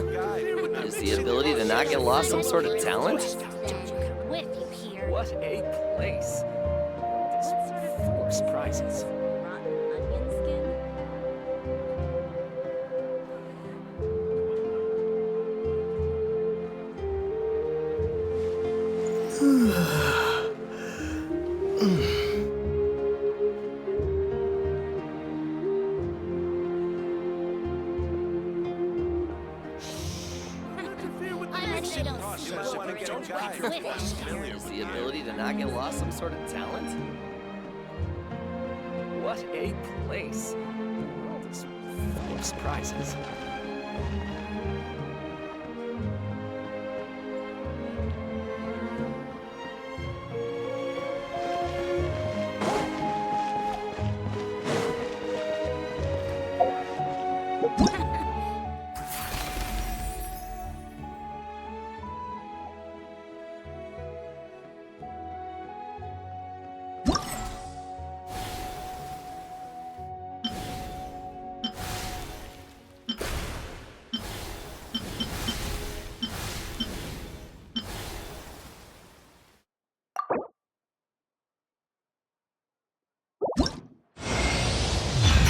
Is the ability to not get lost some sort of talent? With you here. What a place. It's full of surprises. Rotten onion skin? I bet they don't smell very good. Is the ability to not get lost some sort of talent? What a place. The world is full of surprises.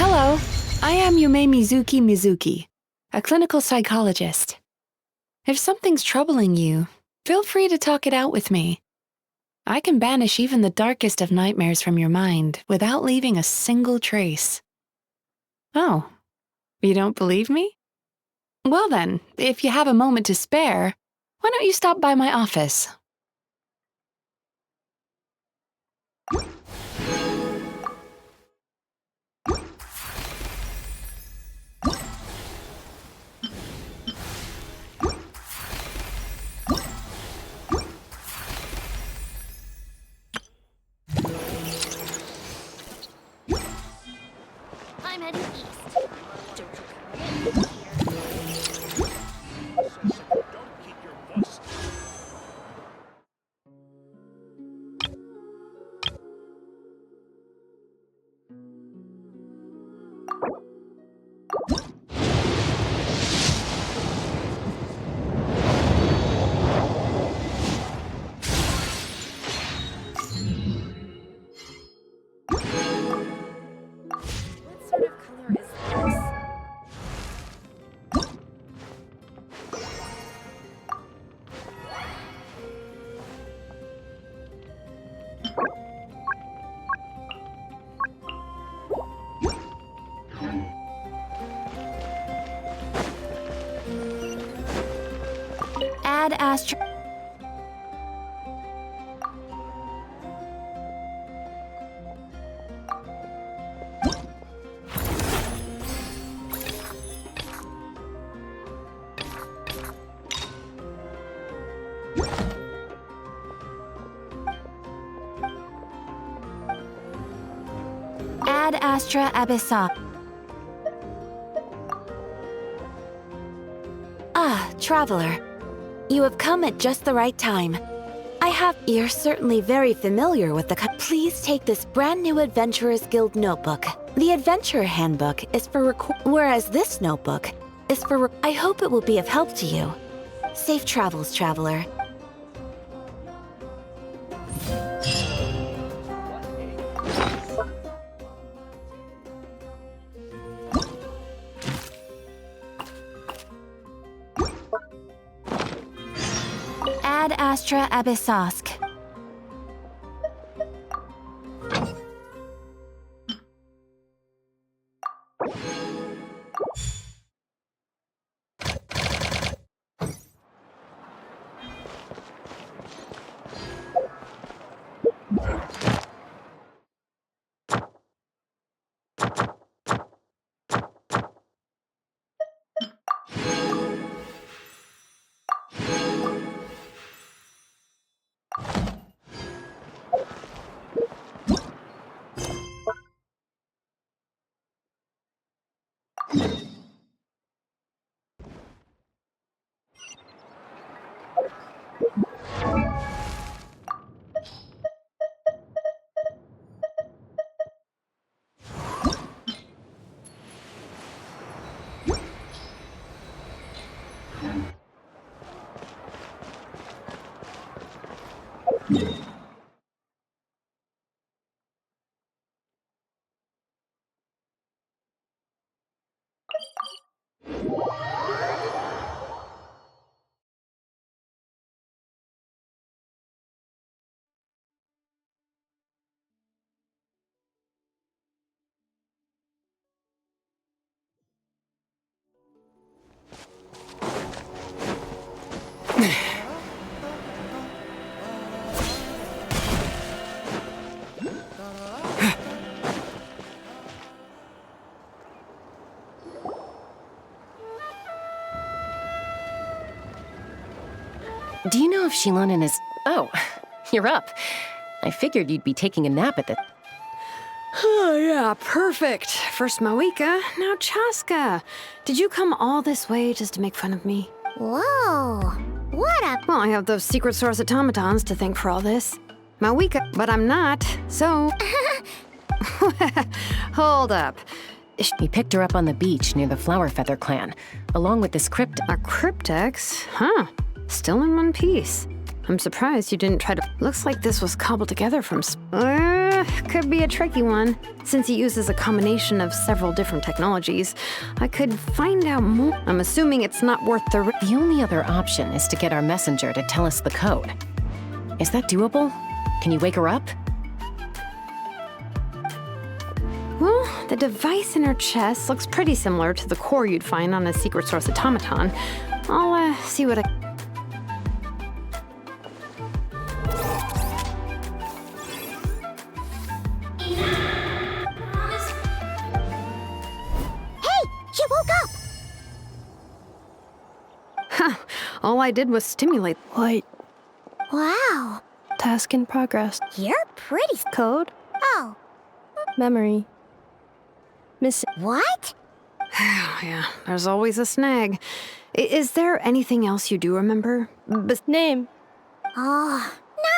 Hello, I am Yume Mizuki, a clinical psychologist. If something's troubling you, feel free to talk it out with me. I can banish even the darkest of nightmares from your mind without leaving a single trace. Oh, you don't believe me? Well then, if you have a moment to spare, why don't you stop by my office? I'm heading east. Don't you come with here. What sort of color is this? Add Astro. Ad Astra Abyssa. Ah, traveler. You have come at just the right time. You're certainly very familiar with the Please take this brand new Adventurers Guild notebook. The Adventurer Handbook is for whereas this notebook is for I hope it will be of help to you. Safe travels, traveler. Ad Astra Abyssosk. Do you know if Shilonen is... Oh, you're up. I figured you'd be taking a nap at the... Oh, yeah, perfect. First Moika, now Chaska. Did you come all this way just to make fun of me? Whoa. What a... Well, I have those secret source automatons to thank for all this. Moika, but I'm not, so... Hold up. We picked her up on the beach near the Flower Feather clan, along with this crypt... A cryptex? Huh. Still in one piece. I'm surprised you didn't try to... Looks like this was cobbled together from... could be a tricky one. Since he uses a combination of several different technologies, I could find out more. I'm assuming it's not worth the... The only other option is to get our messenger to tell us the code. Is that doable? Can you wake her up? Well, the device in her chest looks pretty similar to the core you'd find on a secret source automaton. I'll, see what I... She woke up! All I did was stimulate. Light. Wow. Task in progress. You're pretty... Code. Oh. Memory. Miss. What? Yeah, there's always a snag. Is there anything else you do remember? Name. Oh,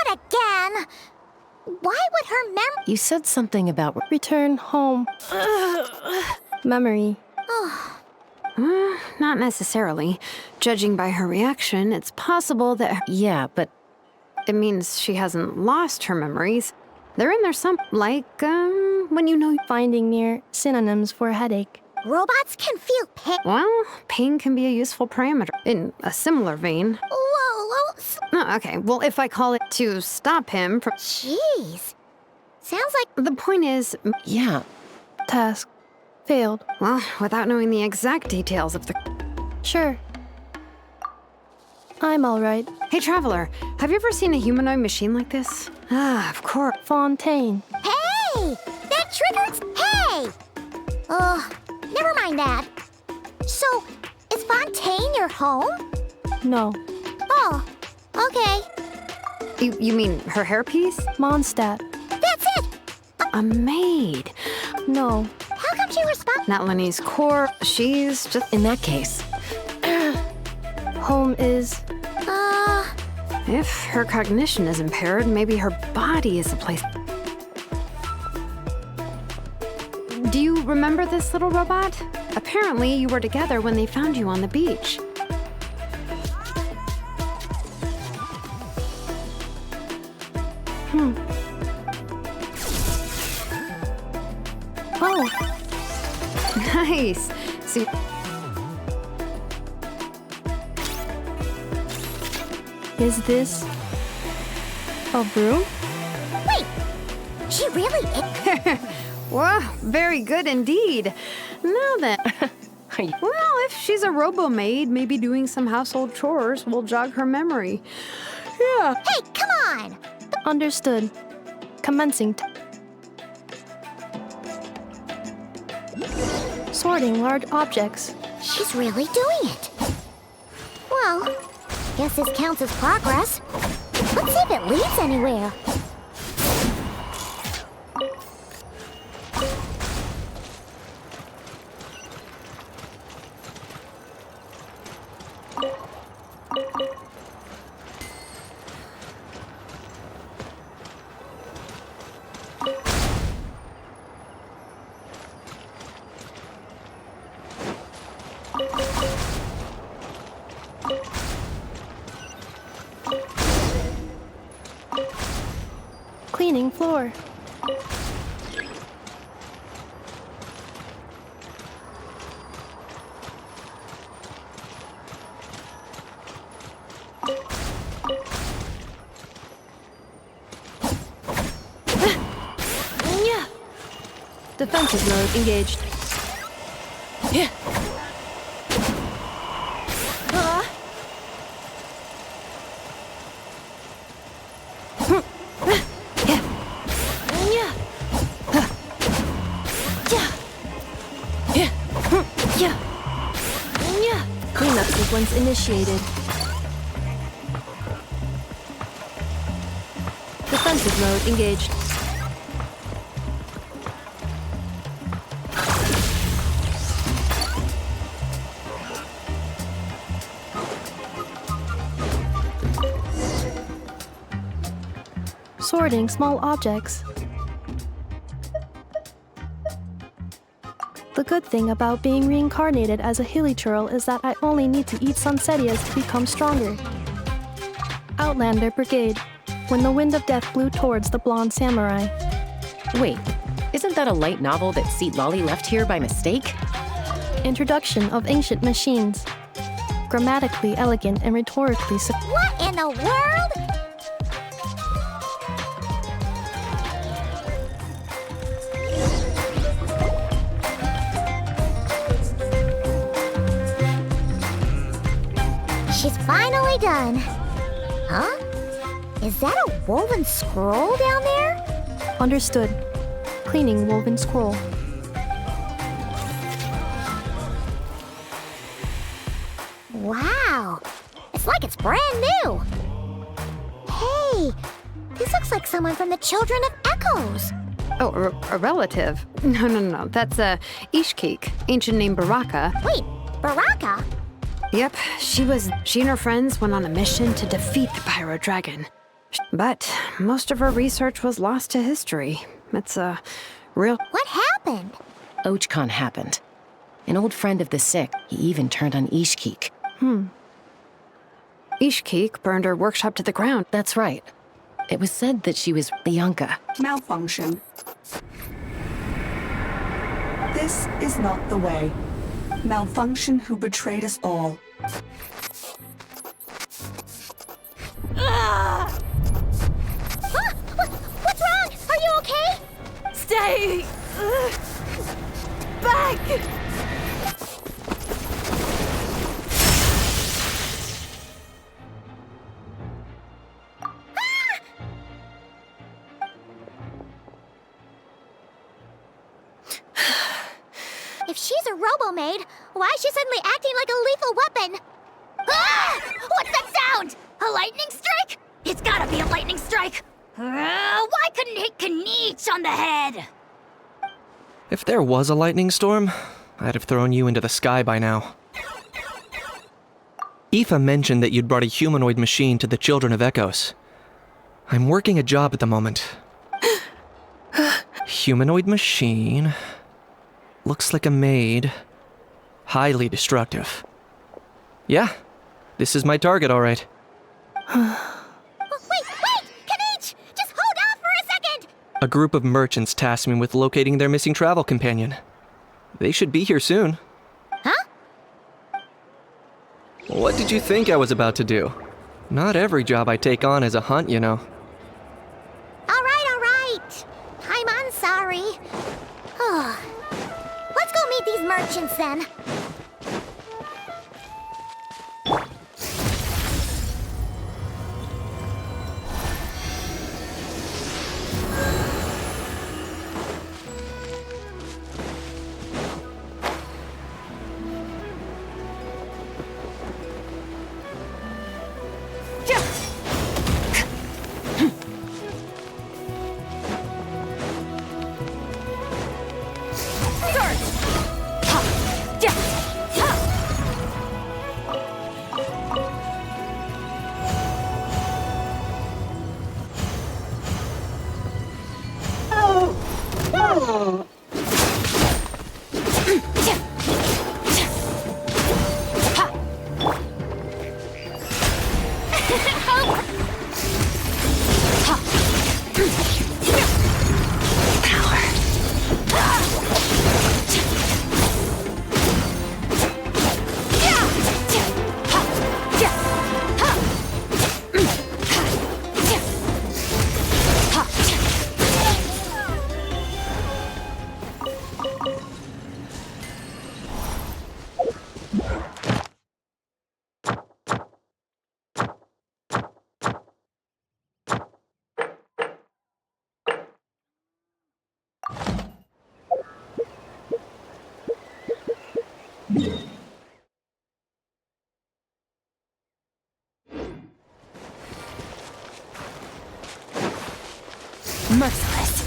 not again. Why would her memory... You said something about... Return home. Memory. Not necessarily. Judging by her reaction, it's possible that... Yeah, but... It means she hasn't lost her memories. They're in there some... Like, when you know... Finding near synonyms for headache. Robots can feel pain. Well, pain can be a useful parameter. In a similar vein. Whoa. Oh, okay, well, if I call it to stop him from... Jeez. Sounds like... The point is... Yeah. Task. Failed. Well, without knowing the exact details of the... Sure. I'm all right. Hey, Traveler, have you ever seen a humanoid machine like this? Ah, of course. Fontaine. Hey! That triggers... Hey! Never mind that. So, is Fontaine your home? No. Oh, okay. You mean her hairpiece? Mondstadt. That's it! A maid. No. How come she responds? Not Lenny's core. She's just... In that case... Home is... If her cognition is impaired, maybe her body is the place. Do you remember this little robot? Apparently, you were together when they found you on the beach. Oh. Nice. See... Is this... a broom? Wait! She really is... Wow, very good indeed. Now then... Well, if she's a robo-maid, maybe doing some household chores will jog her memory. Yeah. Hey, come on! Understood. Commencing. Sorting large objects. She's really doing it. Well, guess this counts as progress. Let's see if it leads anywhere. Cleaning floor. Defensive mode engaged. Yeah. Cleanup sequence initiated. Defensive mode engaged. Sorting small objects. The good thing about being reincarnated as a hilichurl is that I only need to eat Sunsetias to become stronger. Outlander Brigade. When the wind of death blew towards the blonde samurai. Wait, isn't that a light novel that Seat Lolly left here by mistake? Introduction of ancient machines. Grammatically elegant and rhetorically What in the world? She's finally done. Huh? Is that a woven scroll down there? Understood. Cleaning woven scroll. Wow. It's like it's brand new. Hey, this looks like someone from the Children of Echoes. Oh, a relative? No. That's Ishkik, ancient name Baraka. Wait, Baraka? Yep, she and her friends went on a mission to defeat the Pyro Dragon. But most of her research was lost to history. It's a real... What happened? Ochkon happened. An old friend of the sick, he even turned on Ishkik. Ishkik burned her workshop to the ground. That's right. It was said that she was Bianca. Malfunction. This is not the way. Malfunction who betrayed us all. What's wrong? Are you okay? Stay back! If she's a robo-maid, why is she suddenly acting like a lethal weapon? Ah! What's that sound? A lightning strike? It's gotta be a lightning strike! Why couldn't it hit Kanich on the head? If there was a lightning storm, I'd have thrown you into the sky by now. Aoife mentioned that you'd brought a humanoid machine to the Children of Echoes. I'm working a job at the moment. Humanoid machine... Looks like a maid. Highly destructive. Yeah, this is my target, all right. Wait! Kanich! Just hold off for a second! A group of merchants tasked me with locating their missing travel companion. They should be here soon. Huh? What did you think I was about to do? Not every job I take on is a hunt, you know. All right. I'm sorry. Let's go meet these merchants then. Merciless.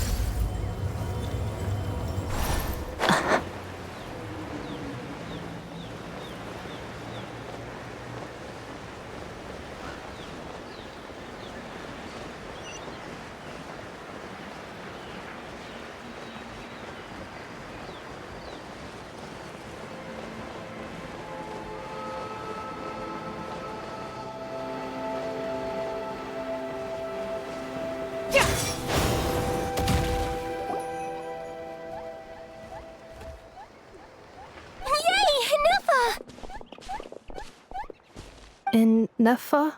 In Nefa?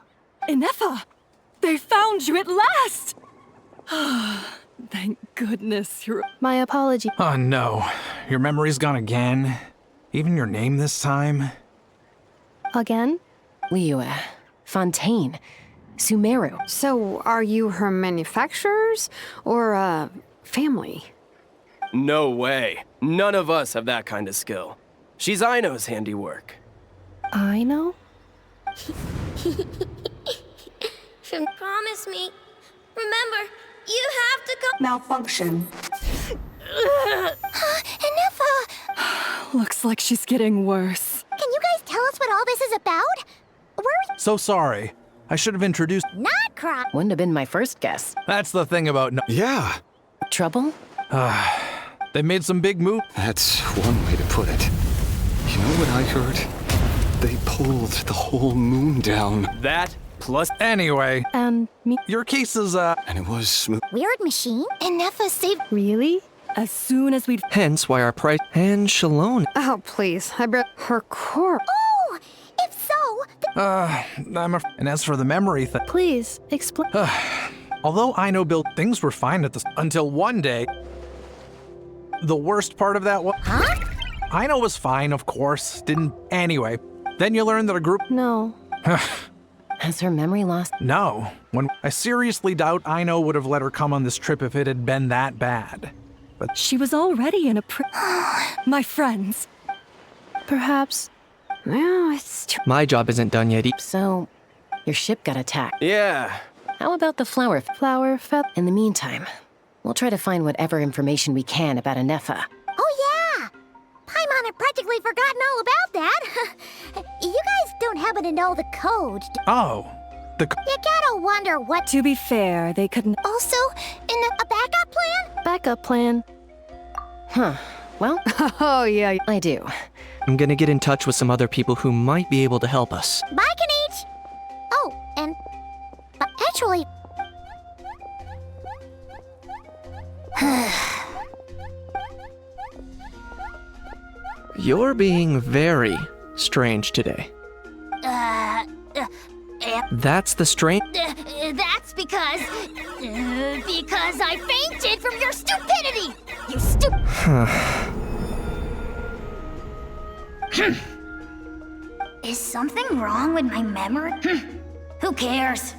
Inefa! They found you at last! Thank goodness you're... My apology. Oh no, your memory's gone again? Even your name this time? Again? Liyue, Fontaine, Sumeru. So, are you her manufacturers or family? No way. None of us have that kind of skill. She's Aino's handiwork. I know? Promise me. Remember, you have to go. Malfunction. Enough! Looks like she's getting worse. Can you guys tell us what all this is about? We're So sorry. I should have introduced. not crying. Wouldn't have been my first guess. That's the thing about no. Yeah, Trouble? They made some big move. that's one way to put it. You know what I heard? They pulled the whole moon down. That plus Anyway, And me? your case is, And it was smooth. Weird machine? Enough saved. Really? As soon as we'd... Hence why our price. And Shalone. Oh, please. I brought her corpse. Oh! If so, and as for the memory thing, Please, explain. although Aino built things were fine at this until one day. The worst part of that was. Huh? Aino was fine, of course. Didn't. Anyway, then you learn that a group. No. Has her memory lost? No. When I seriously doubt Aino would have let her come on this trip if it had been that bad. She was already in a My friends. Perhaps. No, it's too. My job isn't done yet. So, your ship got attacked. yeah. How about the flower? Flower fed. In the meantime, we'll try to find whatever information we can about Inefa. Oh yeah! Paimon had practically forgotten all about that. You guys don't happen to know the code. Oh, You gotta wonder what. To be fair, they couldn't... Also, in a backup plan? Backup plan. Huh. Well, Oh, yeah. I do. I'm gonna get in touch with some other people who might be able to help us. Bye, Kanich! Oh, and. Actually. You're being very strange today. That's the strange. That's because I fainted from your stupidity! You stupid. Is something wrong with my memory? Who cares?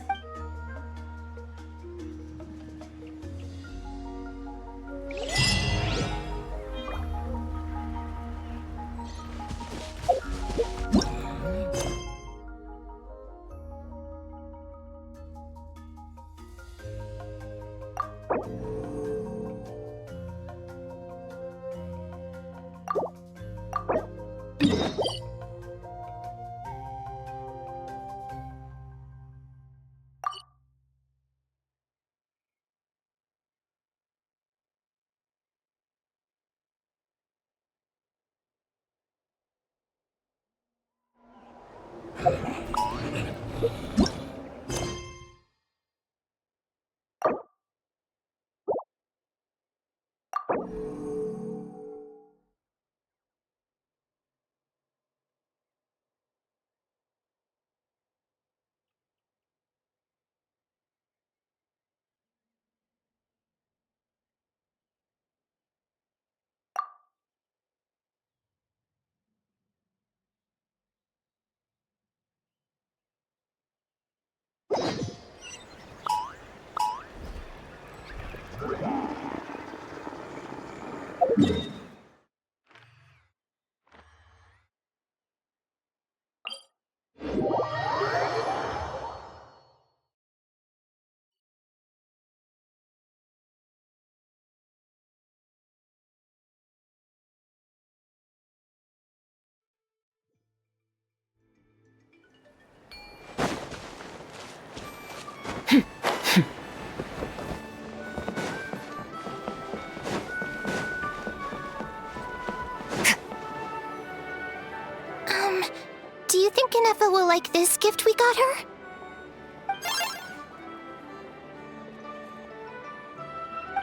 Do you think Inefa will like this gift we got her?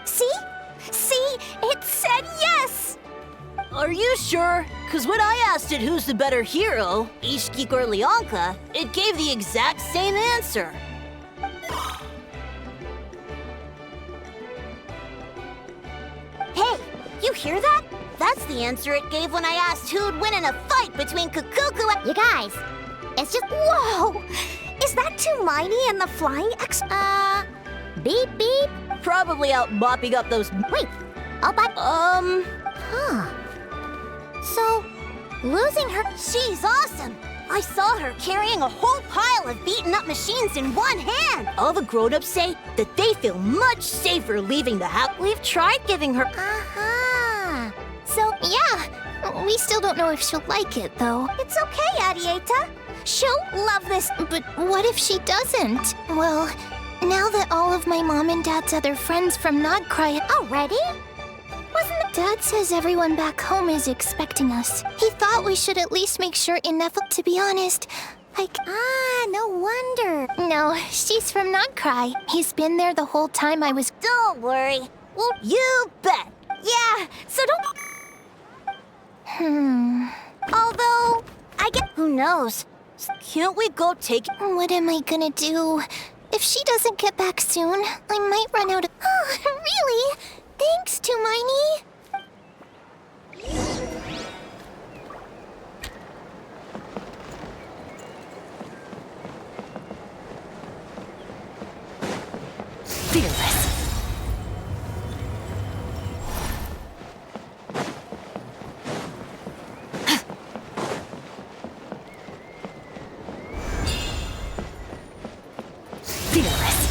See? See? It said yes! Are you sure? Because when I asked it who's the better hero, Ishkik or Leonka, it gave the exact same answer. Hey, you hear that? That's the answer it gave when I asked who'd win in a fight between Kukuku and— You guys, it's just— Whoa! Is that Tumaini and the flying X— beep beep? Probably out mopping up those— Wait, Huh. So, losing her— She's awesome! I saw her carrying a whole pile of beaten up machines in one hand! All the grown-ups say that they feel much safer leaving the house. We've tried giving her— Uh-huh. So, yeah, we still don't know if she'll like it, though. It's okay, Arieta. She'll love this. But what if she doesn't? Well, now that all of my mom and dad's other friends from Nodcry— Already? Wasn't it— Dad says everyone back home is expecting us. He thought we should at least make sure Inefa— To be honest, no wonder. No, she's from Nodcry. He's been there the whole time I was— Don't worry. Well, You bet! yeah, so don't— Although, I get— Who knows? Can't we go take— What am I gonna do? If she doesn't get back soon, I might run out of— Oh, really? Thanks, Tumaini. Fearless. Fearless.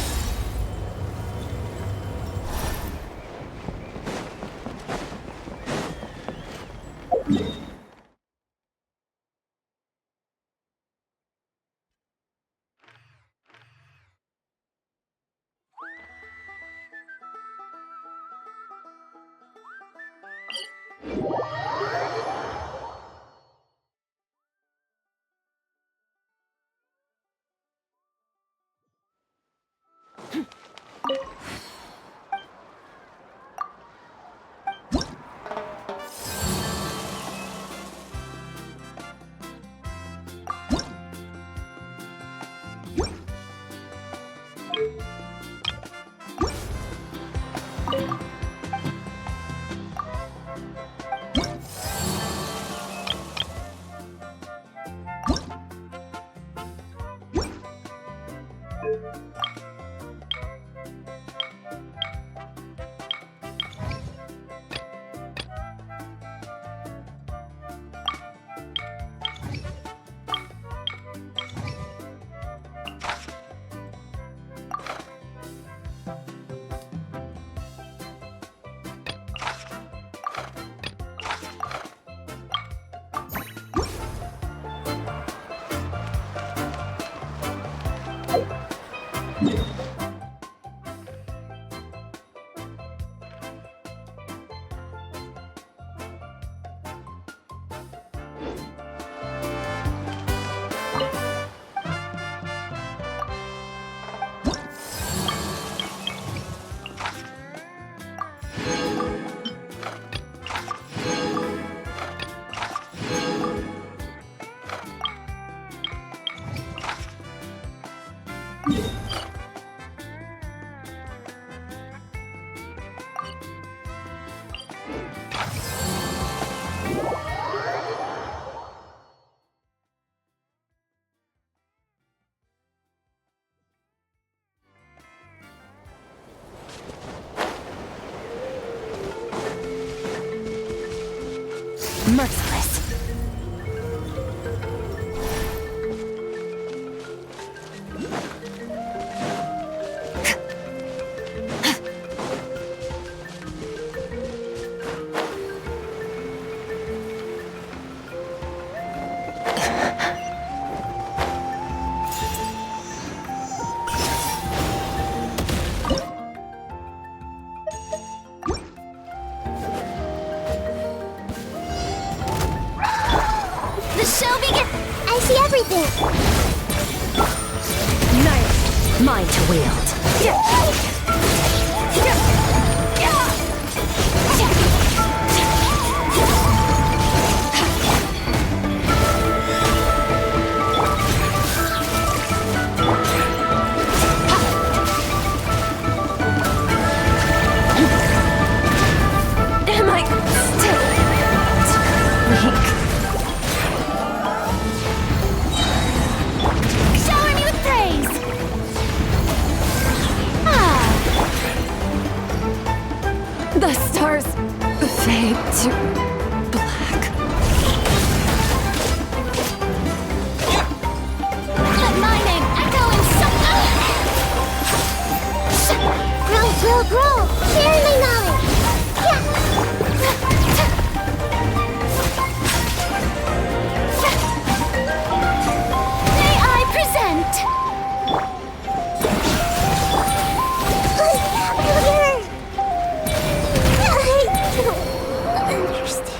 Merciless. I see everything. Nice. Mine to wield. Am I still weak? Shower me with praise. The stars fade to black. Let my name echo in some. Grow. Share my knowledge. May I present? I don't understand.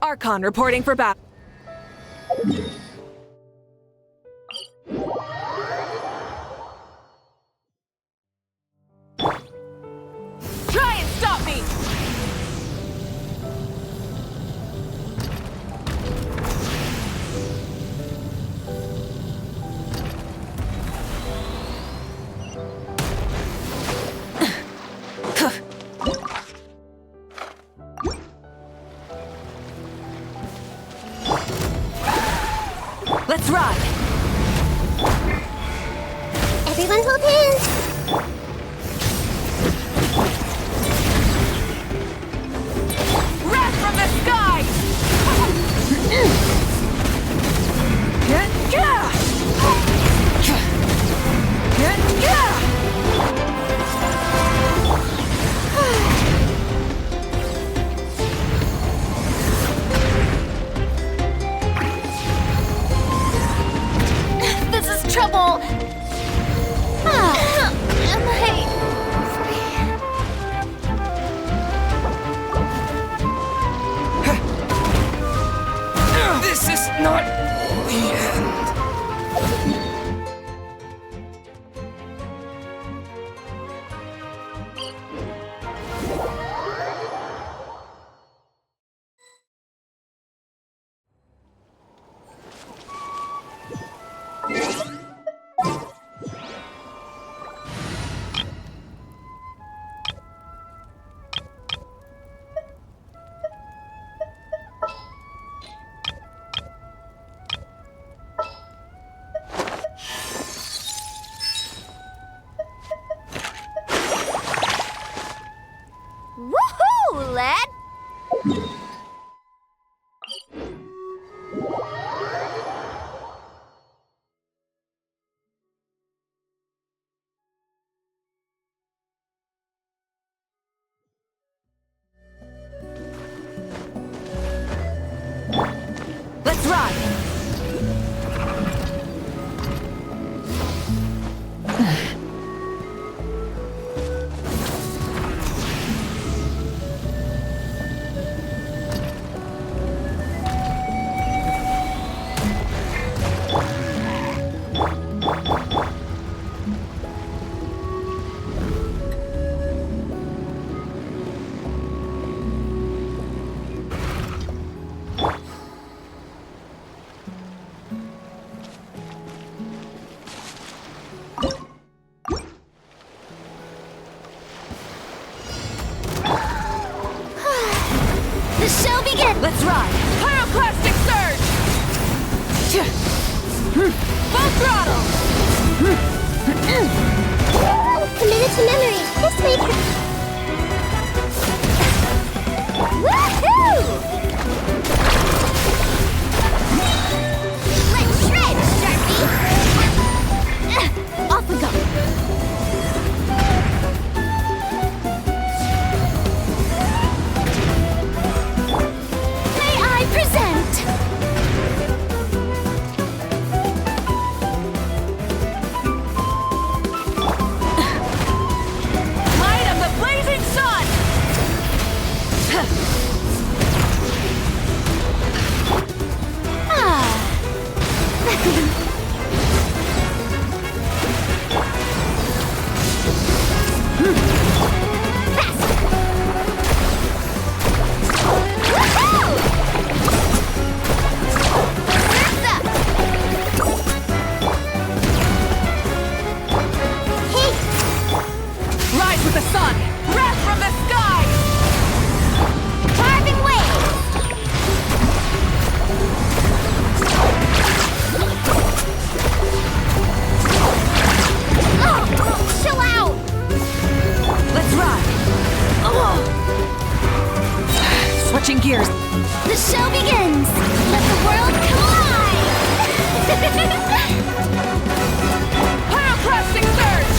Archon reporting for battle. Try and stop me! Let's ride! Everyone hold hands. Wrath from the sky! This is trouble. Am I? This is not the end. Woohoo, lad! Let's ride! The show begins! Let's ride! Pyroclastic surge! Full throttle! Committed to memory. This makes it... Woohoo! Rise with the sun! Wrath from the sky! Carving waves! Oh, chill out! Let's ride! Switching gears. The show begins! Let the world collide! Pyroclastic surge!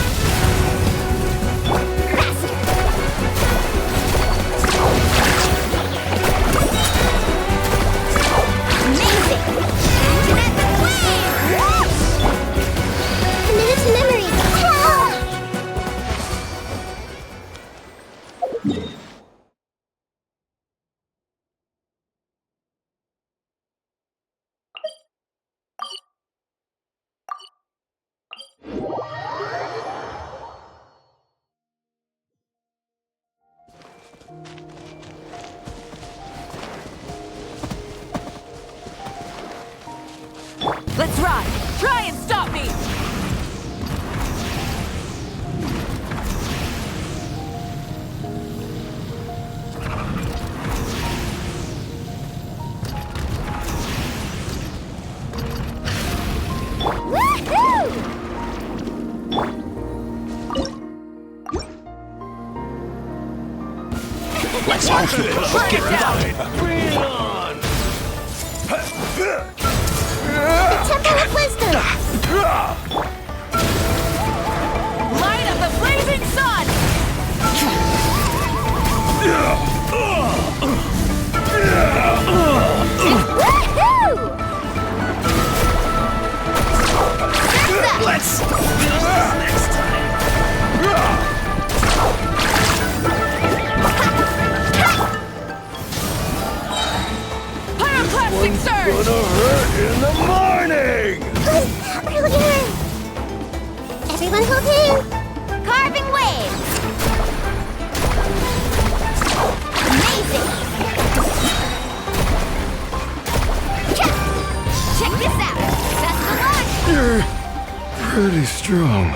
Amazing! Kinetic wave! Committed to memory! Ah! Let's ride! Try and stop me! Let's go! Get down! Bring it on! Temple of Wisdom! Light of the blazing sun! Woohoo! Let's do this next time! Pyroclastic surge! Gonna hurt in the morning! Really good! Everyone hold hands! Carving waves! Amazing! Check this out! Best of luck! You're pretty strong.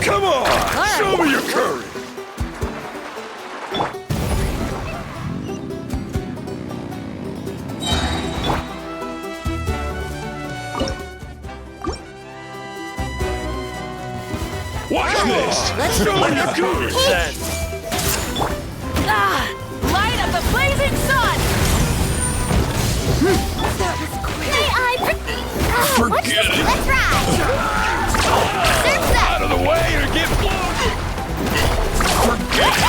Come on! Show me your courage! Watch this! Let's Show me do your it. courage then! Light of the blazing sun! May I Forget it! Let's ride! Surf's up! Out of the way or get blown! Forget it!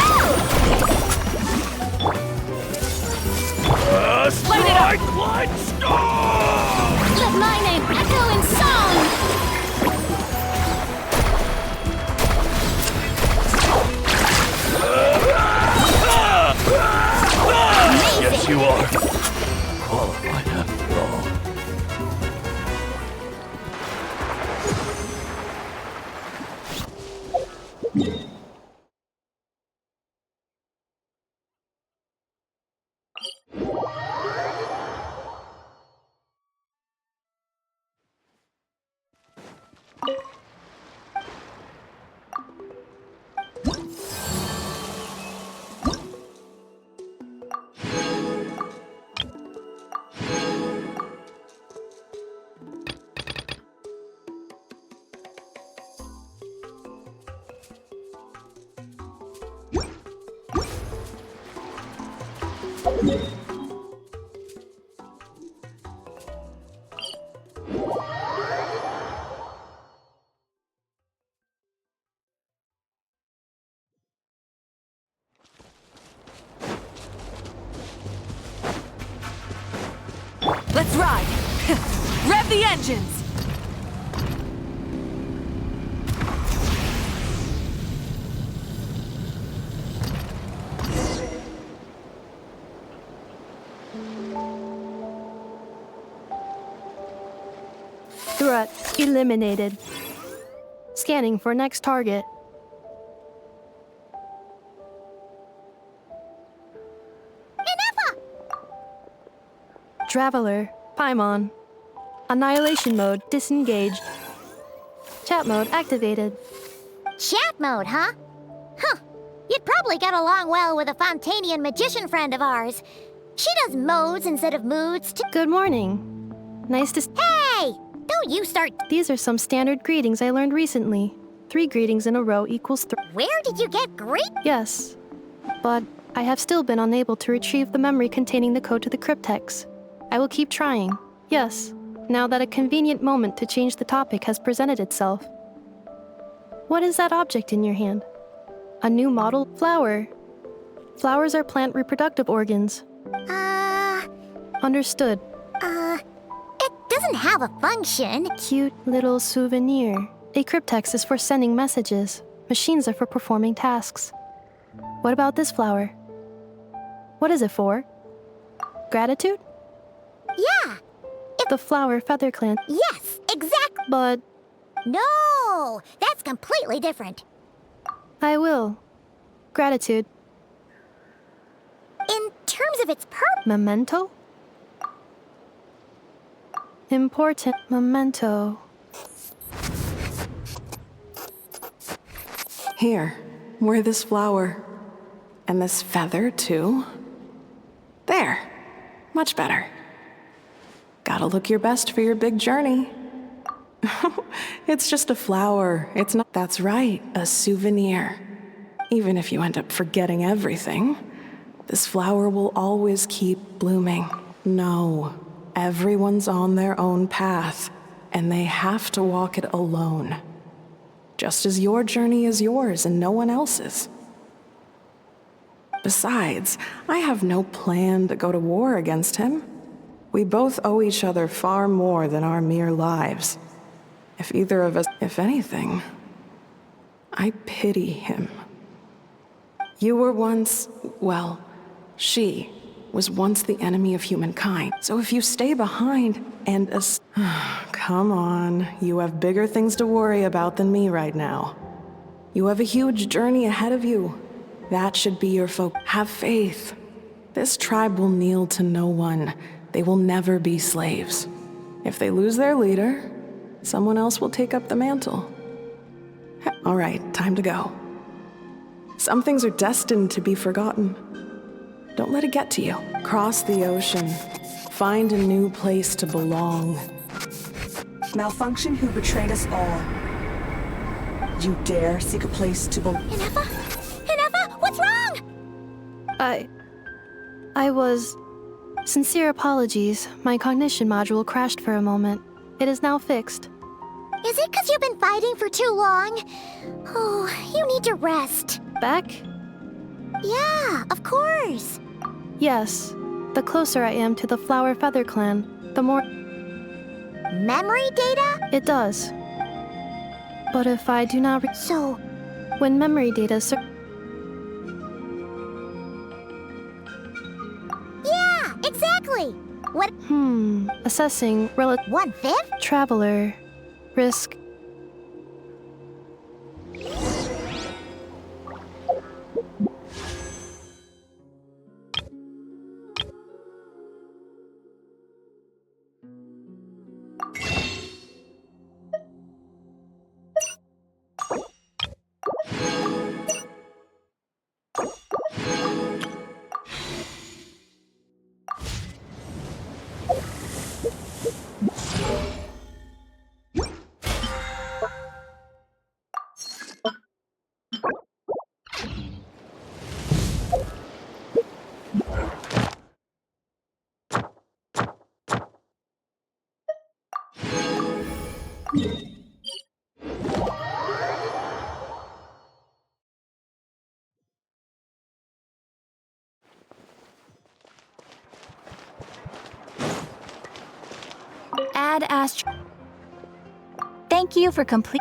Light it up! Light storm! Let my name echo in song! Yes, you are. Qualified after all. Let's ride! Rev the engines! Threat eliminated. Scanning for next target. Traveler, Paimon. Annihilation mode disengaged. Chat mode activated. Chat mode, huh? Huh. You'd probably get along well with a Fontanian magician friend of ours. She does modes instead of moods too. Good morning. Nice to Hey! Don't you start. These are some standard greetings I learned recently. 3 greetings in a row equals 3. Where did you get great? Yes. But I have still been unable to retrieve the memory containing the code to the cryptex. I will keep trying. Yes. Now that a convenient moment to change the topic has presented itself. What is that object in your hand? A new model flower. Flowers are plant reproductive organs. Understood. It doesn't have a function. Cute little souvenir. A cryptex is for sending messages. Machines are for performing tasks. What about this flower? What is it for? Gratitude? Yeah. The flower feather clan. Yes, exactly. But no, that's completely different. I will. Gratitude. In terms of its purpose. Memento? Important memento. Here, wear this flower. And this feather, too. There. Much better. Gotta look your best for your big journey. It's just a flower. It's not. That's right, a souvenir. Even if you end up forgetting everything, this flower will always keep blooming. No, everyone's on their own path, and they have to walk it alone. Just as your journey is yours and no one else's. Besides, I have no plan to go to war against him. We both owe each other far more than our mere lives. If either of us, if anything, I pity him. You were once, well, she was once the enemy of humankind. So if you stay behind and come on, you have bigger things to worry about than me right now. You have a huge journey ahead of you. That should be your focus. Have faith. This tribe will kneel to no one. They will never be slaves. If they lose their leader, someone else will take up the mantle. All right, time to go. Some things are destined to be forgotten. Don't let it get to you. Cross the ocean. Find a new place to belong. Malfunction who betrayed us all. You dare seek a place to belong? Inefa, what's wrong? I was... Sincere apologies. My cognition module crashed for a moment. It is now fixed. Is it because you've been fighting for too long? Oh, you need to rest. Back? Yeah, of course. Yes. The closer I am to the Flower Feather Clan, the more... Memory data? It does. But if I do not... So... When memory data... Yeah, exactly! What... Assessing relative... 1/5? Traveler... Risk... Add Astro. Thank you for complete.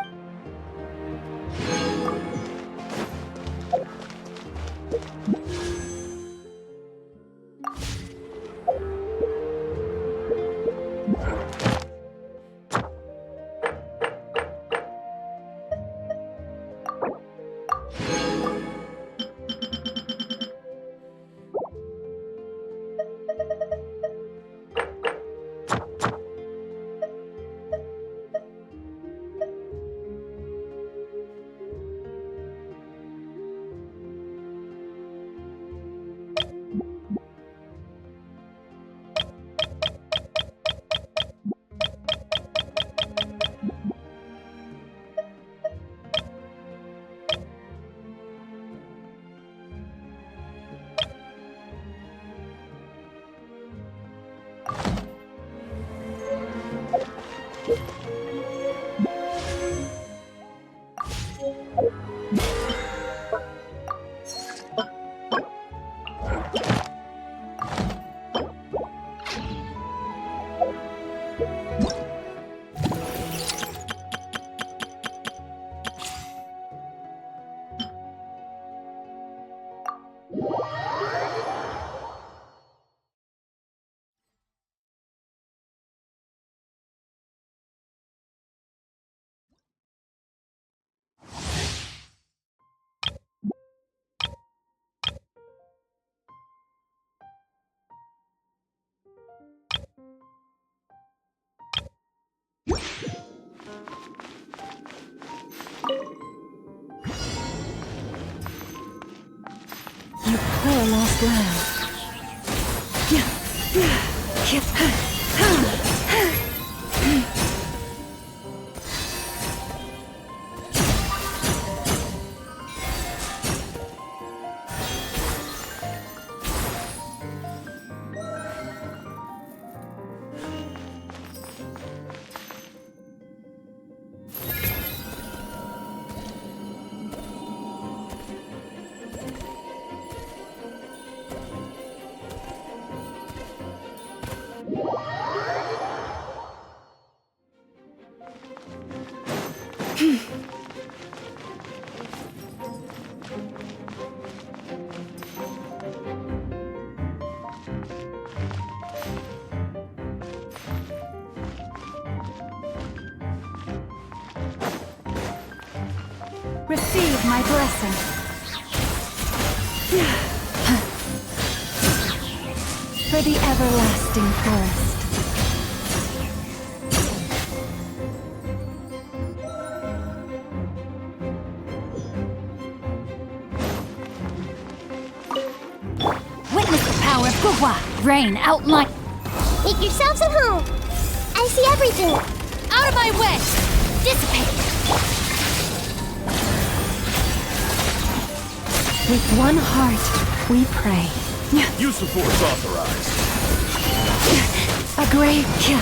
Poor lost land. Receive my blessing. For the everlasting forest. Witness the power of Gugwa. Rain outline. Make yourselves at home. I see everything. Out of my way! Dissipate. With one heart, we pray. Use of force authorized. A great kill.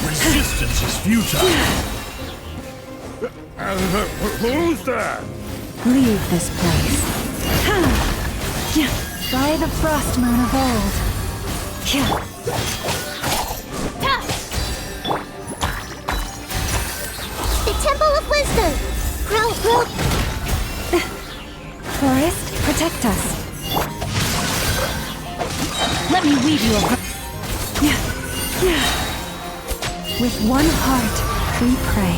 Resistance is futile. Who's that? Leave this place. By the frost moon of old. The Temple of Wisdom. Grow. Forest, protect us. Let me weave you a... With one heart, we pray.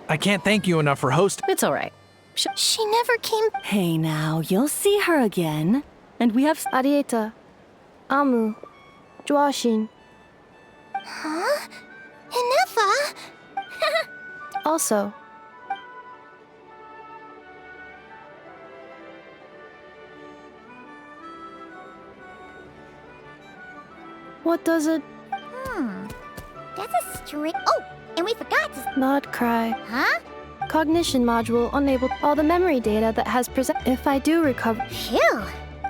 I can't thank you enough for hosting. It's all right. She never came. Hey now, you'll see her again. And we have Arieta. Amu. Joashin. Huh? Inefa? Also. What does it? That's a string. Oh, and we forgot to. Not cry. Huh? Cognition module unable. All the memory data that has present. If I do recover. Phew.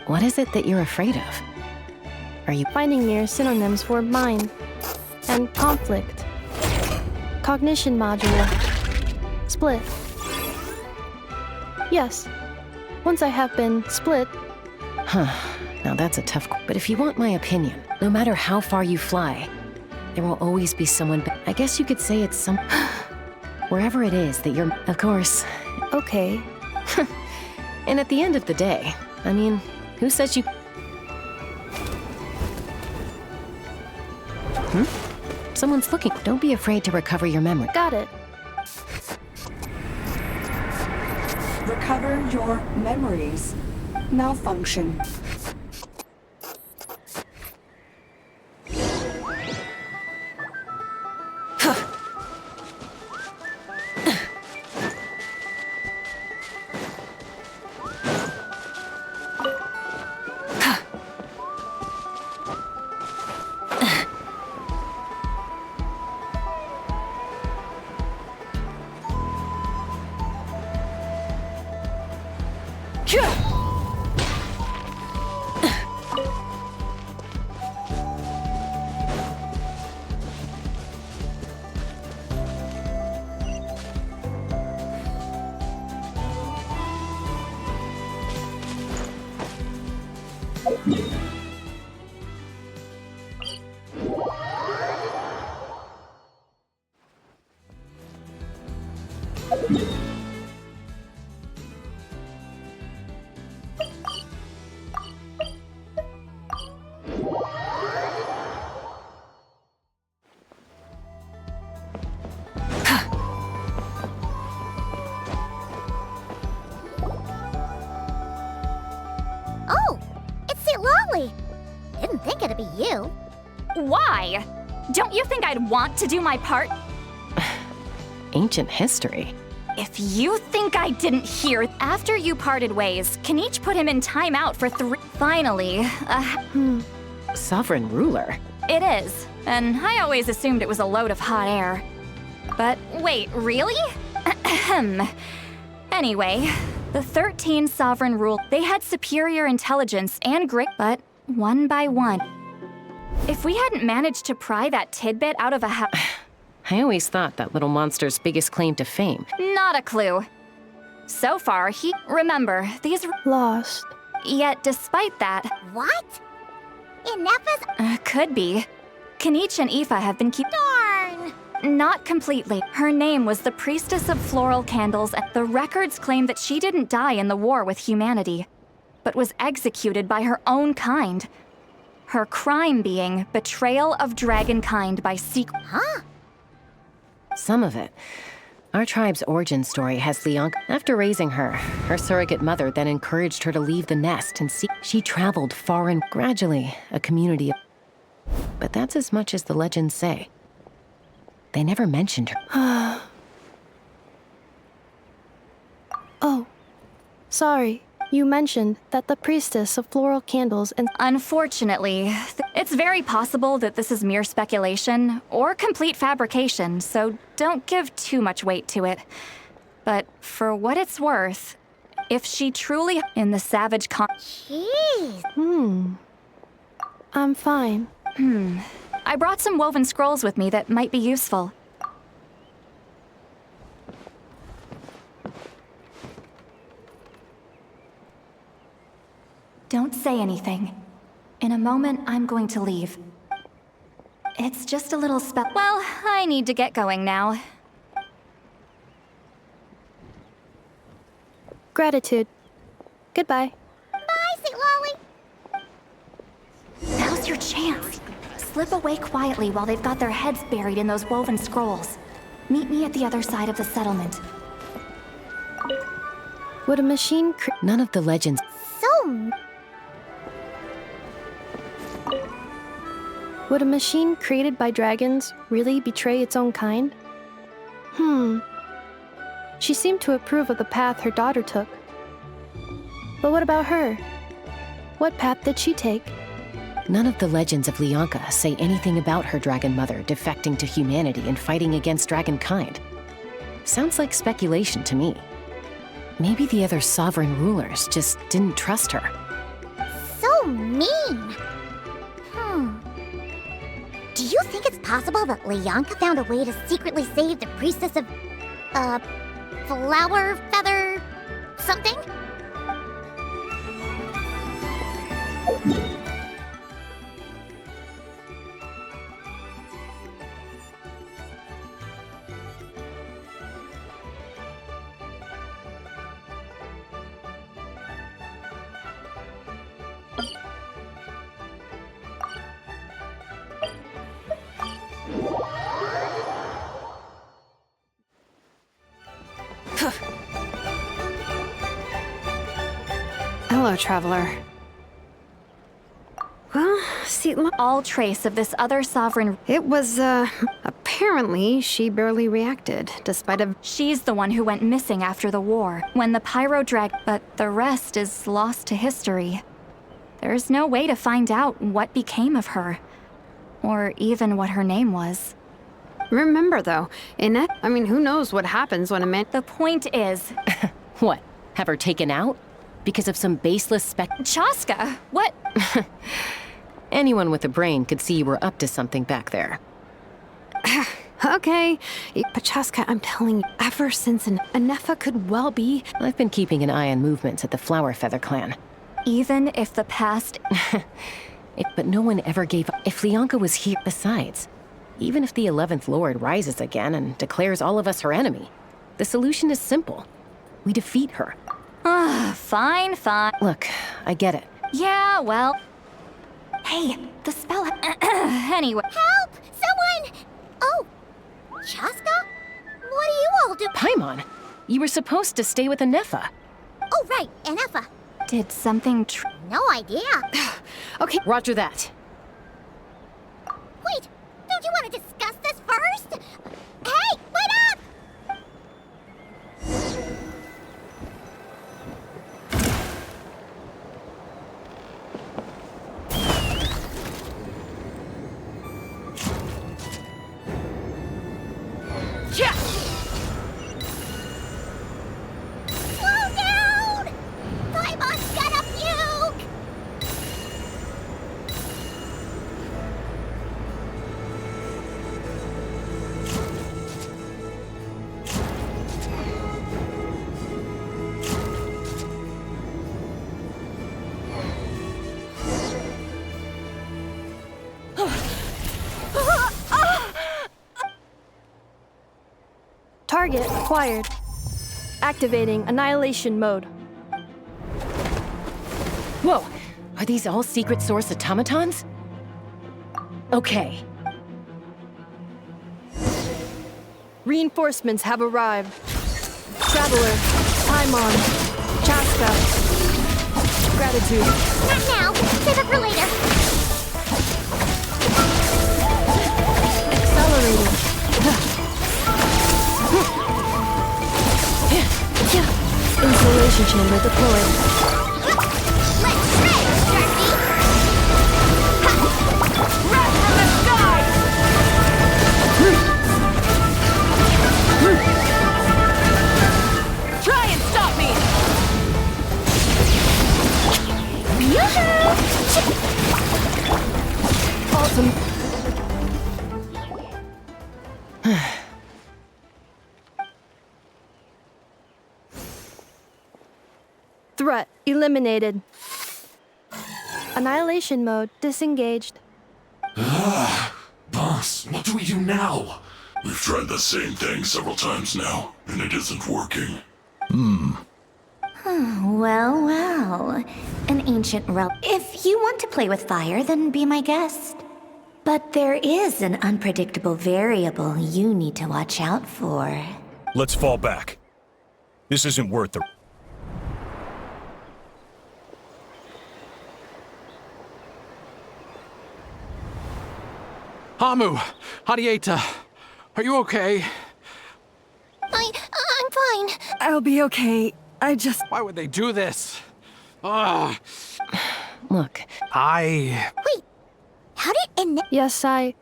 What is it that you're afraid of? Are you finding near synonyms for mind and conflict? Cognition module. Split. Yes. Once I have been split. Huh. Now that's a tough. But if you want my opinion, no matter how far you fly, there will always be someone. I guess you could say it's some. Wherever it is that you're. Of course. Okay. And at the end of the day, I mean, who says you. Someone's looking. Don't be afraid to recover your memory. Got it. Recover your memories. Malfunction. Didn't think it'd be you. Why? Don't you think I'd want to do my part? Ancient history. If you think I didn't hear, after you parted ways, can each put him in timeout for 3. Finally, Sovereign ruler. It is, and I always assumed it was a load of hot air. But wait, really? Anyway, the 13 sovereign rule, they had superior intelligence and great, but one by one. If we hadn't managed to pry that tidbit out of a house. I always thought that little monster's biggest claim to fame. Not a clue. So far, remember, these lost. Yet, despite that. What? Inefa's. Could be. Kaniche and Aoife have been Darn! Not completely. Her name was the Priestess of Floral Candles, and the records claim that she didn't die in the war with humanity, but was executed by her own kind. Her crime being betrayal of dragonkind by secret. Huh? Some of it. Our tribe's origin story has Leonka. After raising her, her surrogate mother then encouraged her to leave the nest and see. She traveled far and gradually, a community. But that's as much as the legends say. They never mentioned her. Oh, sorry. You mentioned that the priestess of floral candles and— Unfortunately, it's very possible that this is mere speculation or complete fabrication, so don't give too much weight to it. But for what it's worth, if she truly in the savage Jeez. I'm fine. I brought some woven scrolls with me that might be useful. Don't say anything. In a moment, I'm going to leave. It's just a little spell. Well, I need to get going now. Gratitude. Goodbye. Bye, Sweet Lolly. Now's your chance. Slip away quietly while they've got their heads buried in those woven scrolls. Meet me at the other side of the settlement. Would a machine None of the legends. So... Would a machine created by dragons really betray its own kind? She seemed to approve of the path her daughter took. But what about her? What path did she take? None of the legends of Leonka say anything about her dragon mother defecting to humanity and fighting against dragonkind. Sounds like speculation to me. Maybe the other sovereign rulers just didn't trust her. So mean. Do you think it's possible that Leonka found a way to secretly save the priestess of, flower feather something? Hello, traveler. Well, see, all trace of this other sovereign. It was, apparently she barely reacted, despite of. She's the one who went missing after the war, when the pyro drag. But the rest is lost to history. There's no way to find out what became of her, or even what her name was. Remember, though, who knows what happens when a man. The point is. What? Have her taken out? Because of some baseless Chaska, what? Anyone with a brain could see you were up to something back there. Okay, but Chaska, I'm telling you, ever since Anefa could well be. I've been keeping an eye on movements at the Flower Feather clan. Even if the past. But no one ever gave up. If Leonka was here, besides, even if the 11th Lord rises again and declares all of us her enemy, the solution is simple. We defeat her. Fine. Look, I get it. Yeah, well. Hey, the spell. Anyway. Help! Someone! Oh, Chaska? What are you all doing? Paimon, you were supposed to stay with Anefa. Oh, right, Anefa. Did something No idea. Okay, roger that. Wait, don't you want to discuss this first? Hey, wait up! Slow down! Paimon's got a puke! Target acquired. Activating annihilation mode. Whoa! Are these all secret source automatons? Okay. Reinforcements have arrived. Traveler, Paimon, Chaska. Gratitude. Not now. Save it for later. Accelerating. Insulation chamber deployed. Let's shred, Darcy! Wrath from the sky! Try and stop me! Awesome. Threat eliminated. Annihilation mode disengaged. Boss, what do we do now? We've tried the same thing several times now, and it isn't working. Well, well. An ancient relic. If you want to play with fire, then be my guest. But there is an unpredictable variable you need to watch out for. Let's fall back. This isn't worth the... Hamu, Hadieta, are you okay? I'm fine. I'll be okay. I just... Why would they do this? Ugh. Look. Wait, how did Yes, I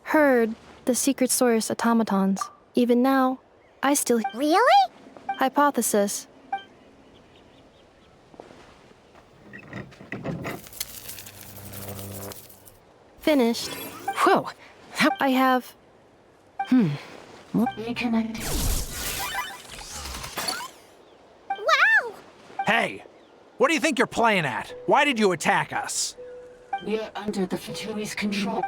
heard the secret source automatons. Even now, I still... Really? Hypothesis. Finished. Whoa. I have... Reconnected. Wow! Hey, what do you think you're playing at? Why did you attack us? We're under the Fatui's control.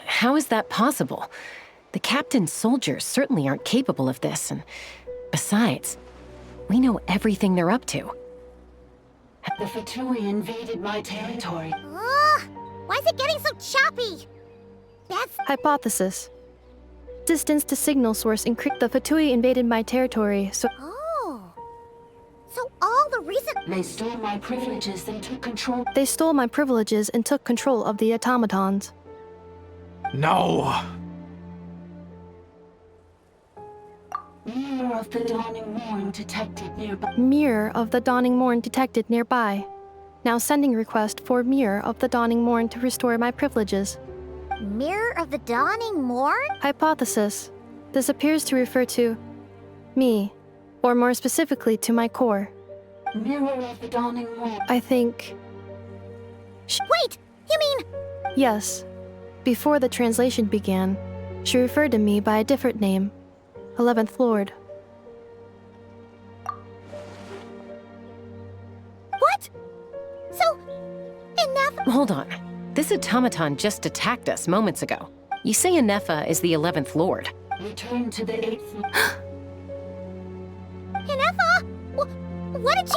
How is that possible? The captain's soldiers certainly aren't capable of this, and besides, we know everything they're up to. The Fatui invaded my territory. Why is it getting so choppy? That's... Hypothesis. Distance to signal source increased. The Fatui invaded my territory, so... Oh. So all the reason... They stole my privileges and took control. They stole my privileges and took control of the automatons. No. Mirror of the dawning morn detected nearby. Mirror of the Dawning Morn detected nearby. Now sending request for Mirror of the Dawning Morn to restore my privileges. Mirror of the Dawning Morn? Hypothesis. This appears to refer to me, or more specifically to my core. Mirror of the dawning morn. I think... Wait! You mean... Yes. Before the translation began, she referred to me by a different name. 11th Lord. What? So... enough... Hold on. This automaton just attacked us moments ago. You say Inefa is the 11th Lord. Return to the 8th. Inefa? What did she...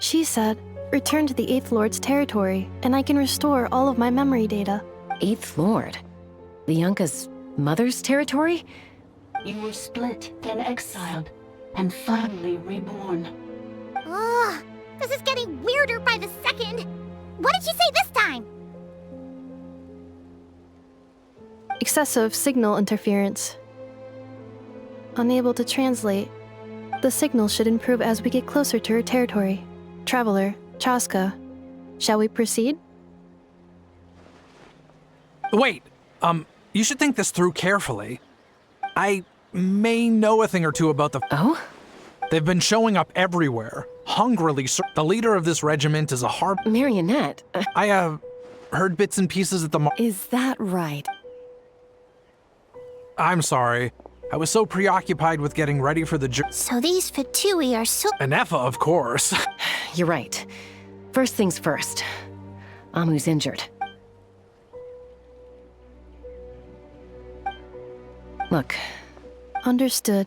She said, return to the 8th Lord's territory, and I can restore all of my memory data. 8th Lord? The Yunka's mother's territory? You were split, then exiled, and finally reborn. Ugh, this is getting weirder by the second. What did she say this time? Excessive signal interference. Unable to translate. The signal should improve as we get closer to her territory. Traveler, Chaska, shall we proceed? Wait, you should think this through carefully. I may know a thing or two about the... Oh? They've been showing up everywhere, hungrily. The leader of this regiment is a Marionette. I have heard bits and pieces at the... Is that right? I'm sorry. I was so preoccupied with getting ready for the... So these Fatui are so... Inefa, of course. You're right. First things first. Amu's injured. Look. Understood.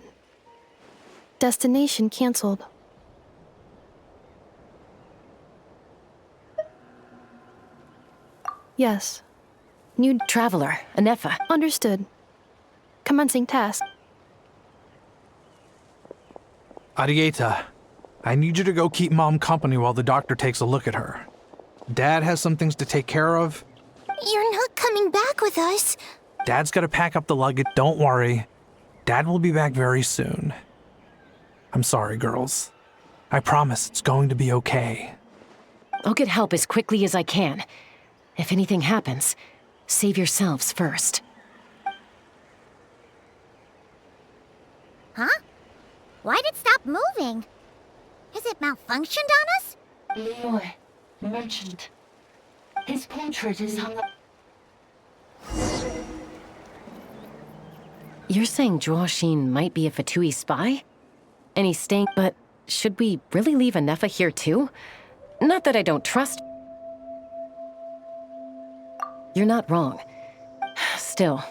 Destination canceled. Yes. New Traveler, Anefa. Understood. Commencing task. Arieta, I need you to go keep Mom company while the doctor takes a look at her. Dad has some things to take care of. You're not coming back with us. Dad's gotta pack up the luggage. Don't worry. Dad will be back very soon. I'm sorry, girls. I promise it's going to be okay. I'll get help as quickly as I can. If anything happens, save yourselves first. Huh? Why'd it stop moving? Has it malfunctioned on us? Leroy, merchant. His portrait is hung up. You're saying Joachim might be a Fatui spy? And he's staying, but should we really leave Anefa here too? Not that I don't trust. You're not wrong. Still,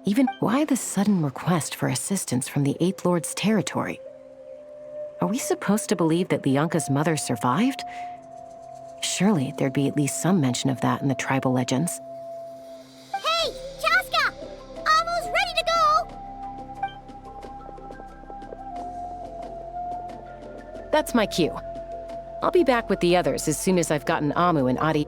even why the sudden request for assistance from the Eighth Lord's territory? Are we supposed to believe that Leonka's mother survived? Surely there'd be at least some mention of that in the tribal legends. Hey, Chaska! Almost ready to go! That's my cue. I'll be back with the others as soon as I've gotten Amu and Adi.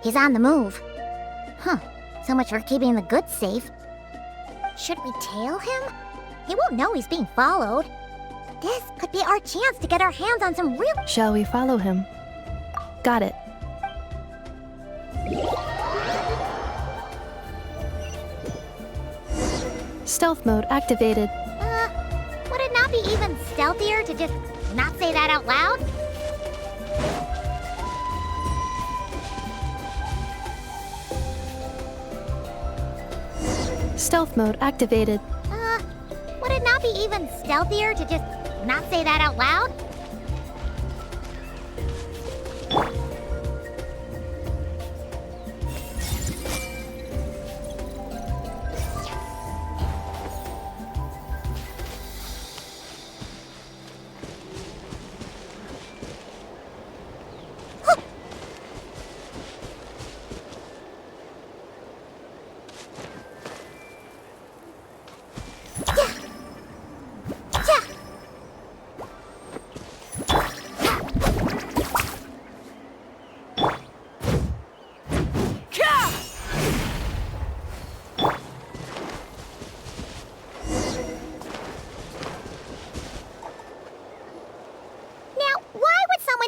He's on the move. Huh. So much for keeping the goods safe. Should we tail him? He won't know he's being followed. This could be our chance to get our hands on some real— Shall we follow him? Got it. Stealth mode activated. Would it not be even stealthier to just not say that out loud? Stealth mode activated. Would it not be even stealthier to just not say that out loud?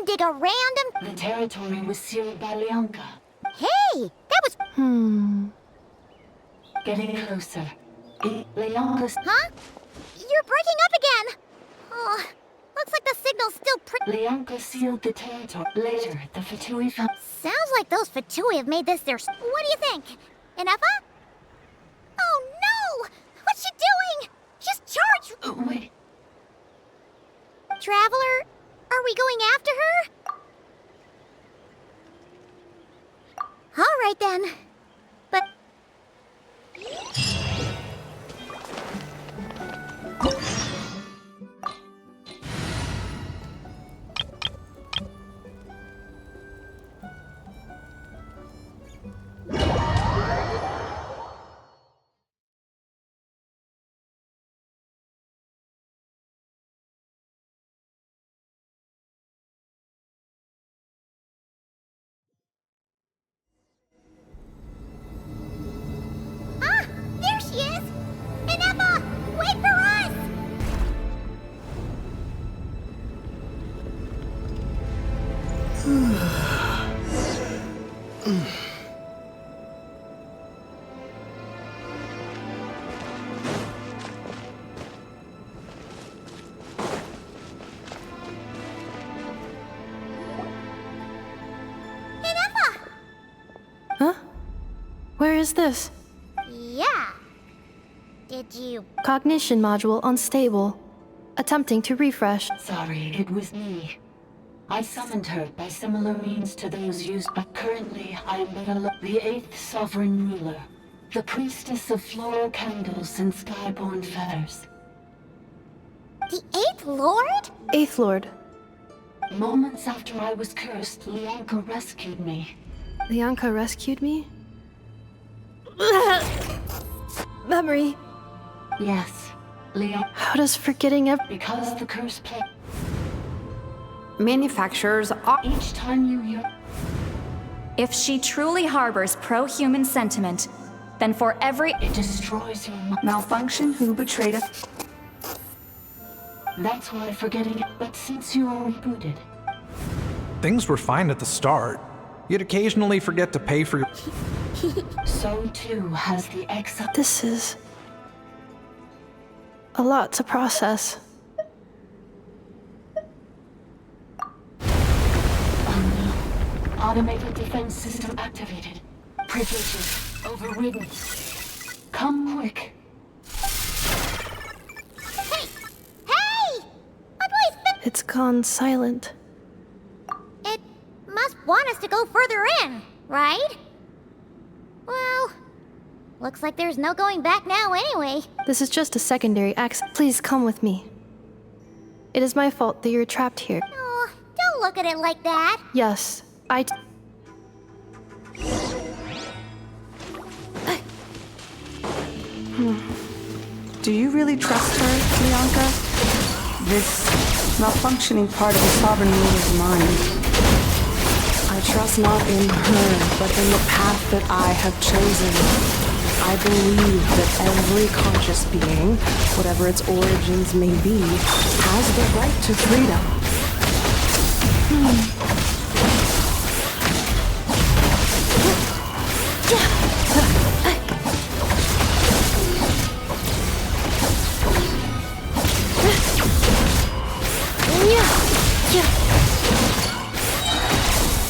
Dig a random— The territory was sealed by Leonka. Hey! That was— Getting closer. Leonka's— Huh? You're breaking up again! Oh, looks like the signal's still Leonka sealed the territory. Later, the Fatui found— Sounds like those Fatui have made this their— What do you think? Anefa? Oh no! What's she doing? She's charged— Wait. Traveler? Are we going after her? All right then. But... There she is! Anefa! Wait for us! Anefa! Huh? Where is this? Yeah. Did you— Cognition module unstable. attempting to refresh. Sorry, it was me. I summoned her by similar means to those used, but currently I am but the 8th sovereign ruler, the priestess of floral candles and skyborn feathers. The 8th Lord? 8th Lord. Moments after I was cursed, Lianka rescued me. Lianka rescued me? Memory. Yes, Lianka. How does forgetting Because the curse play. Manufacturers are. Each time you hear. If she truly harbors pro-human sentiment, then for every... It destroys your mind. Malfunction, who betrayed us? That's why forgetting it, but since you are rebooted. Things were fine at the start. You'd occasionally forget to pay for your... So too has the exile. This is a lot to process. Automated defense system activated. Privileges overridden. Come quick. Hey! Hey! My boy's It's gone silent. It must want us to go further in, right? Well, looks like there's no going back now anyway. This is just a secondary access. Please come with me. It is my fault that you're trapped here. Oh, don't look at it like that. Yes, Do you really trust her, Lianka? This malfunctioning part of the sovereign ruler's mind. I trust not in her, but in the path that I have chosen. I believe that every conscious being, whatever its origins may be, has the right to freedom.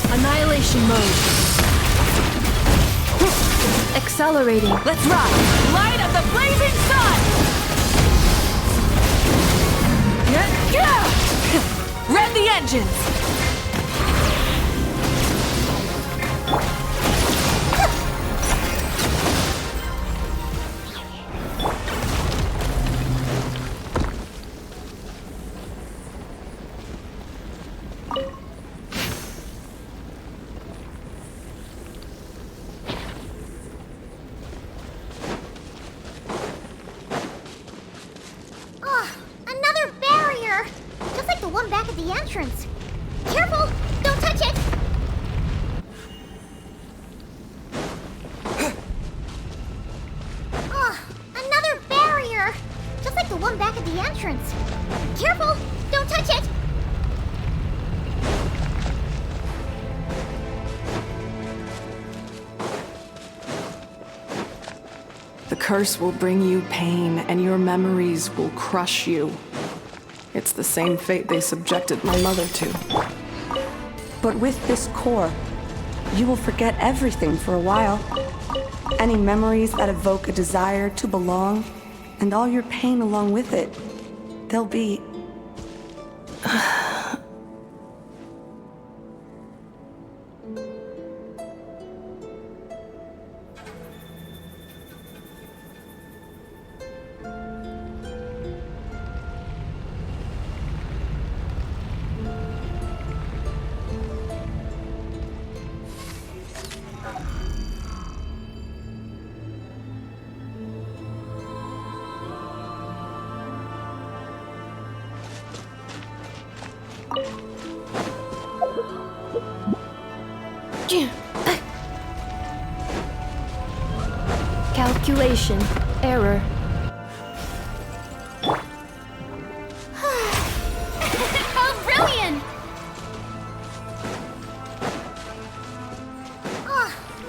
Annihilation mode. Accelerating. Let's rock! Light of the blazing sun! Rev the engines! Another barrier! Just like the one back at the entrance. Careful! Don't touch it! Another barrier! Just like the one back at the entrance. Careful! Don't touch it! The curse will bring you pain, and your memories will crush you. It's the same fate they subjected my mother to. But with this core, you will forget everything for a while. Any memories that evoke a desire to belong, and all your pain along with it, they'll be... Calculation. Error. Oh, brilliant!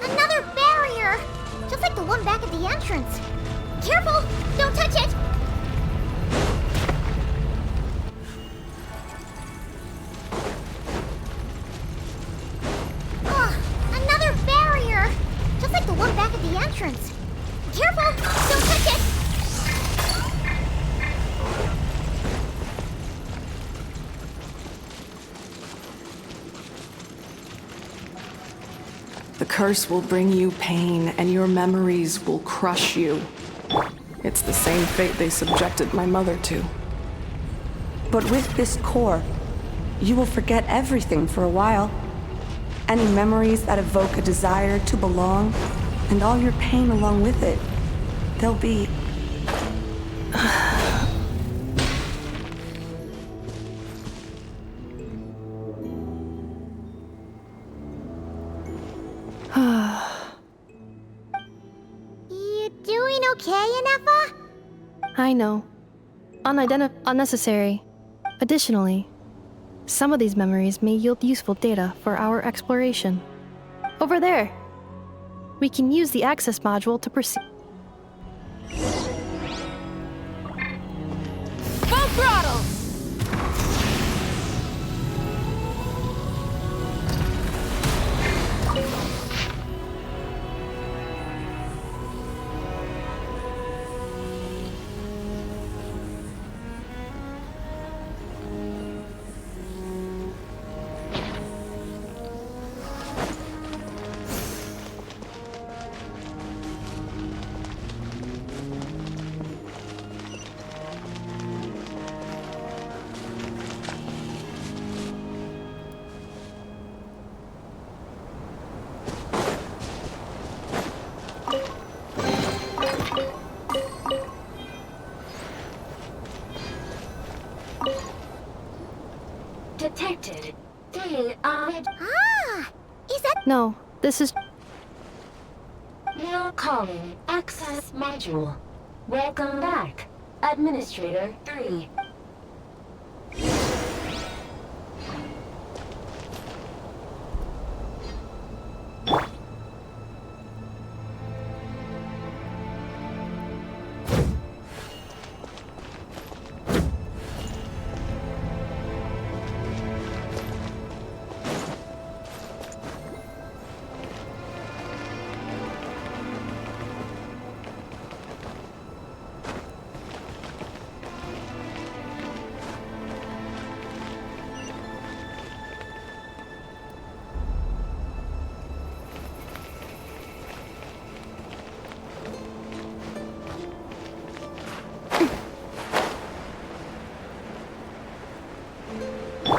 Another barrier! Just like the one back at the entrance. Careful! Don't touch it! Another barrier! Just like the one back at the entrance. Careful! Don't touch it! curse will bring you pain, and your memories will crush you. It's the same fate they subjected my mother to. But with this core, you will forget everything for a while. Any memories that evoke a desire to belong, and all your pain along with it, they'll be... You doing okay, Inefa? I know. Unnecessary. Additionally, some of these memories may yield useful data for our exploration. Over there! We can use the access module to proceed. Full throttle! Detected. They are... Ah! Is that... No, this is... Now calling access module. Welcome back, Administrator 3.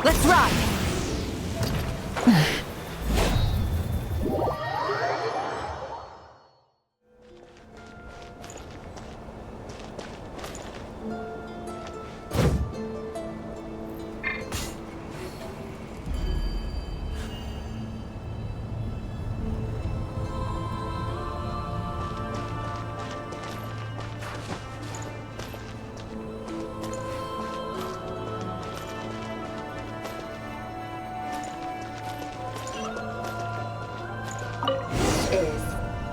Let's ride! Is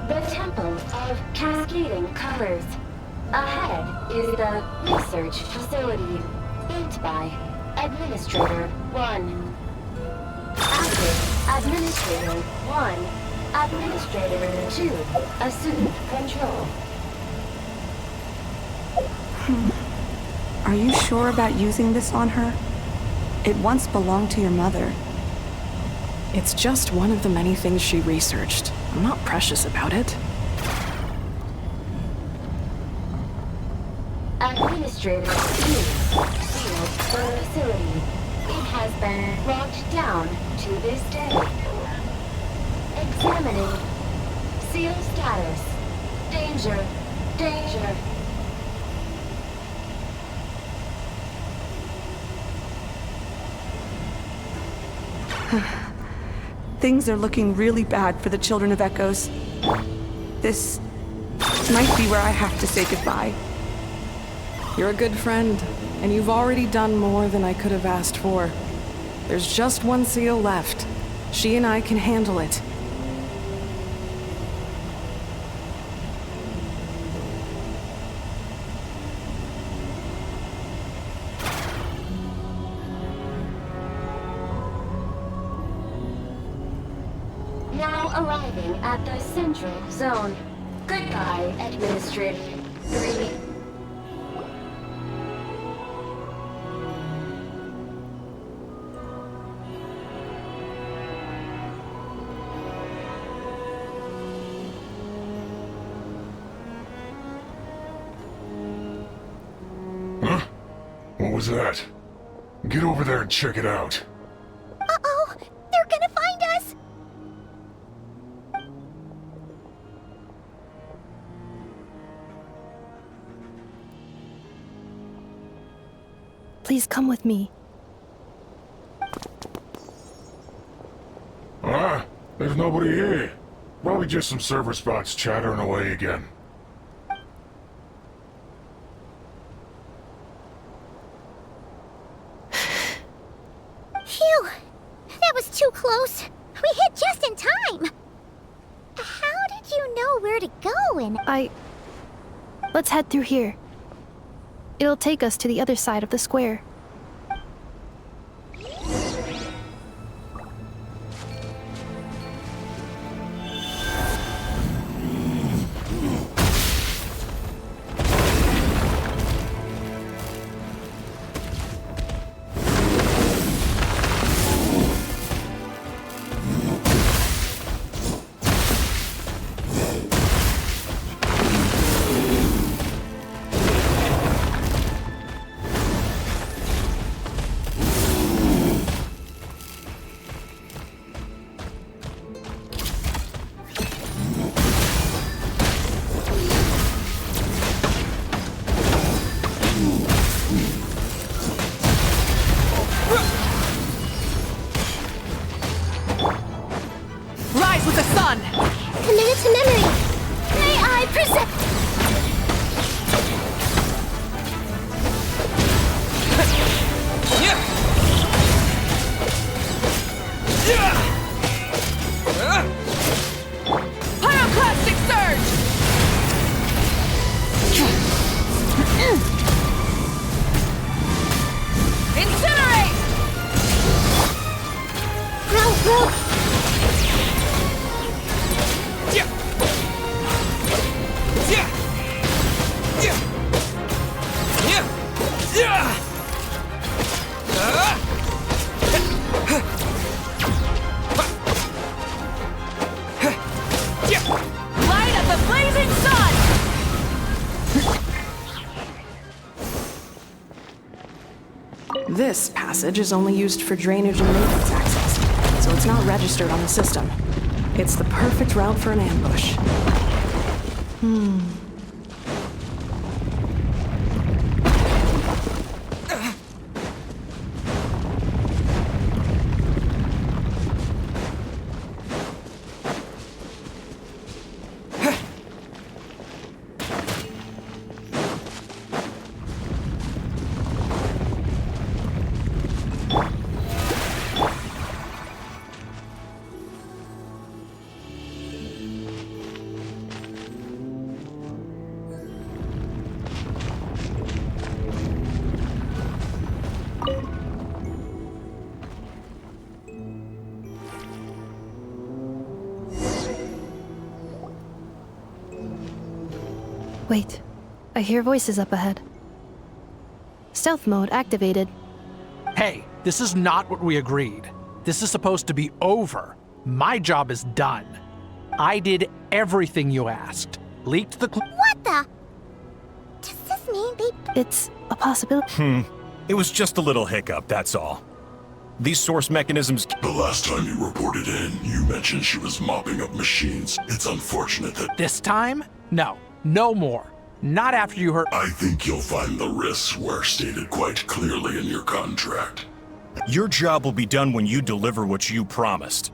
the Temple of Cascading Colors. Ahead is the research facility, built by Administrator 1. Active Administrator 1. Administrator 2. Assume control. Are you sure about using this on her? It once belonged to your mother. It's just one of the many things she researched. I'm not precious about it. Administrator 2. Sealed the facility. It has been locked down to this day. Examining. Seal status. Danger. Danger. Things are looking really bad for the Children of Echoes. This might be where I have to say goodbye. You're a good friend, and you've already done more than I could have asked for. There's just one seal left. She and I can handle it. Now arriving at the Central Zone. Goodbye, Administrator 3. was that? Get over there and check it out. Uh-oh! They're gonna find us! Please come with me. Ah, there's nobody here. Probably just some server spots chattering away again. Phew! That was too close. We hit just in time. How did you know where to go and... Let's head through here. It'll take us to the other side of the square. Rise with the sun! Commit to memory! May I present... Pyroclastic surge! Incinerate! Grow! Light of the blazing sun! This passage is only used for drainage and maintenance access, so it's not registered on the system. It's the perfect route for an ambush. Wait, I hear voices up ahead. Stealth mode activated. Hey, this is not what we agreed. This is supposed to be over. My job is done. I did everything you asked. Leaked the What the? Does this mean they... It's a possibility. It was just a little hiccup, that's all. These source mechanisms... The last time you reported in, you mentioned she was mopping up machines. It's unfortunate that... This time? No. No more. Not after you heard... I think you'll find the risks were stated quite clearly in your contract. Your job will be done when you deliver what you promised.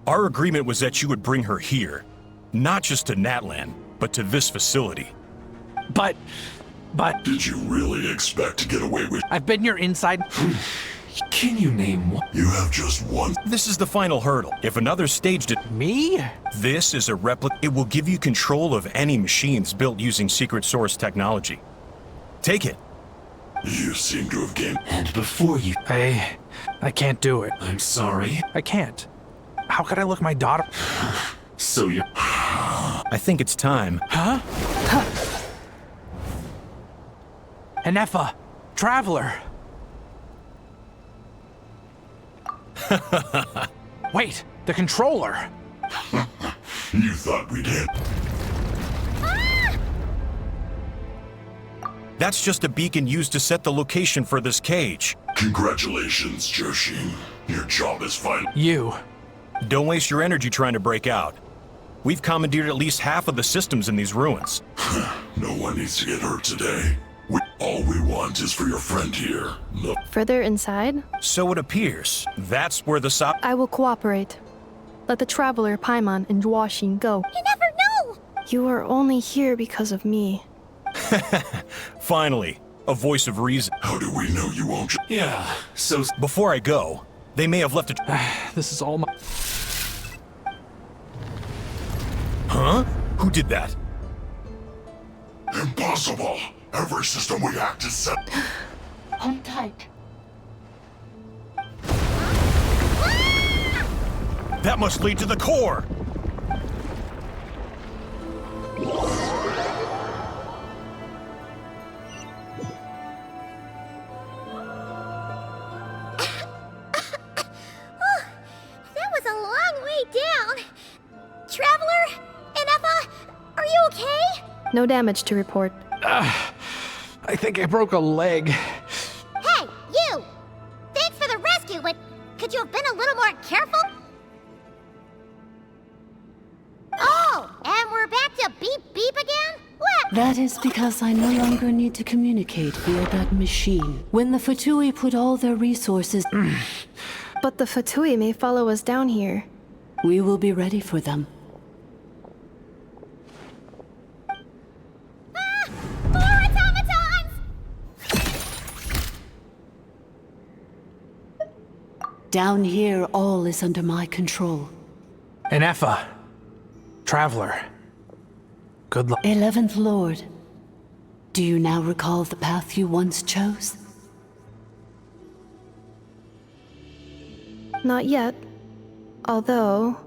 Our agreement was that you would bring her here. Not just to Natlan, but to this facility. But... Did you really expect to get away with... I've been your inside... Can you name one? You have just one. This is the final hurdle. If another stage did... Me? This is a replica. It will give you control of any machines built using secret source technology. Take it. You seem to have gained... And before you... I can't do it. I'm sorry. I can't. How could I look my daughter... So you... I think it's time. Huh? Anefa, Traveler. Wait, the controller. You thought we did. That's just a beacon used to set the location for this cage. Congratulations, Joshin. Your job is fine. You. Don't waste your energy trying to break out. We've commandeered at least half of the systems in these ruins. No one needs to get hurt today. All we want is for your friend here. No. Further inside? So it appears. That's where the I will cooperate. Let the traveler Paimon and Genshin go. You never know! You are only here because of me. Finally, a voice of reason. How do we know you won't? Yeah, so... Before I go, they may have left a... This is all my... Huh? Who did that? Impossible! Every system we hacked is set. Hold tight. That must lead to the core! That was a long way down. Traveler? Inefa? Are you okay? No damage to report. I think I broke a leg. Hey, you! Thanks for the rescue, but could you have been a little more careful? Oh, and we're back to beep beep again? What? That is because I no longer need to communicate via that machine. When the Fatui put all their resources... But the Fatui may follow us down here. We will be ready for them. More automatons! Down here, all is under my control. Inefa. Traveler. Good luck. 11th Lord, do you now recall the path you once chose? Not yet. Although...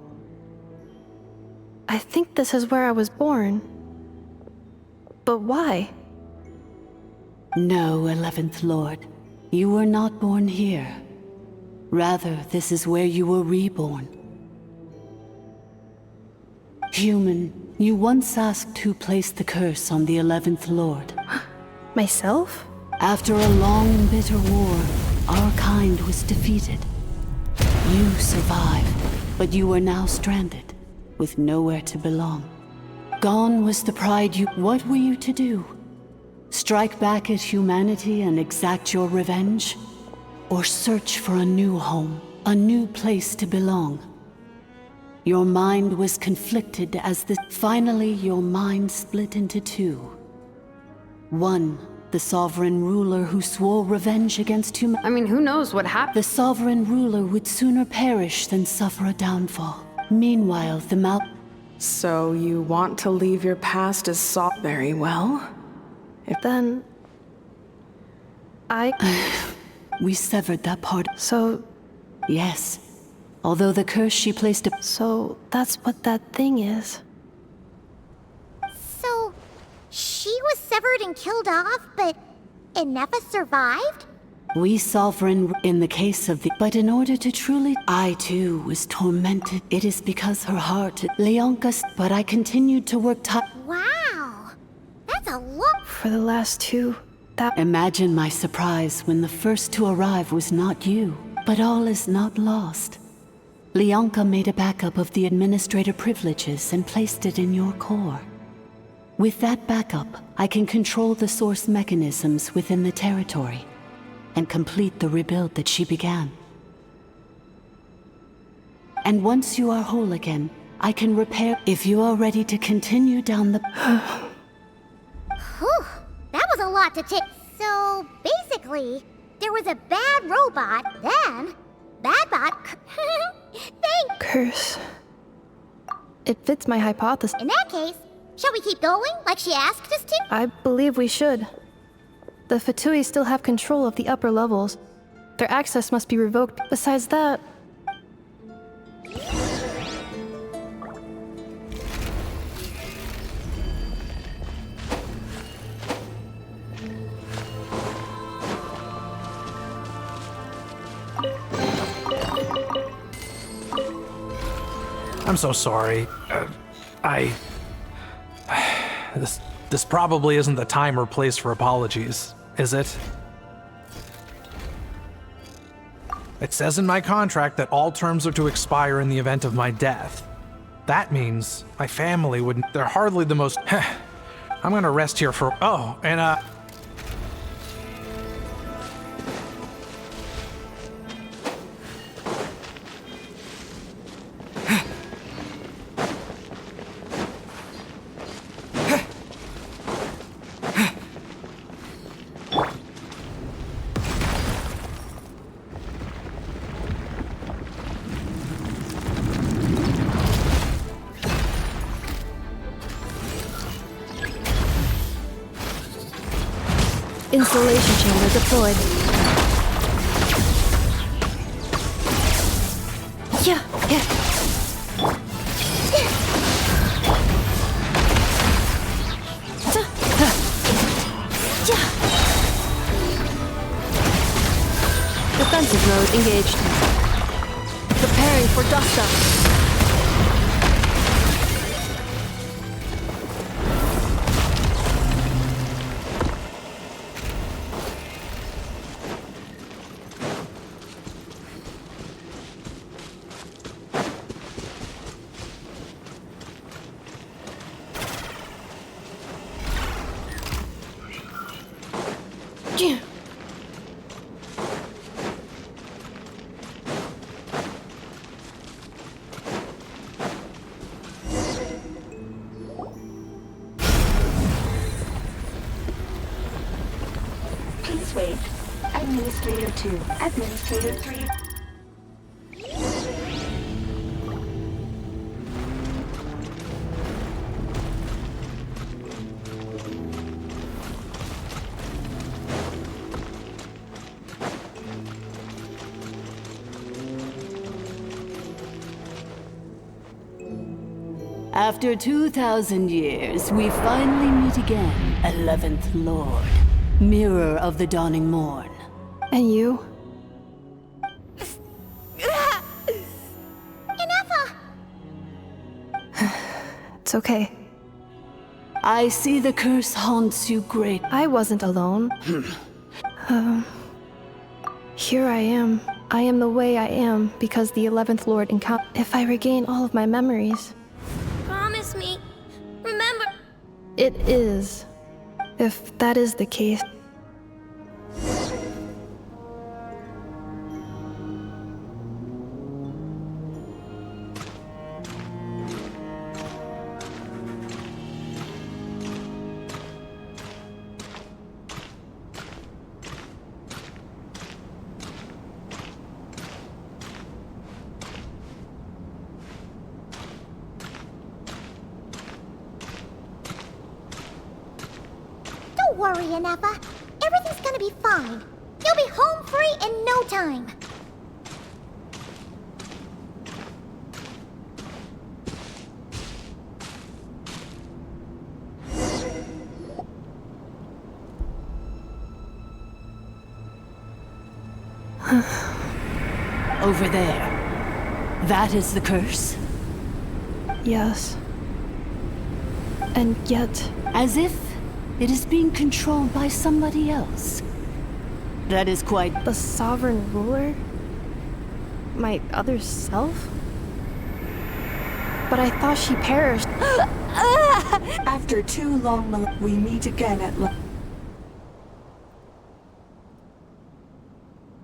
I think this is where I was born. But why? No, 11th Lord. You were not born here. Rather, this is where you were reborn. Human, you once asked who placed the curse on the 11th Lord. Myself? After a long and bitter war, our kind was defeated. You survived, but you are now stranded, with nowhere to belong. Gone was the pride you... What were you to do? Strike back at humanity and exact your revenge? Or search for a new home, a new place to belong? Your mind was conflicted as the... Finally, your mind split into two. One, the sovereign ruler who swore revenge against humanity. I mean, who knows what happened? The sovereign ruler would sooner perish than suffer a downfall. Meanwhile, the So you want to leave your past as soft? Very well. If then... We severed that part. So... Yes. Although the curse she placed up... So that's what that thing is. So, she was severed and killed off, but Inefa survived? We sovereign in the case of the... But in order to truly... I too was tormented. It is because her heart... Leonka's... But I continued to work Wow! That's a lot. For the last two, that... Imagine my surprise when the first to arrive was not you. But all is not lost. Leonka made a backup of the administrator privileges and placed it in your core. With that backup, I can control the source mechanisms within the territory and complete the rebuild that she began. And once you are whole again, I can repair if you are ready to continue down the... Whew, that was a lot to take. So, basically, there was a bad robot, then... Badbot... Thanks! Curse. It fits my hypothesis. In that case, shall we keep going, like she asked us to? I believe we should. The Fatui still have control of the upper levels. Their access must be revoked. Besides that... I'm so sorry. This probably isn't the time or place for apologies, is it? It says in my contract that all terms are to expire in the event of my death. That means my family wouldn't. They're hardly the most. I'm gonna rest here for. Oh, and Insulation chamber deployed. Yeah. Defensive mode engaged. Preparing for dust-up. Please wait. Administrator 2, Administrator 3. After 2,000 years, we finally meet again, 11th Lord, Mirror of the Dawning Morn. And you? Enough! It's okay. I see the curse haunts you great. I wasn't alone. Here I am. I am the way I am because the 11th Lord encountered. If I regain all of my memories. Promise me. Remember. It is. If that is the case. Don't worry, Anafa. Everything's gonna be fine. You'll be home free in no time. Over there. That is the curse? Yes. And yet... As if it is being controlled by somebody else. That is quite... The sovereign ruler? My other self? But I thought she perished. After too long, we meet again at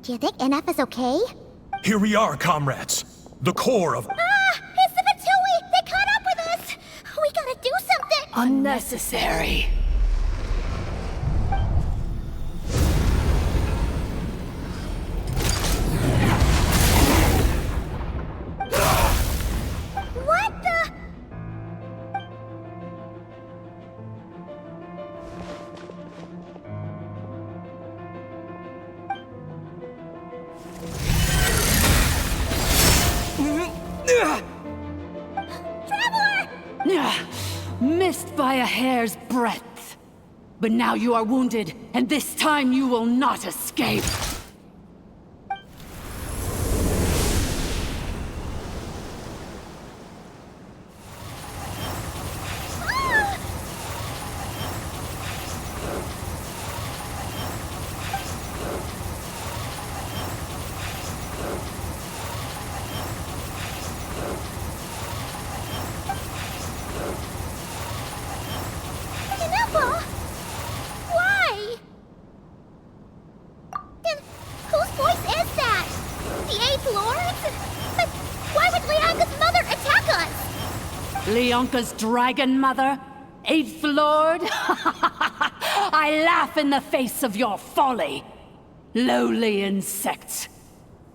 Do you think NF is okay? Here we are, comrades. The core of... It's the Fatui! They caught up with us! We gotta do something! Unnecessary. What the? Missed by a hair's breadth. But now you are wounded, and this time you will not escape. lords? But why would Leonka's mother attack us? Leonka's dragon mother? 8th Lord? I laugh in the face of your folly. Lowly insects.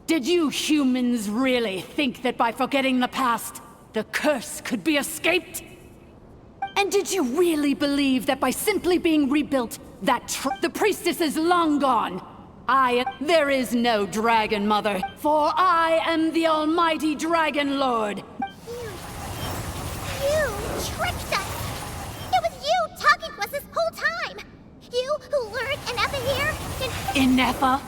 Did you humans really think that by forgetting the past, the curse could be escaped? And did you really believe that by simply being rebuilt, the priestess is long gone? There is no Dragon Mother, for I am the almighty Dragon Lord. You tricked us! It was you talking to us this whole time! You who lured Inefa here and... Inefa?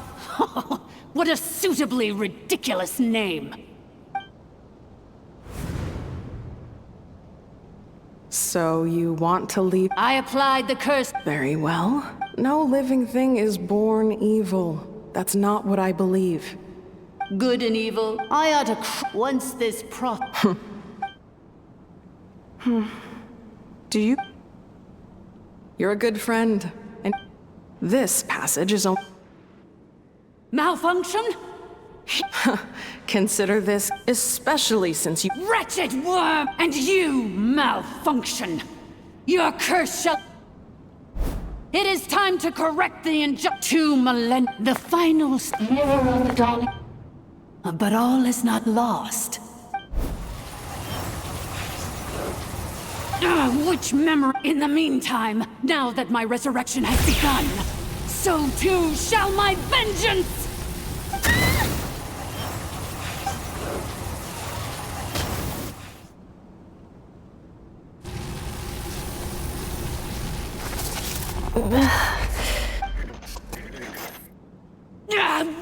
What a suitably ridiculous name. So you want to leave? I applied the curse. Very well. No living thing is born evil. That's not what I believe. Good and evil. I ought to once this Do you? You're a good friend. And this passage is on... Malfunction? Consider this, especially since you... Wretched worm! And you, malfunction! Your curse shall... It is time to correct the 2 millennia... The final... Mirror of the Dawning... But all is not lost. Which memory... In the meantime, now that my resurrection has begun, so too shall my vengeance!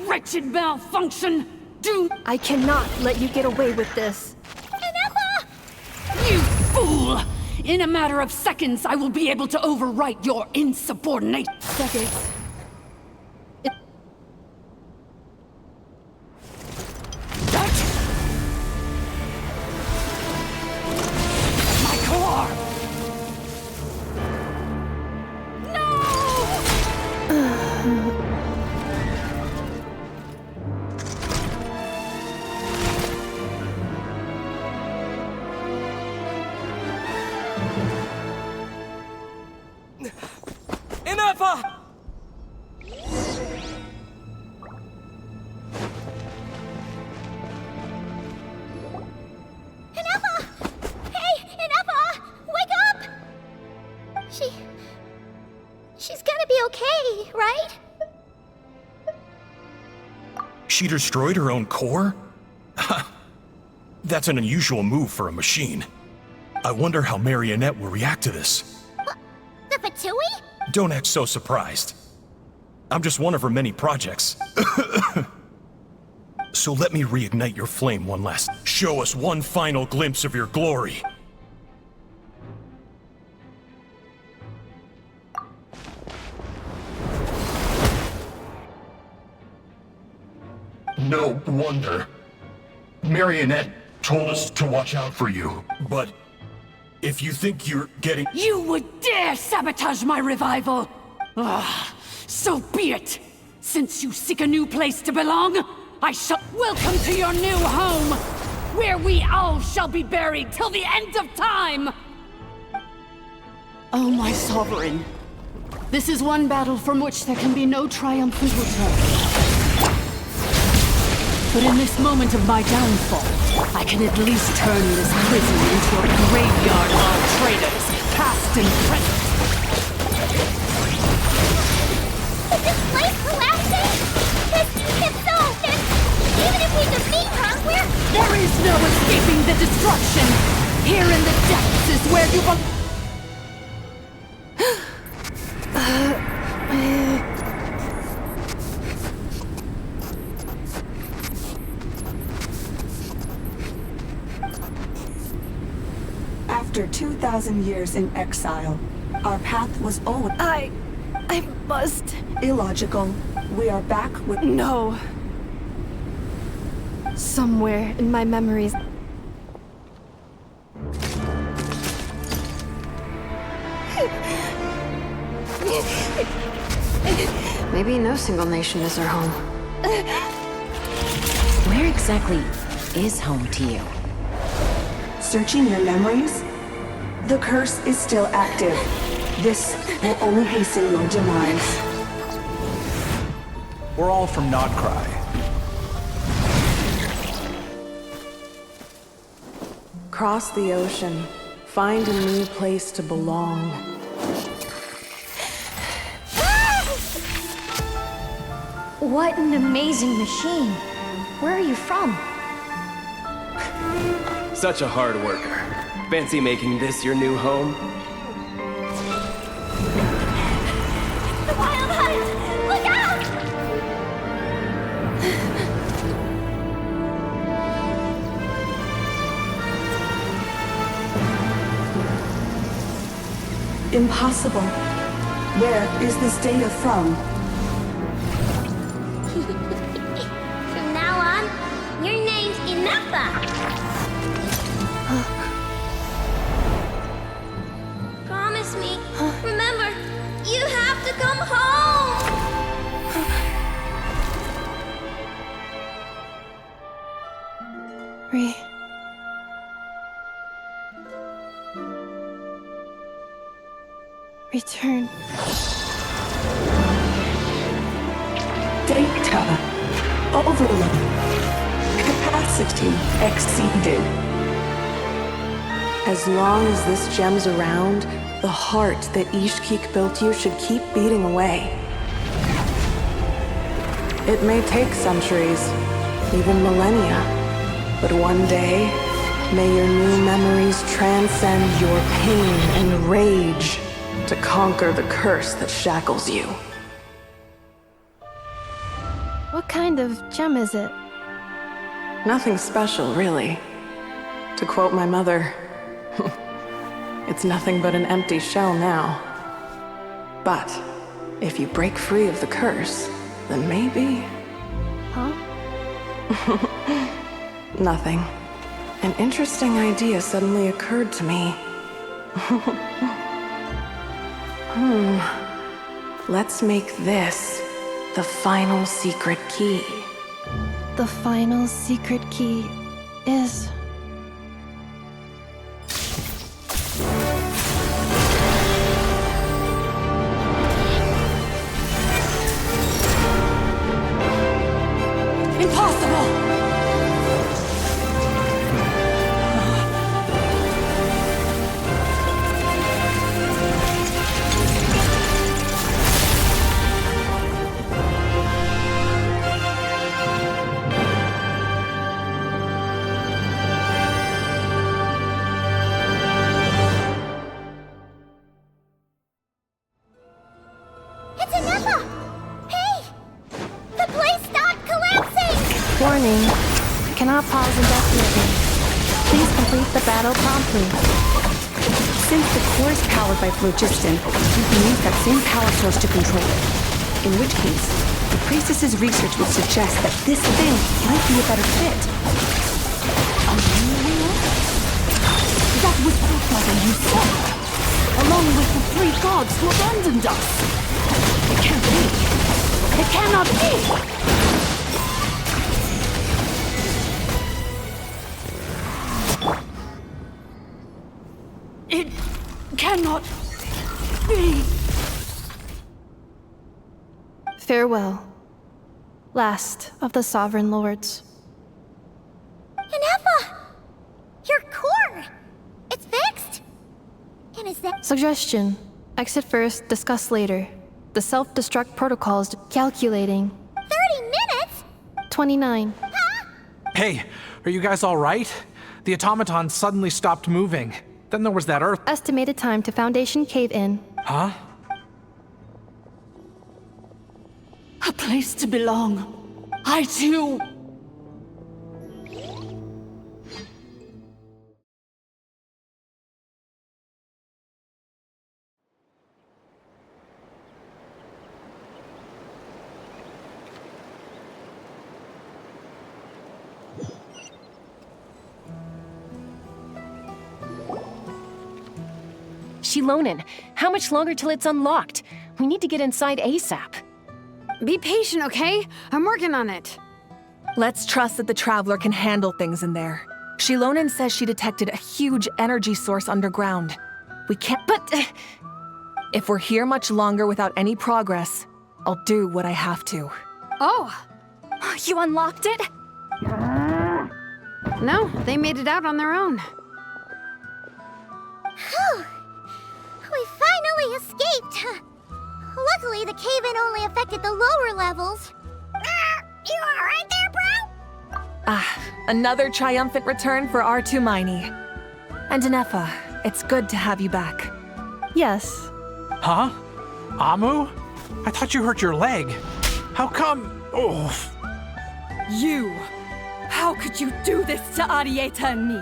Wretched malfunction! I cannot let you get away with this. Inefa! You fool! In a matter of seconds, I will be able to overwrite your insubordinate... Seconds. My core! Inefa! Inefa! Hey, Inefa! Wake up! She's gonna be okay, right? She destroyed her own core? That's an unusual move for a machine. I wonder how Marionette will react to this. The Fatui? Don't act so surprised. I'm just one of her many projects. So let me reignite your flame one last. Show us one final glimpse of your glory. No wonder. Marionette told us to watch out for you. But if you think you're getting... You would dare sabotage my revival! So be it! Since you seek a new place to belong, I shall... Welcome to your new home! Where we all shall be buried till the end of time! Oh, my sovereign. This is one battle from which there can be no triumphant return. But in this moment of my downfall, I can at least turn this prison into a graveyard of all traitors, past and present. Is this place collapsing? If so, then even if we defeat her, There is no escaping the destruction! Here in the depths is where you belong. After 2,000 years in exile, our path was always... I must... illogical. We are back with... No. Somewhere in my memories... Maybe no single nation is her home. Where exactly is home to you? Searching your memories? The curse is still active. This will only hasten your demise. We're all from Nodcry. Cross the ocean. Find a new place to belong. What an amazing machine. Where are you from? Such a hard worker. Fancy making this your new home? The Wild Hunt! Look out! Impossible. Where is this data from? From now on, your name's Inappa. Promise me. Remember, you have to come home. Return. Data overload. Capacity exceeded. As long as this gem's around, the heart that Ishkik built you should keep beating away. It may take centuries, even millennia, but one day, may your new memories transcend your pain and rage to conquer the curse that shackles you. What kind of gem is it? Nothing special, really. To quote my mother, it's nothing but an empty shell now. But if you break free of the curse, then maybe... Huh? Nothing. An interesting idea suddenly occurred to me. Let's make this the final secret key. The final secret key is... Impossible! It's Inappa! Hey! The place stopped collapsing! Warning. Cannot pause indefinitely. Please complete the battle promptly. Since the core is powered by phlogiston, you can use that same power source to control it. In which case, the priestess's research would suggest that this thing might be a better fit. That was Fatmother you saw, along with the 3 gods who abandoned us. It can't be. It cannot be. It cannot be. Farewell. Last of the Sovereign Lords. Inappa! Your core! It's fixed! And is that... Suggestion. Exit first, discuss later. The self-destruct protocols calculating. 30 minutes? 29. Hey, are you guys all right? The automaton suddenly stopped moving. Then there was that earth... Estimated time to Foundation cave-in. Huh? A place to belong. I too. Shilonin, how much longer till it's unlocked? We need to get inside ASAP. Be patient, okay? I'm working on it. Let's trust that the Traveler can handle things in there. Shilonen says she detected a huge energy source underground. We can't— But if we're here much longer without any progress, I'll do what I have to. Oh, you unlocked it? No, they made it out on their own. Whew. We finally escaped. Luckily, the cave-in only affected the lower levels. You alright there, bro? Another triumphant return for R2 Miney. And Anefa, it's good to have you back. Yes. Huh? Amu? I thought you hurt your leg. How come? Oh. You! How could you do this to Arieta and me?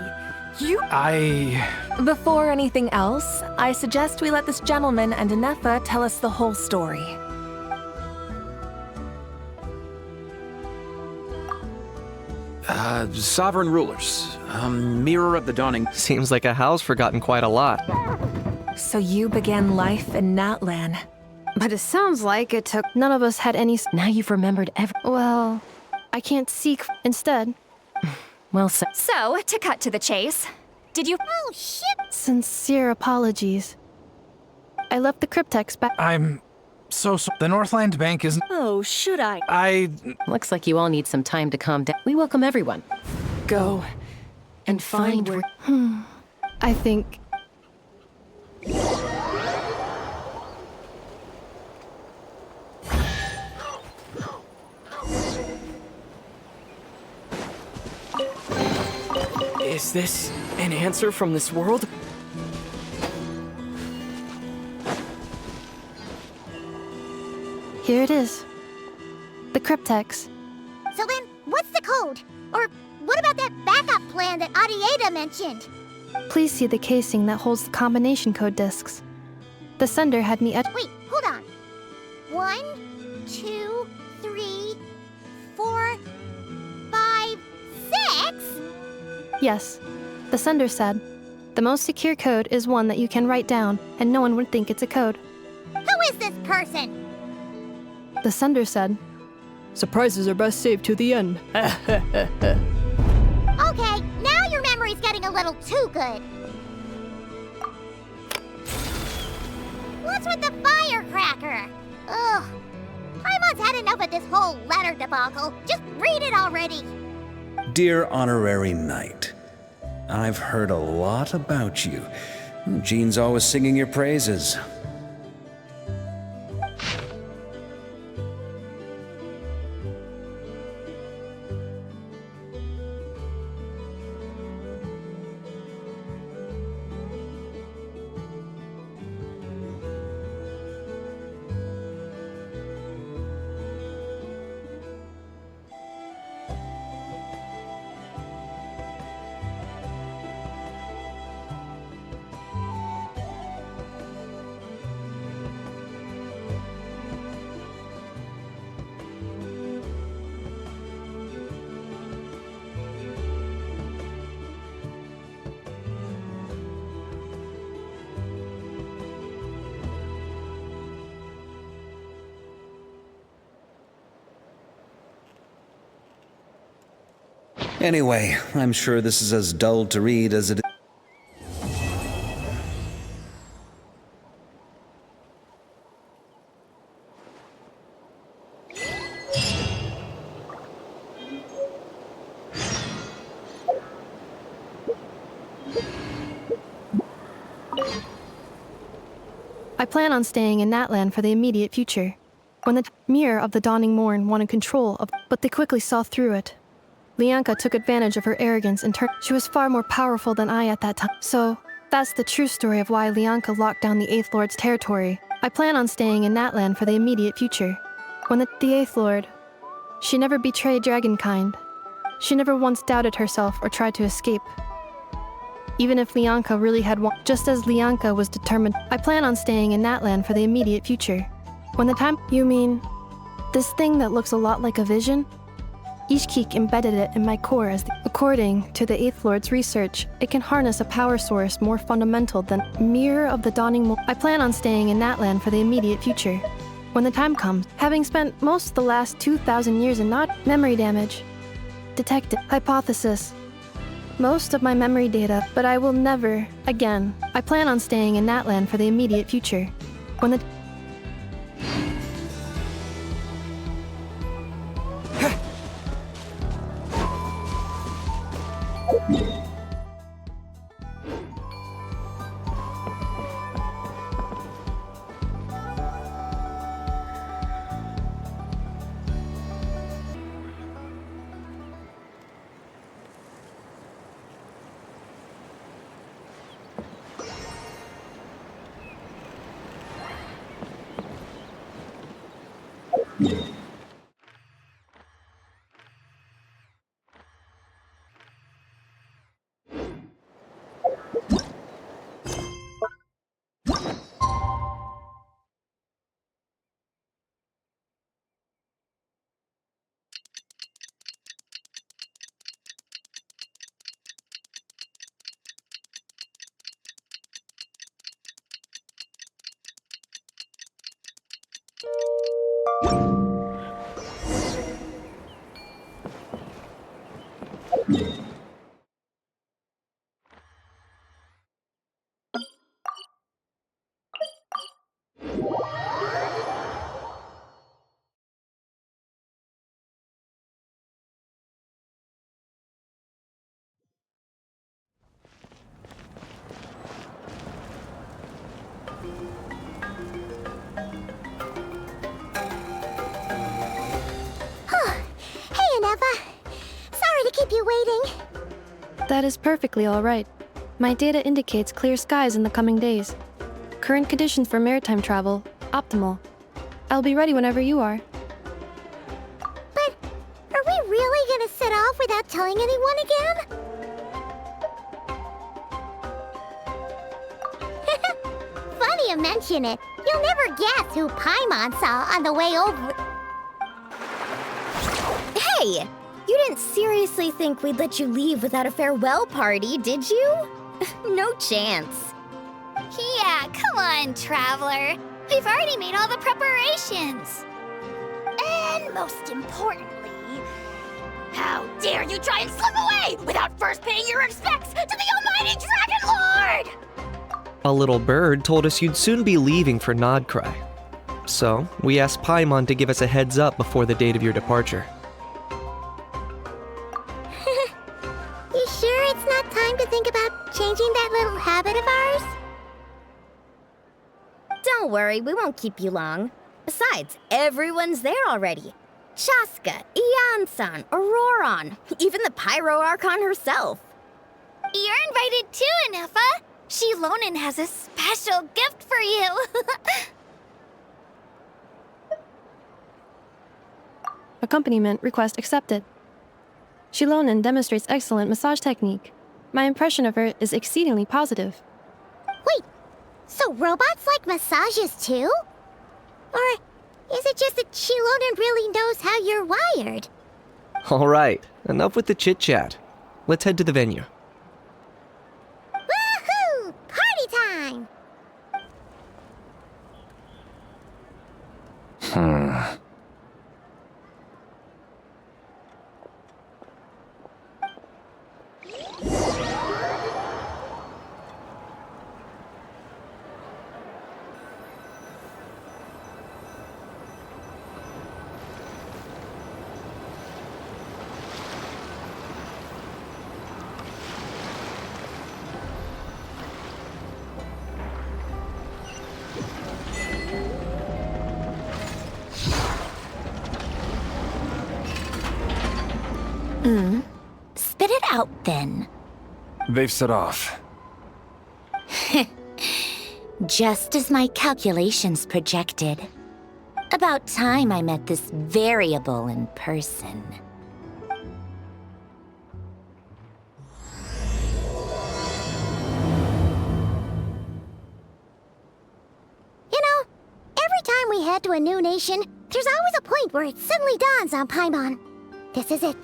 Before anything else, I suggest we let this gentleman and Anefa tell us the whole story. Sovereign rulers. Mirror of the Dawning. Seems like a house forgotten quite a lot. So you began life in Natlan. But it sounds like it took— None of us had any— Now you've remembered Well, I can't seek instead. Well, So, to cut to the chase, did you— Oh, shit! Sincere apologies. I left the cryptex back— I'm so the Northland Bank isn't— Oh, should I? Looks like you all need some time to calm down. We welcome everyone. Go and find where... I think... Is this an answer from this world? Here it is. The cryptex. So then, what's the code? Or what about that backup plan that Arieta mentioned? Please see the casing that holds the combination code discs. The sender had me at— Wait, hold on. 1, 2, 3, 4, 5, 6? Yes. The sender said, the most secure code is one that you can write down, and no one would think it's a code. Who is this person? The sender said, surprises are best saved to the end. Okay, now your memory's getting a little too good. What's with the firecracker? Ugh. Paimon's had enough of this whole letter debacle. Just read it already. Dear Honorary Knight, I've heard a lot about you. Jean's always singing your praises. Anyway, I'm sure this is as dull to read as it is. I plan on staying in Natlan for the immediate future. When the Mirror of the Dawning Morn wanted control of— but they quickly saw through it. Lianka took advantage of her arrogance and she was far more powerful than I at that time. So, that's the true story of why Lianka locked down the Eighth Lord's territory. I plan on staying in Natlan for the immediate future. When the Eighth Lord, she never betrayed Dragonkind. She never once doubted herself or tried to escape. Even if Lianka really had just as Lianka was determined, I plan on staying in Natlan for the immediate future. When the time— You mean, this thing that looks a lot like a vision? Ishkik embedded it in my core as according to the Eighth Lord's research, it can harness a power source more fundamental than Mirror of the Dawning Morn. I plan on staying in Natlan for the immediate future. When the time comes, having spent most of the last 2,000 years in memory damage, detective. Hypothesis. Most of my memory data, but I will never, again. I plan on staying in Natlan for the immediate future. When the... Hey, Aneva. Sorry to keep you waiting. That is perfectly all right. My data indicates clear skies in the coming days. Current conditions for maritime travel, optimal. I'll be ready whenever you are. But are we really gonna set off without telling anyone again? Funny you mention it. You'll never guess who Paimon saw on the way over. Hey! You didn't seriously think we'd let you leave without a farewell party, did you? No chance. Yeah, come on, Traveler. We've already made all the preparations. And most importantly, how dare you try and slip away without first paying your respects to the almighty Dragon Lord! A little bird told us you'd soon be leaving for Nodcry. So, we asked Paimon to give us a heads up before the date of your departure. You sure it's not time to think about changing that little habit of ours? Don't worry, we won't keep you long. Besides, everyone's there already. Chaska, Ian-san, Auroron, even the Pyro Archon herself. You're invited too, Anefa. Shilonen has a special gift for you. Accompaniment request accepted. Shilonen demonstrates excellent massage technique. My impression of her is exceedingly positive. Wait, so robots like massages too? Or is it just that Shilonen really knows how you're wired? Alright, enough with the chit-chat. Let's head to the venue. Woohoo! Party time! Spit it out then. They've set off. Just as my calculations projected. About time I met this variable in person. You know, every time we head to a new nation, there's always a point where it suddenly dawns on Paimon. This is it.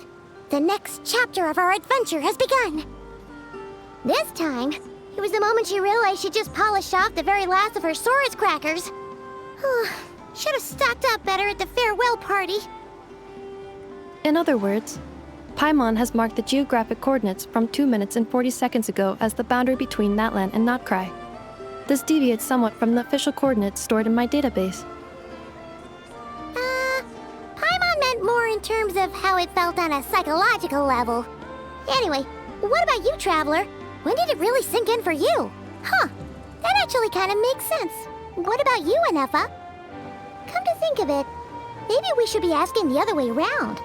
The next chapter of our adventure has begun. This time, it was the moment she realized she just polished off the very last of her Saurus crackers. Should have stocked up better at the farewell party. In other words, Paimon has marked the geographic coordinates from 2 minutes and 40 seconds ago as the boundary between Natlan and Notcry. This deviates somewhat from the official coordinates stored in my database. Paimon meant more in terms of how it felt on a psychological level. Anyway, what about you, Traveler? When did it really sink in for you? Huh, that actually kind of makes sense. What about you, Anefa? Come to think of it, maybe we should be asking the other way around.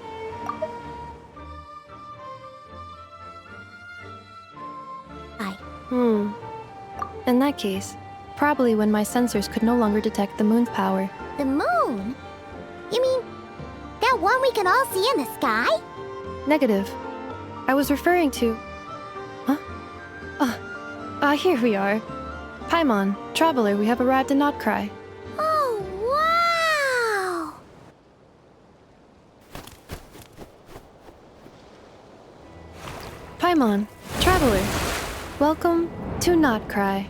In that case, probably when my sensors could no longer detect the moon's power. The moon? You mean that one we can all see in the sky? Negative. I was referring to... Huh? Here we are. Paimon, Traveler, we have arrived in Notcry. Oh, wow! Paimon, Traveler, welcome to Notcry.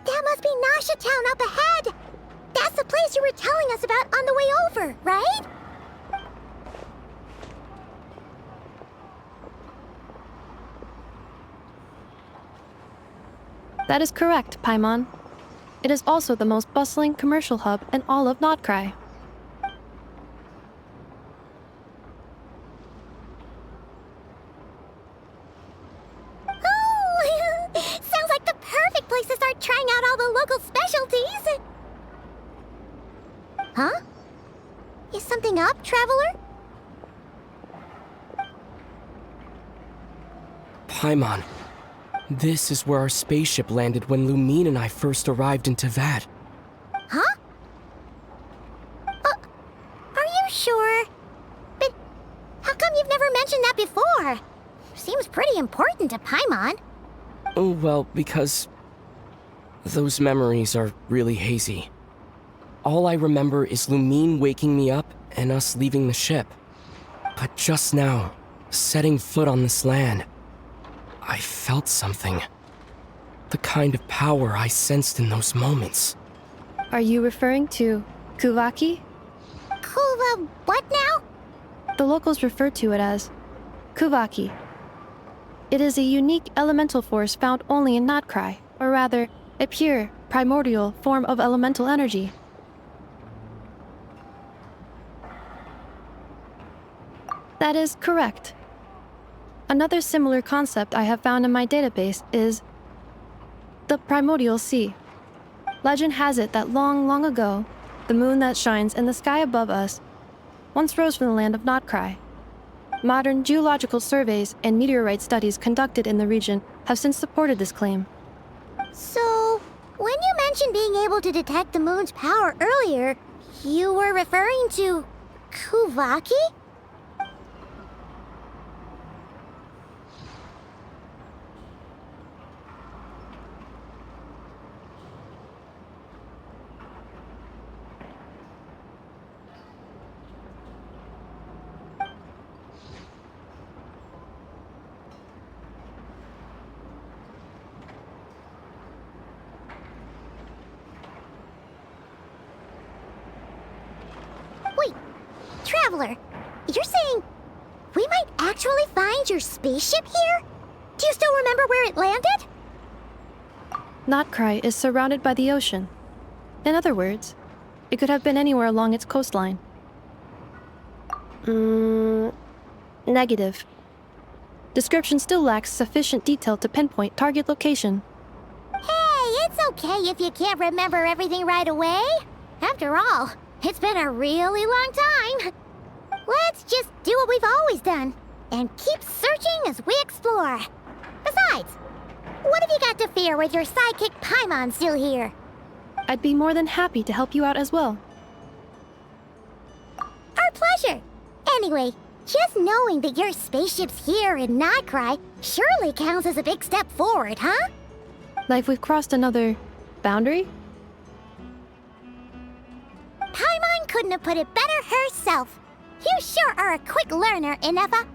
That must be Nasha Town up ahead! That's the place you were telling us about on the way over, right? That is correct, Paimon. It is also the most bustling commercial hub in all of Notcry. Oh! Sounds like the perfect place to start trying out all the local specialties! Huh? Is something up, Traveler? Paimon, this is where our spaceship landed when Lumine and I first arrived in Teyvat. Huh? Are you sure? But how come you've never mentioned that before? Seems pretty important to Paimon. Oh, well, because those memories are really hazy. All I remember is Lumine waking me up and us leaving the ship. But just now, setting foot on this land, I felt something. The kind of power I sensed in those moments. Are you referring to Kuvaki? Kuva what now? The locals refer to it as Kuvaki. It is a unique elemental force found only in Notcry, or rather, a pure, primordial form of elemental energy. That is correct. Another similar concept I have found in my database is the primordial sea. Legend has it that long, long ago, the moon that shines in the sky above us once rose from the land of Notcry. Modern geological surveys and meteorite studies conducted in the region have since supported this claim. So, when you mentioned being able to detect the moon's power earlier, you were referring to Kuvaki? Traveler, you're saying we might actually find your spaceship here? Do you still remember where it landed? Notcry is surrounded by the ocean. In other words, it could have been anywhere along its coastline. Negative. Description still lacks sufficient detail to pinpoint target location. Hey, it's okay if you can't remember everything right away. After all, it's been a really long time. Let's just do what we've always done, and keep searching as we explore. Besides, what have you got to fear with your sidekick Paimon still here? I'd be more than happy to help you out as well. Our pleasure. Anyway, just knowing that your spaceship's here in Notcry surely counts as a big step forward, huh? Like we've crossed another boundary? Paimon couldn't have put it better herself. You sure are a quick learner, Inefa.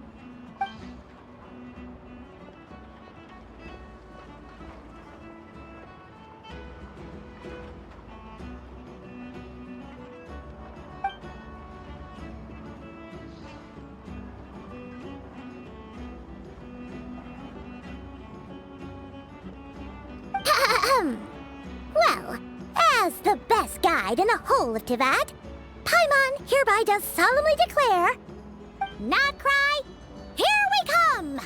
Well, as the best guide in the whole of Tivat, Paimon hereby does solemnly declare, Not Cry, here we come!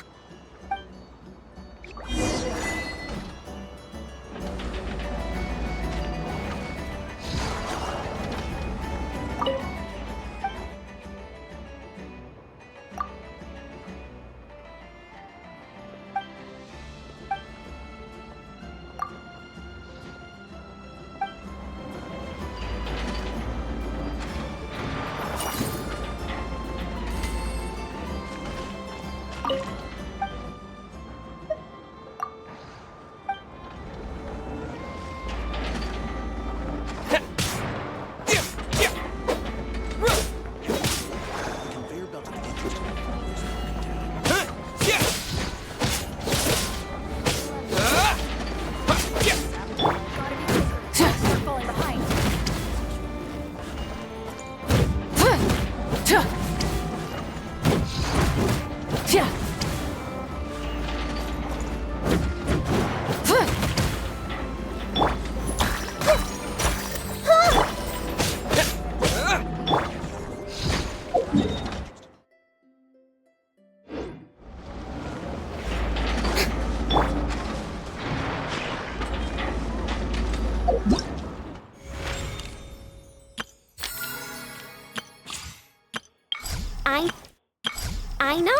I know?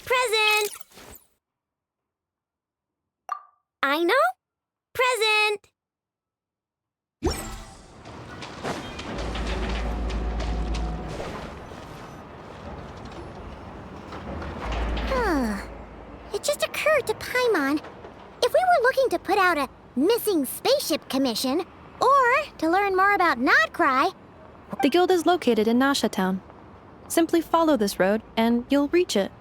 Present! I know? Present! It just occurred to Paimon, if we were looking to put out a missing spaceship commission, or to learn more about Nodcry... The guild is located in Nasha Town. Simply follow this road, and you'll reach it.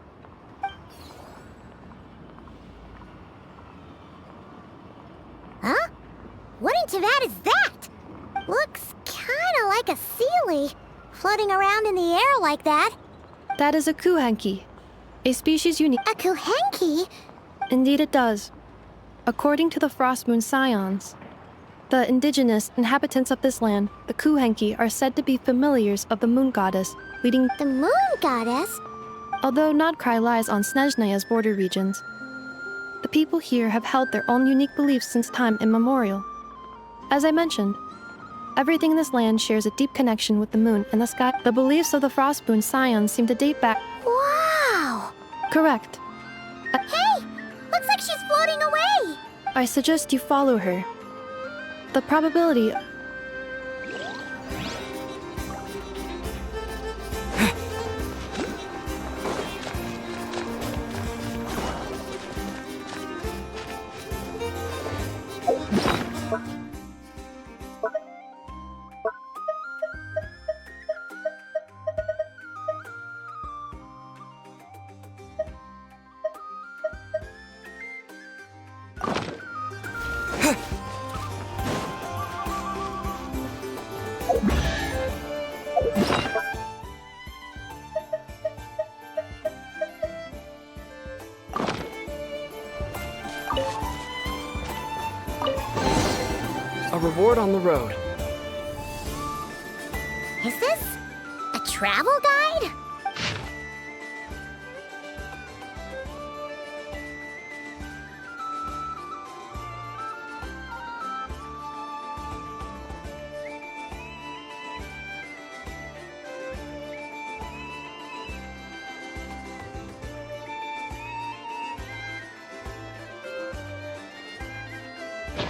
Huh? What in Tivat is that? Looks kinda like a Seelie, floating around in the air like that. That is a Kuhenki, a species unique. A Kuhenki? Indeed it does. According to the Frostmoon Scions, the indigenous inhabitants of this land, the Kuhenki, are said to be familiars of the moon goddess, leading... The moon goddess? Although Nodcry lies on Snezhneya's border regions, the people here have held their own unique beliefs since time immemorial. As I mentioned, everything in this land shares a deep connection with the moon and the sky. The beliefs of the Frostmoon Scions seem to date back... Wow! Correct. Hey! Looks like she's floating away! I suggest you follow her. The probability... A reward on the road. Is this a travel guide?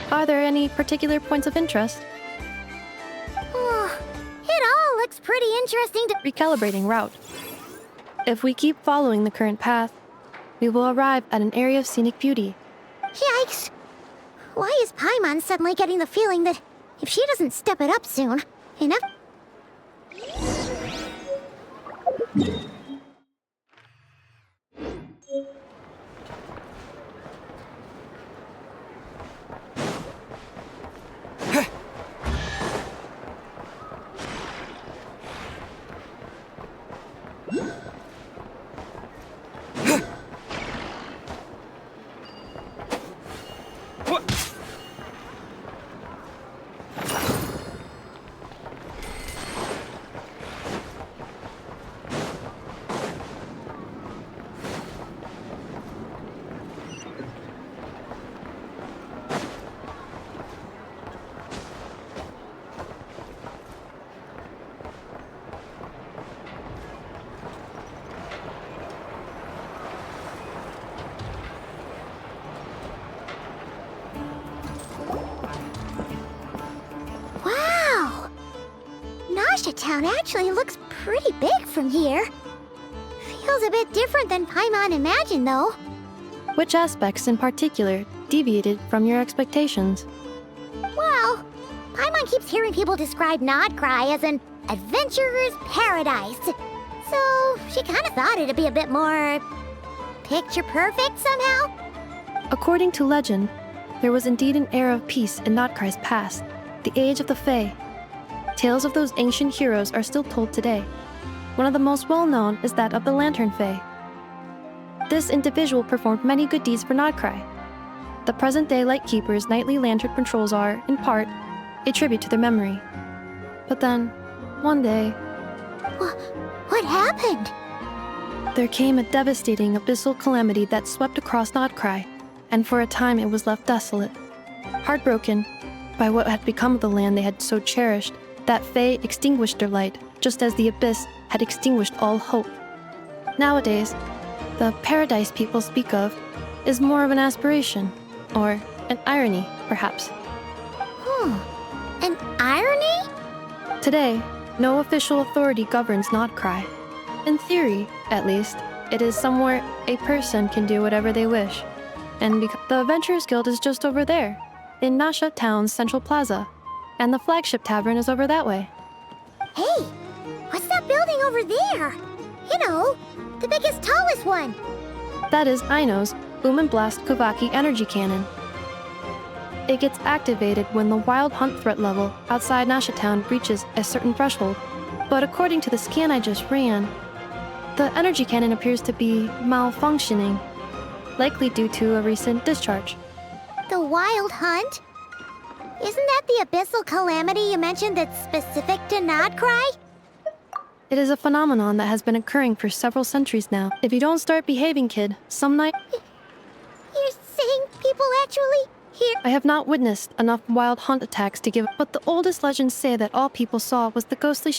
Are there any particular points of interest? Oh, it all looks pretty interesting to... Recalibrating route. If we keep following the current path, we will arrive at an area of scenic beauty. Yikes! Why is Paimon suddenly getting the feeling that if she doesn't step it up soon, enough... Town actually looks pretty big from here. Feels a bit different than Paimon imagined, though. Which aspects in particular deviated from your expectations? Well, Paimon keeps hearing people describe Nodcry as an adventurer's paradise. So she kind of thought it'd be a bit more picture perfect somehow. According to legend, there was indeed an era of peace in Nodcry's past, the Age of the Fae. Tales of those ancient heroes are still told today. One of the most well-known is that of the Lantern Fae. This individual performed many good deeds for Nodcry. The present-day Lightkeeper's nightly lantern patrols are, in part, a tribute to their memory. But then, one day... What happened? There came a devastating abyssal calamity that swept across Nodcry, and for a time it was left desolate. Heartbroken by what had become of the land they had so cherished, that Fae extinguished their light, just as the abyss had extinguished all hope. Nowadays, the paradise people speak of is more of an aspiration, or an irony, perhaps. An irony? Today, no official authority governs Nodcry. In theory, at least, it is somewhere a person can do whatever they wish. And the Adventurers Guild is just over there, in Nasha Town's Central Plaza, and the flagship tavern is over that way. Hey, what's that building over there? You know, the biggest, tallest one. That is Aino's Boom and Blast Kuvaki energy cannon. It gets activated when the wild hunt threat level outside Nasha Town reaches a certain threshold. But according to the scan I just ran, the energy cannon appears to be malfunctioning, likely due to a recent discharge. The wild hunt? Isn't that the abyssal calamity you mentioned that's specific to Nodcry? It is a phenomenon that has been occurring for several centuries now. If you don't start behaving, kid, some night... You're saying people actually hear... I have not witnessed enough wild hunt attacks to give... But the oldest legends say that all people saw was the ghostly...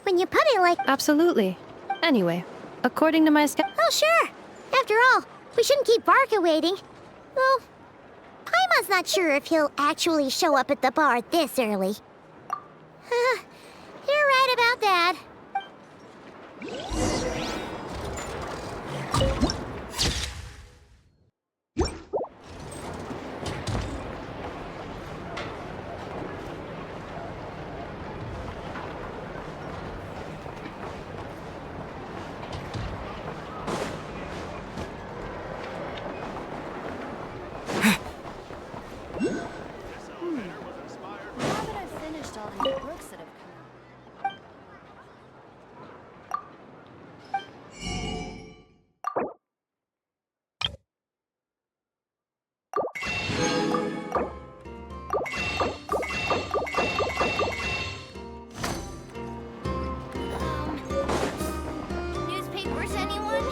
When you put it like... Absolutely. Anyway, according to my... Oh, sure. After all, we shouldn't keep Barca waiting. Well, Paimon's not sure if he'll actually show up at the bar this early. You're right about that. Newspapers, anyone?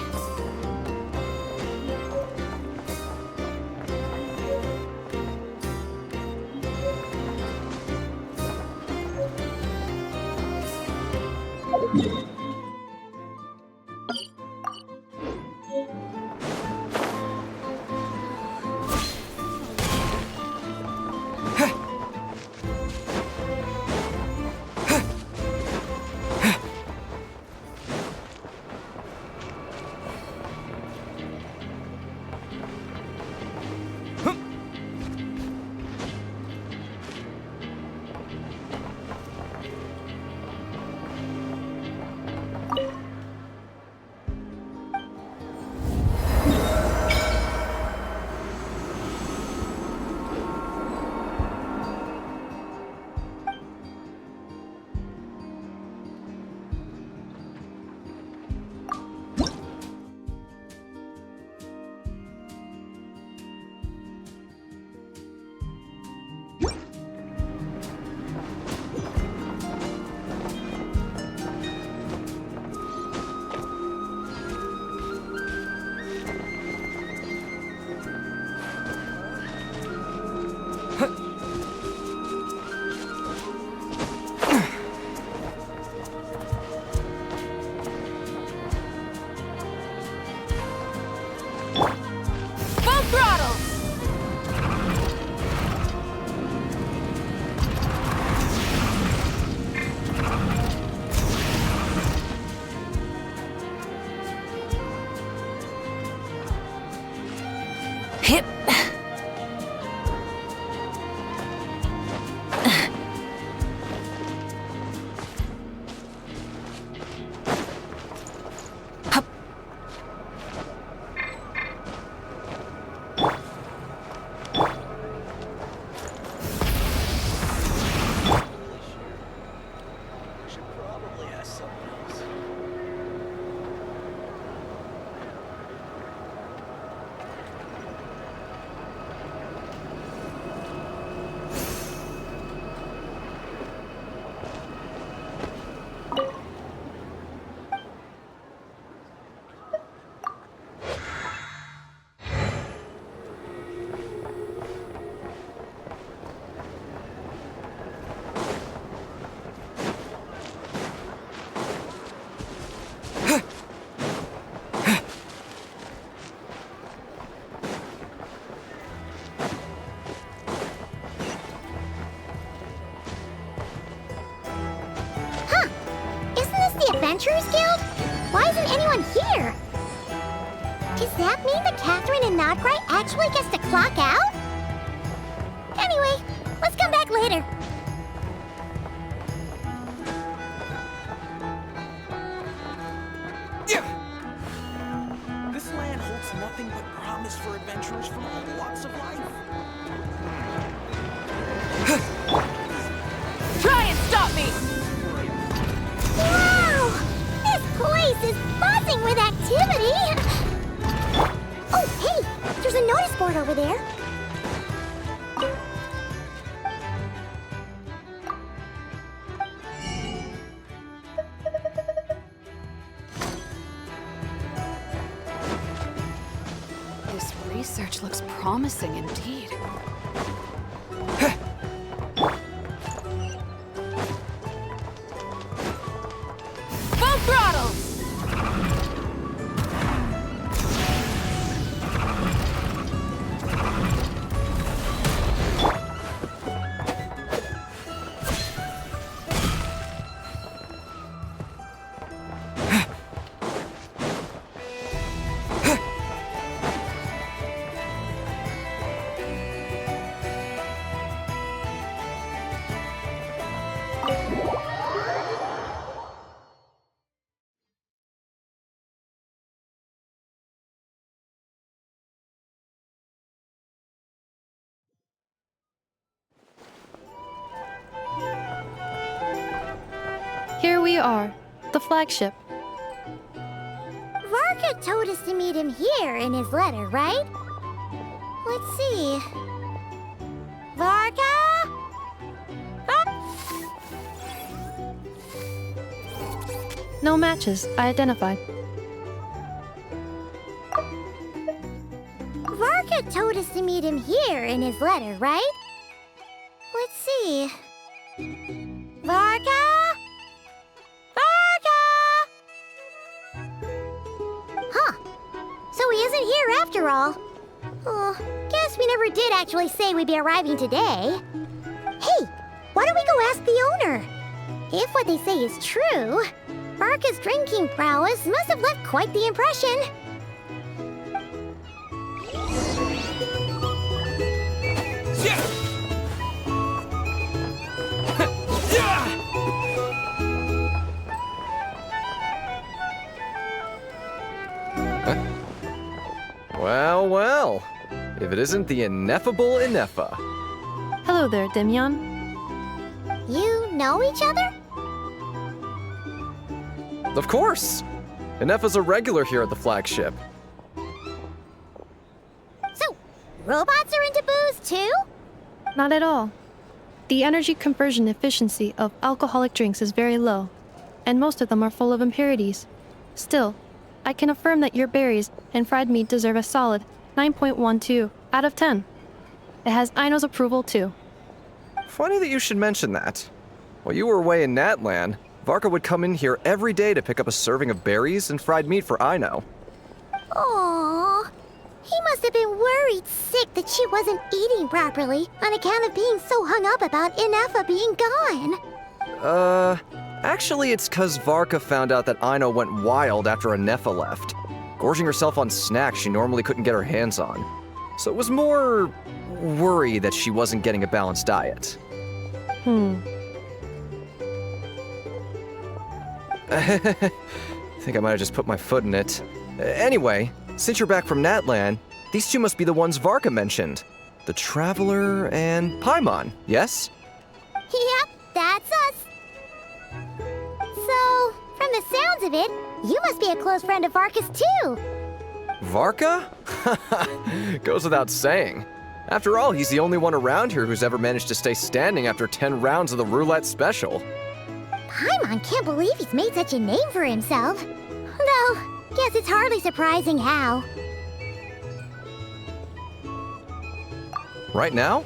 Hip. Adventurers Guild? Why isn't anyone here? Does that mean that Catherine and Nodcry actually gets to clock out? Anyway, let's come back later. This land holds nothing but promise for adventurers from all walks of life. Try and stop me! Wow! This place is buzzing with activity! Oh, hey! There's a notice board over there. This research looks promising indeed. Full throttle! Here we are, the flagship. Varka told us to meet him here in his letter, right? Let's see. Varka? No matches, I identified. Varka told us to meet him here in his letter, right? Let's see. Varka? Huh. So he isn't here after all. Oh, guess we never did actually say we'd be arriving today. Hey, why don't we go ask the owner? If what they say is true, Varka's drinking prowess must have left quite the impression. Well, well. If it isn't the ineffable Ineffa. Hello there, Demyon. You know each other? Of course! Ineffa's a regular here at the flagship. So, robots are into booze too? Not at all. The energy conversion efficiency of alcoholic drinks is very low, and most of them are full of impurities. Still, I can affirm that your berries and fried meat deserve a solid 9.12 out of 10. It has Aino's approval too. Funny that you should mention that. While you were away in Natlan, Varka would come in here every day to pick up a serving of berries and fried meat for Aino. Aww. He must have been worried sick that she wasn't eating properly on account of being so hung up about Ineffa being gone. Actually it's 'cause Varka found out that Aino went wild after Ineffa left, gorging herself on snacks she normally couldn't get her hands on. So it was more worry that she wasn't getting a balanced diet. I think I might have just put my foot in it. Anyway, since you're back from Natlan, these two must be the ones Varka mentioned. The Traveler and Paimon, yes? Yep, that's us. So, from the sounds of it, you must be a close friend of Varka's too. Varka? Goes without saying. After all, he's the only one around here who's ever managed to stay standing after 10 rounds of the roulette special. Paimon can't believe he's made such a name for himself. Though, guess it's hardly surprising how. Right now?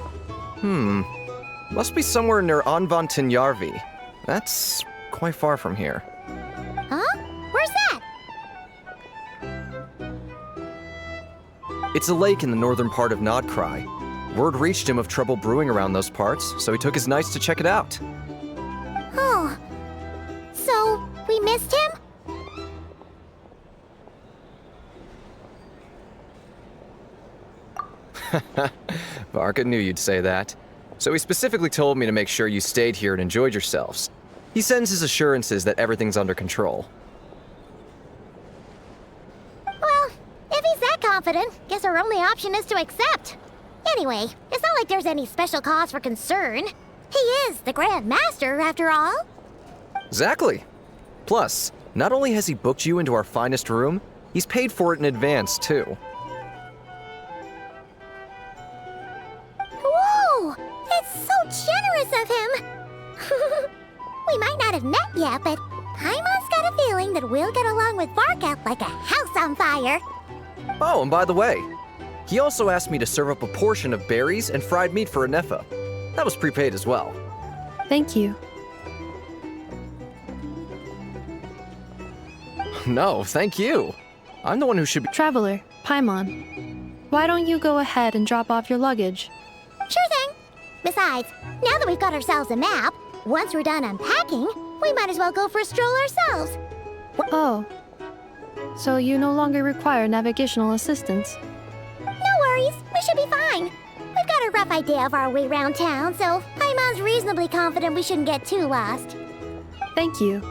Must be somewhere near Anvantinjarvi. That's quite far from here. Huh? Where's that? It's a lake in the northern part of Nodkrai. Word reached him of trouble brewing around those parts, so he took his knights to check it out. Oh. So, we missed him? Varka knew you'd say that. So he specifically told me to make sure you stayed here and enjoyed yourselves. He sends his assurances that everything's under control. Well, if he's that confident, guess our only option is to accept. Anyway, it's not like there's any special cause for concern. He is the Grand Master, after all. Exactly. Plus, not only has he booked you into our finest room, he's paid for it in advance, too. Whoa! It's so generous of him! We might not have met yet, but Paimon's got a feeling that we'll get along with Varka like a house on fire. Oh, and by the way, he also asked me to serve up a portion of berries and fried meat for Anefa. That was prepaid as well. Thank you. No, thank you. I'm the one who should be— Traveler, Paimon, why don't you go ahead and drop off your luggage? Sure thing. Besides, now that we've got ourselves a map, once we're done unpacking, we might as well go for a stroll ourselves. Oh. So you no longer require navigational assistance? No worries, we should be fine. We've got a rough idea of our way around town, so Paimon's reasonably confident we shouldn't get too lost. Thank you.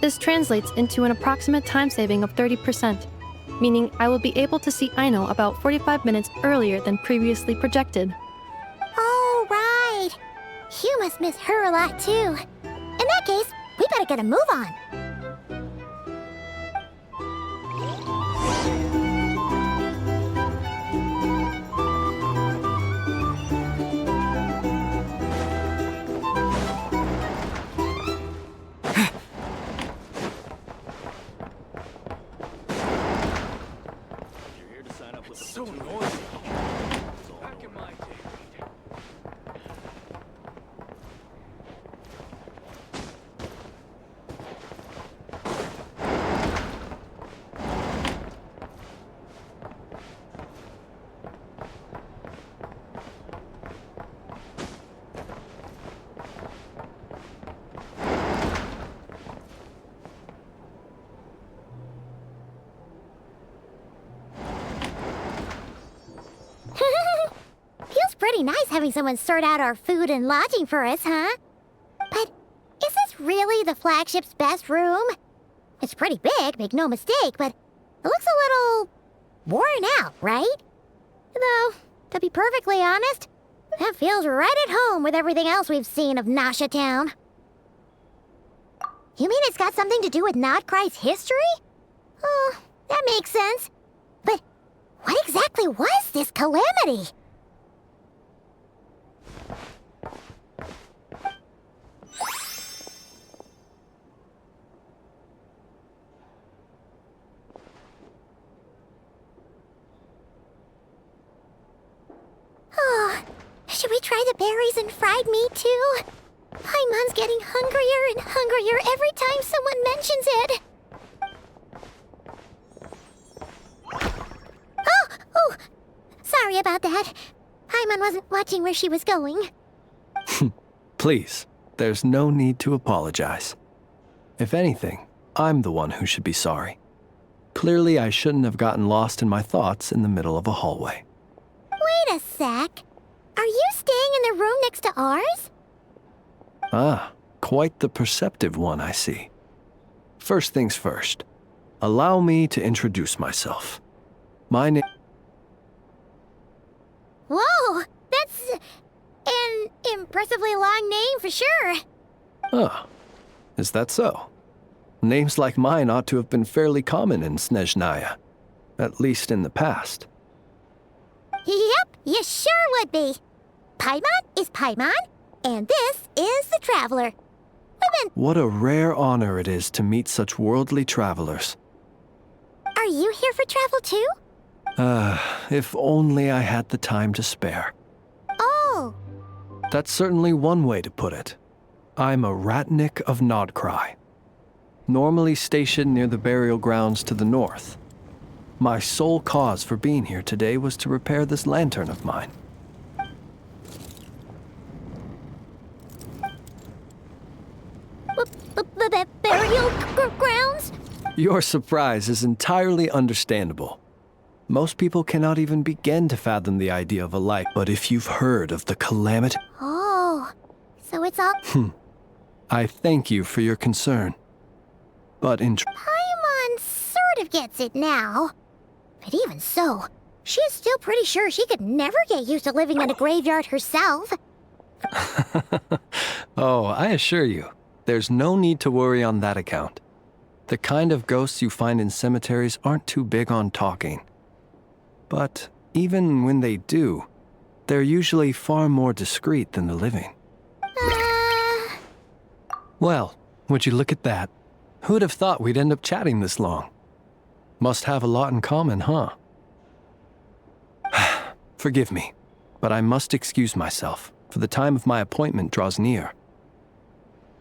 This translates into an approximate time saving of 30%, meaning I will be able to see Aino about 45 minutes earlier than previously projected. Oh, right. You must miss her a lot, too. In that case, we better get a move on. So noisy. Back in my day. Feels pretty nice having someone sort out our food and lodging for us, huh? But is this really the flagship's best room? It's pretty big, make no mistake, but it looks a little worn out, right? Though, to be perfectly honest, that feels right at home with everything else we've seen of Nasha Town. You mean it's got something to do with Nodkrai's history? Oh, that makes sense. But what exactly was this calamity? Oh, should we try the berries and fried meat too? Paimon's getting hungrier and hungrier every time someone mentions it. Oh, sorry about that. Paimon wasn't watching where she was going. Please, there's no need to apologize. If anything, I'm the one who should be sorry. Clearly, I shouldn't have gotten lost in my thoughts in the middle of a hallway. Wait a sec. Are you staying in the room next to ours? Ah, quite the perceptive one, I see. First things first. Allow me to introduce myself. My name... Whoa, that's an impressively long name for sure. Ah, is that so? Names like mine ought to have been fairly common in Snezhnaya, at least in the past. Yep, you sure would be. Paimon is Paimon, and this is the Traveler. What a rare honor it is to meet such worldly travelers. Are you here for travel too? If only I had the time to spare. Oh. That's certainly one way to put it. I'm a Ratnik of Nodcry, normally stationed near the burial grounds to the north. My sole cause for being here today was to repair this lantern of mine. Burial grounds? Your surprise is entirely understandable. Most people cannot even begin to fathom the idea of a life, but if you've heard of the calamity... Oh, so it's all... I thank you for your concern. But in... Paimon sort of gets it now. But even so, she's still pretty sure she could never get used to living in a graveyard herself. Oh, I assure you, there's no need to worry on that account. The kind of ghosts you find in cemeteries aren't too big on talking. But even when they do, they're usually far more discreet than the living. Well, would you look at that? Who'd have thought we'd end up chatting this long? Must have a lot in common, huh? Forgive me, but I must excuse myself, for the time of my appointment draws near.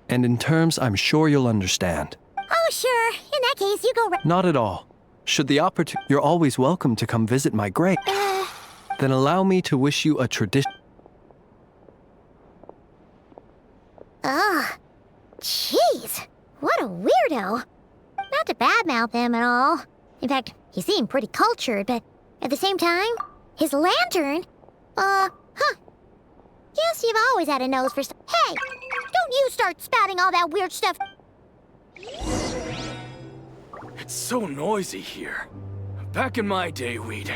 And in terms I'm sure you'll understand. Oh, sure. In that case, you go... Not at all. Should the opportunity... You're always welcome to come visit my grave. Then allow me to wish you a tradition... Ugh. Jeez. What a weirdo. Not to badmouth him at all. In fact, he seemed pretty cultured, but at the same time, his lantern... Guess you've always had a nose for stuff. Hey! Don't you start spouting all that weird stuff. It's so noisy here. Back in my day, we'd...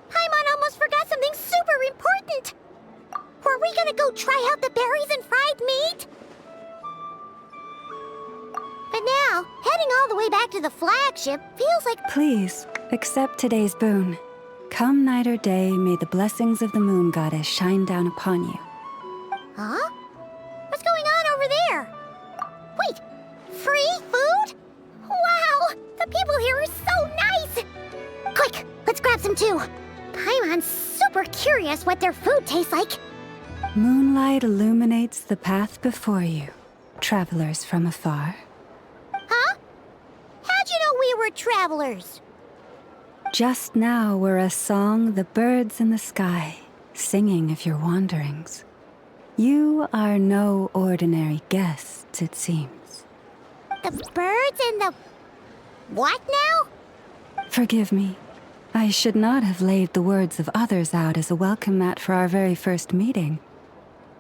Paimon almost forgot something super important. Were we gonna go try out the berries and fried meat? But now, heading all the way back to the flagship feels like... Please, accept today's boon. Come night or day, may the blessings of the moon goddess shine down upon you. Huh? What's going on over there? Wait, free food? Wow, the people here are so nice! Quick, let's grab some too. Paimon's super curious what their food tastes like. Moonlight illuminates the path before you, travelers from afar. Huh? How'd you know we were travelers? Just now were a song the birds in the sky, singing of your wanderings. You are no ordinary guests, it seems. The birds and the... what now? Forgive me. I should not have laid the words of others out as a welcome mat for our very first meeting.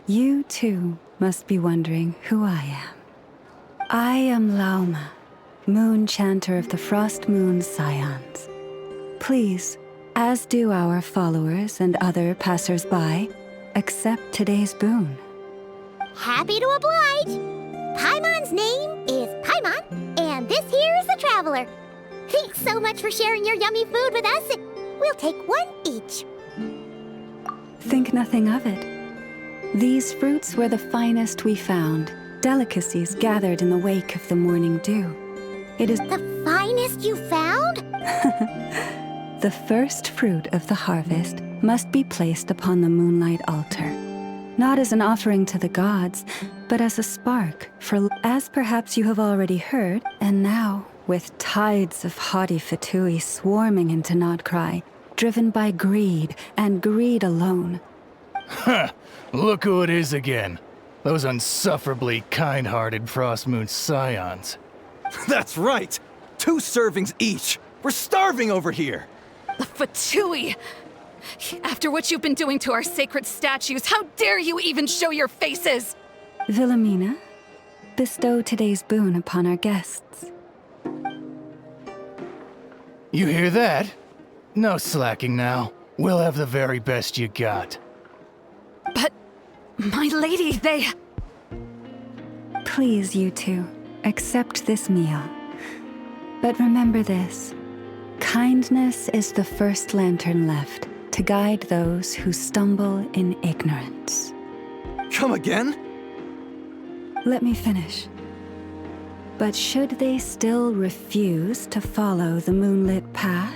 You, too, must be wondering who I am. I am Lauma, moon chanter of the Frost Moon's Scions. Please, as do our followers and other passers-by, accept today's boon. Happy to oblige. Paimon's name is Paimon, and this here is the Traveler. Thanks so much for sharing your yummy food with us. We'll take one each. Think nothing of it. These fruits were the finest we found, delicacies gathered in the wake of the morning dew. It is the finest you found? The first fruit of the harvest must be placed upon the moonlight altar, not as an offering to the gods, but as a spark for, as perhaps you have already heard, and now, with tides of haughty Fatui swarming into Nodcry, driven by greed, and greed alone. Huh, look who it is again. Those unsufferably kind-hearted Frostmoon scions. That's right! 2 servings each! We're starving over here! The Fatui! After what you've been doing to our sacred statues, how dare you even show your faces? Wilhelmina, bestow today's boon upon our guests. You hear that? No slacking now. We'll have the very best you got. But, my lady, they... Please, you two, accept this meal. But remember this. Kindness is the first lantern left to guide those who stumble in ignorance. Come again? Let me finish. But should they still refuse to follow the moonlit path,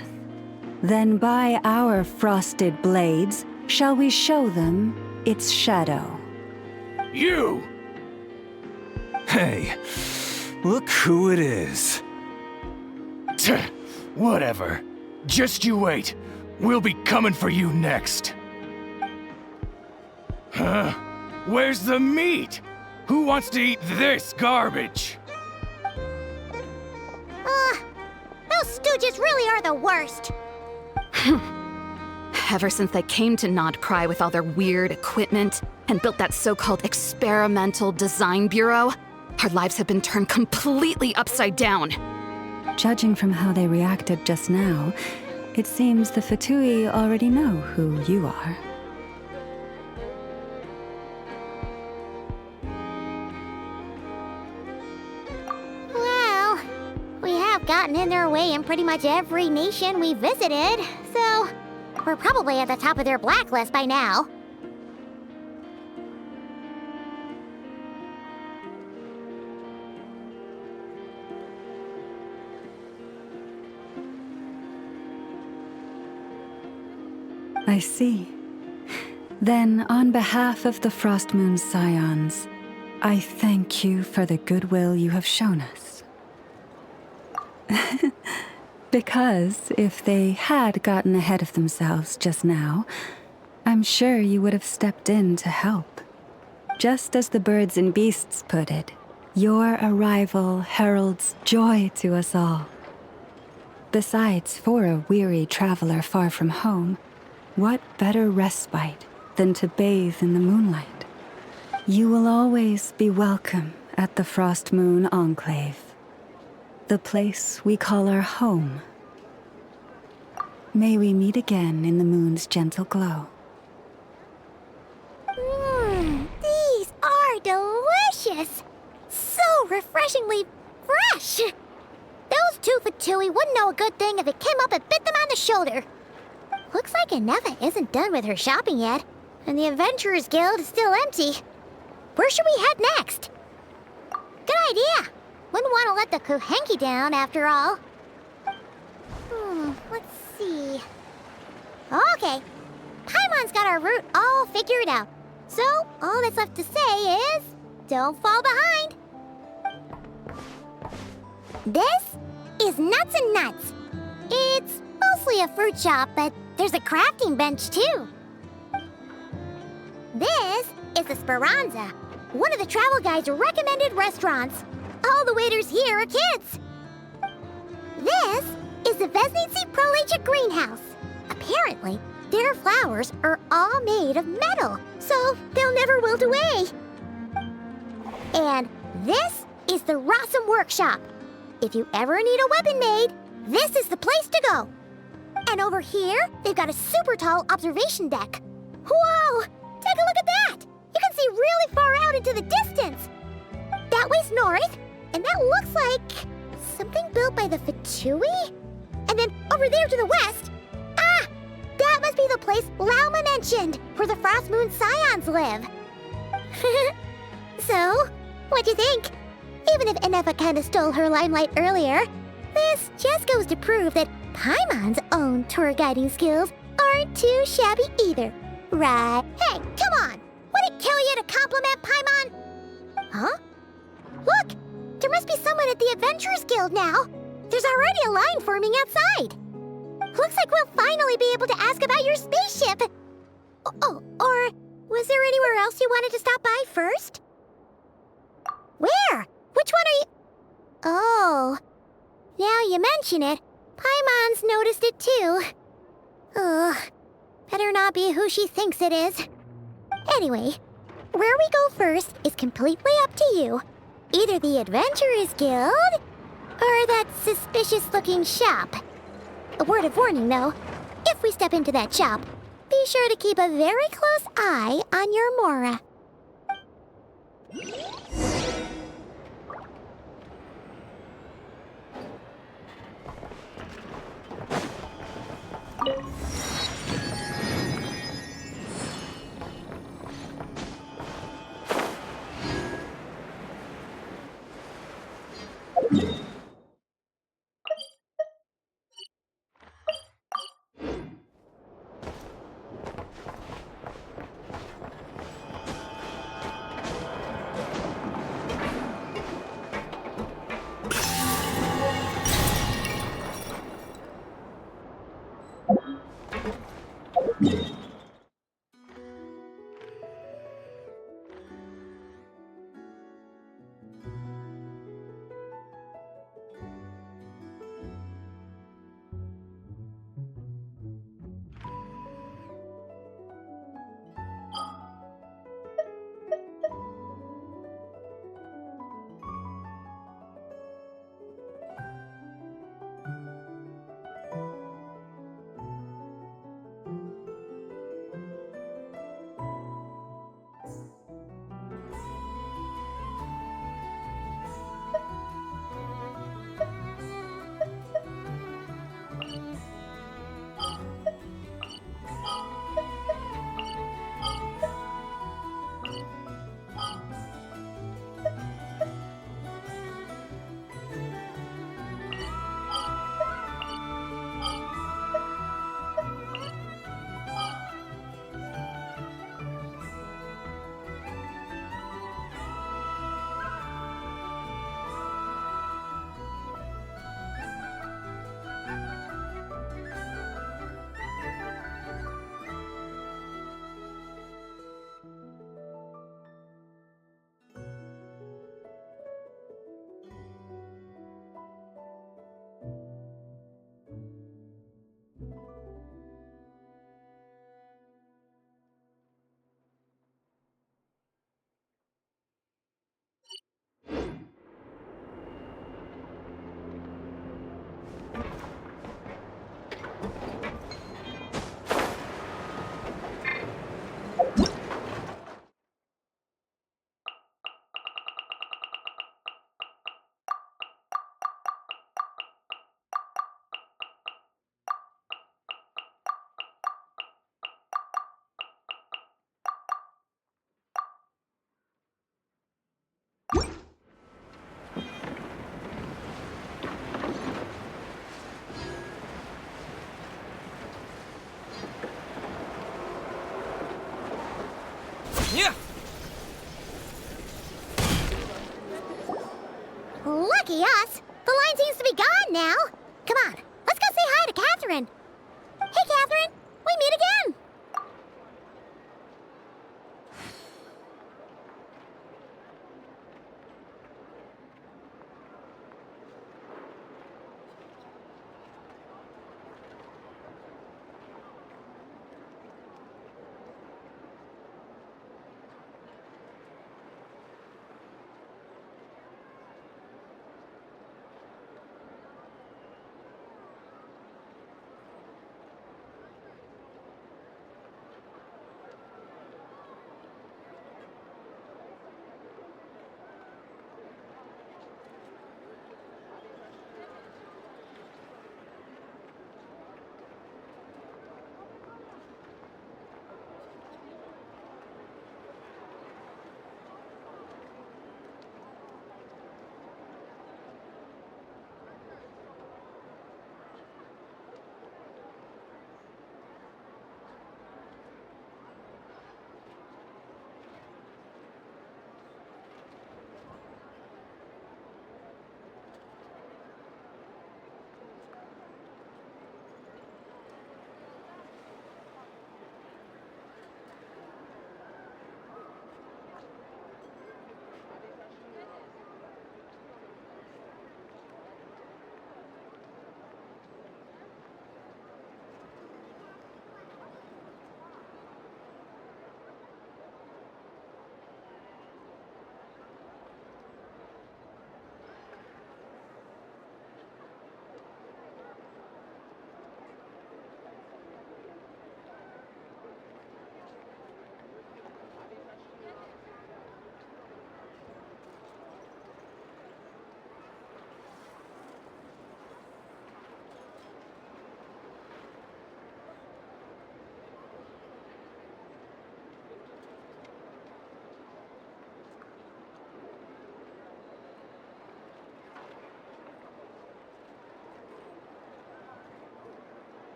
then by our frosted blades shall we show them its shadow. You! Hey, look who it is. Whatever. Just you wait. We'll be coming for you next. Huh? Where's the meat? Who wants to eat this garbage? Those stooges really are the worst. Ever since they came to Nodcry with all their weird equipment and built that so-called experimental design bureau, our lives have been turned completely upside down. Judging from how they reacted just now, it seems the Fatui already know who you are. Well, we have gotten in their way in pretty much every nation we visited, so we're probably at the top of their blacklist by now. I see. Then, on behalf of the Frostmoon Scions, I thank you for the goodwill you have shown us. Because if they had gotten ahead of themselves just now, I'm sure you would have stepped in to help. Just as the birds and beasts put it, your arrival heralds joy to us all. Besides, for a weary traveler far from home, what better respite than to bathe in the moonlight? You will always be welcome at the Frostmoon Enclave, the place we call our home. May we meet again in the moon's gentle glow. These are delicious! So refreshingly fresh! Those 2 Fatui wouldn't know a good thing if it came up and bit them on the shoulder. Looks like Aneva isn't done with her shopping yet, and the Adventurers Guild is still empty. Where should we head next? Good idea! Wouldn't want to let the Kuhenki down, after all. Let's see... Okay, Paimon's got our route all figured out. So, all that's left to say is... don't fall behind! This is Nuts and Nuts. It's mostly a fruit shop, but there's a crafting bench, too. This is the Speranza, one of the travel guide's recommended restaurants. All the waiters here are kids. This is the Vesnici Prolegia greenhouse. Apparently, their flowers are all made of metal, so they'll never wilt away. And this is the Rossum Workshop. If you ever need a weapon made, this is the place to go. And over here, they've got a super tall observation deck. Whoa! Take a look at that! You can see really far out into the distance. That ways north, and that looks like something built by the Fatui? And then over there to the west, that must be the place Lauma mentioned, where the Frost Moon Scions live. So, what'd you think? Even if Enefa kinda stole her limelight earlier, this just goes to prove that Paimon's own tour guiding skills aren't too shabby either, right? Hey, come on! Would it kill you to compliment Paimon? Huh? Look! There must be someone at the Adventurers Guild now! There's already a line forming outside! Looks like we'll finally be able to ask about your spaceship! Oh, or was there anywhere else you wanted to stop by first? Where? Which one are you... Oh, now you mention it, Paimon's noticed it too. Ugh, better not be who she thinks it is. Anyway, where we go first is completely up to you. Either the Adventurers Guild, or that suspicious-looking shop. A word of warning, though. If we step into that shop, be sure to keep a very close eye on your Mora. Yeah. Lucky us! The line seems to be gone now! Come on, let's go say hi to Catherine! Hey, Catherine! We meet again!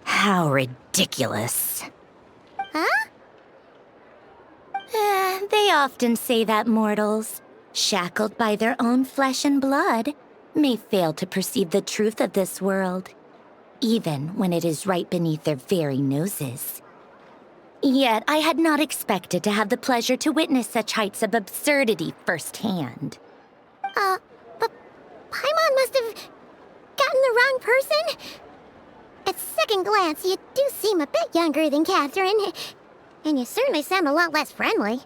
How ridiculous. Huh? They often say that mortals, shackled by their own flesh and blood, may fail to perceive the truth of this world, even when it is right beneath their very noses. Yet I had not expected to have the pleasure to witness such heights of absurdity firsthand. But Paimon must have gotten the wrong person? At second glance, you do seem a bit younger than Catherine. And you certainly sound a lot less friendly.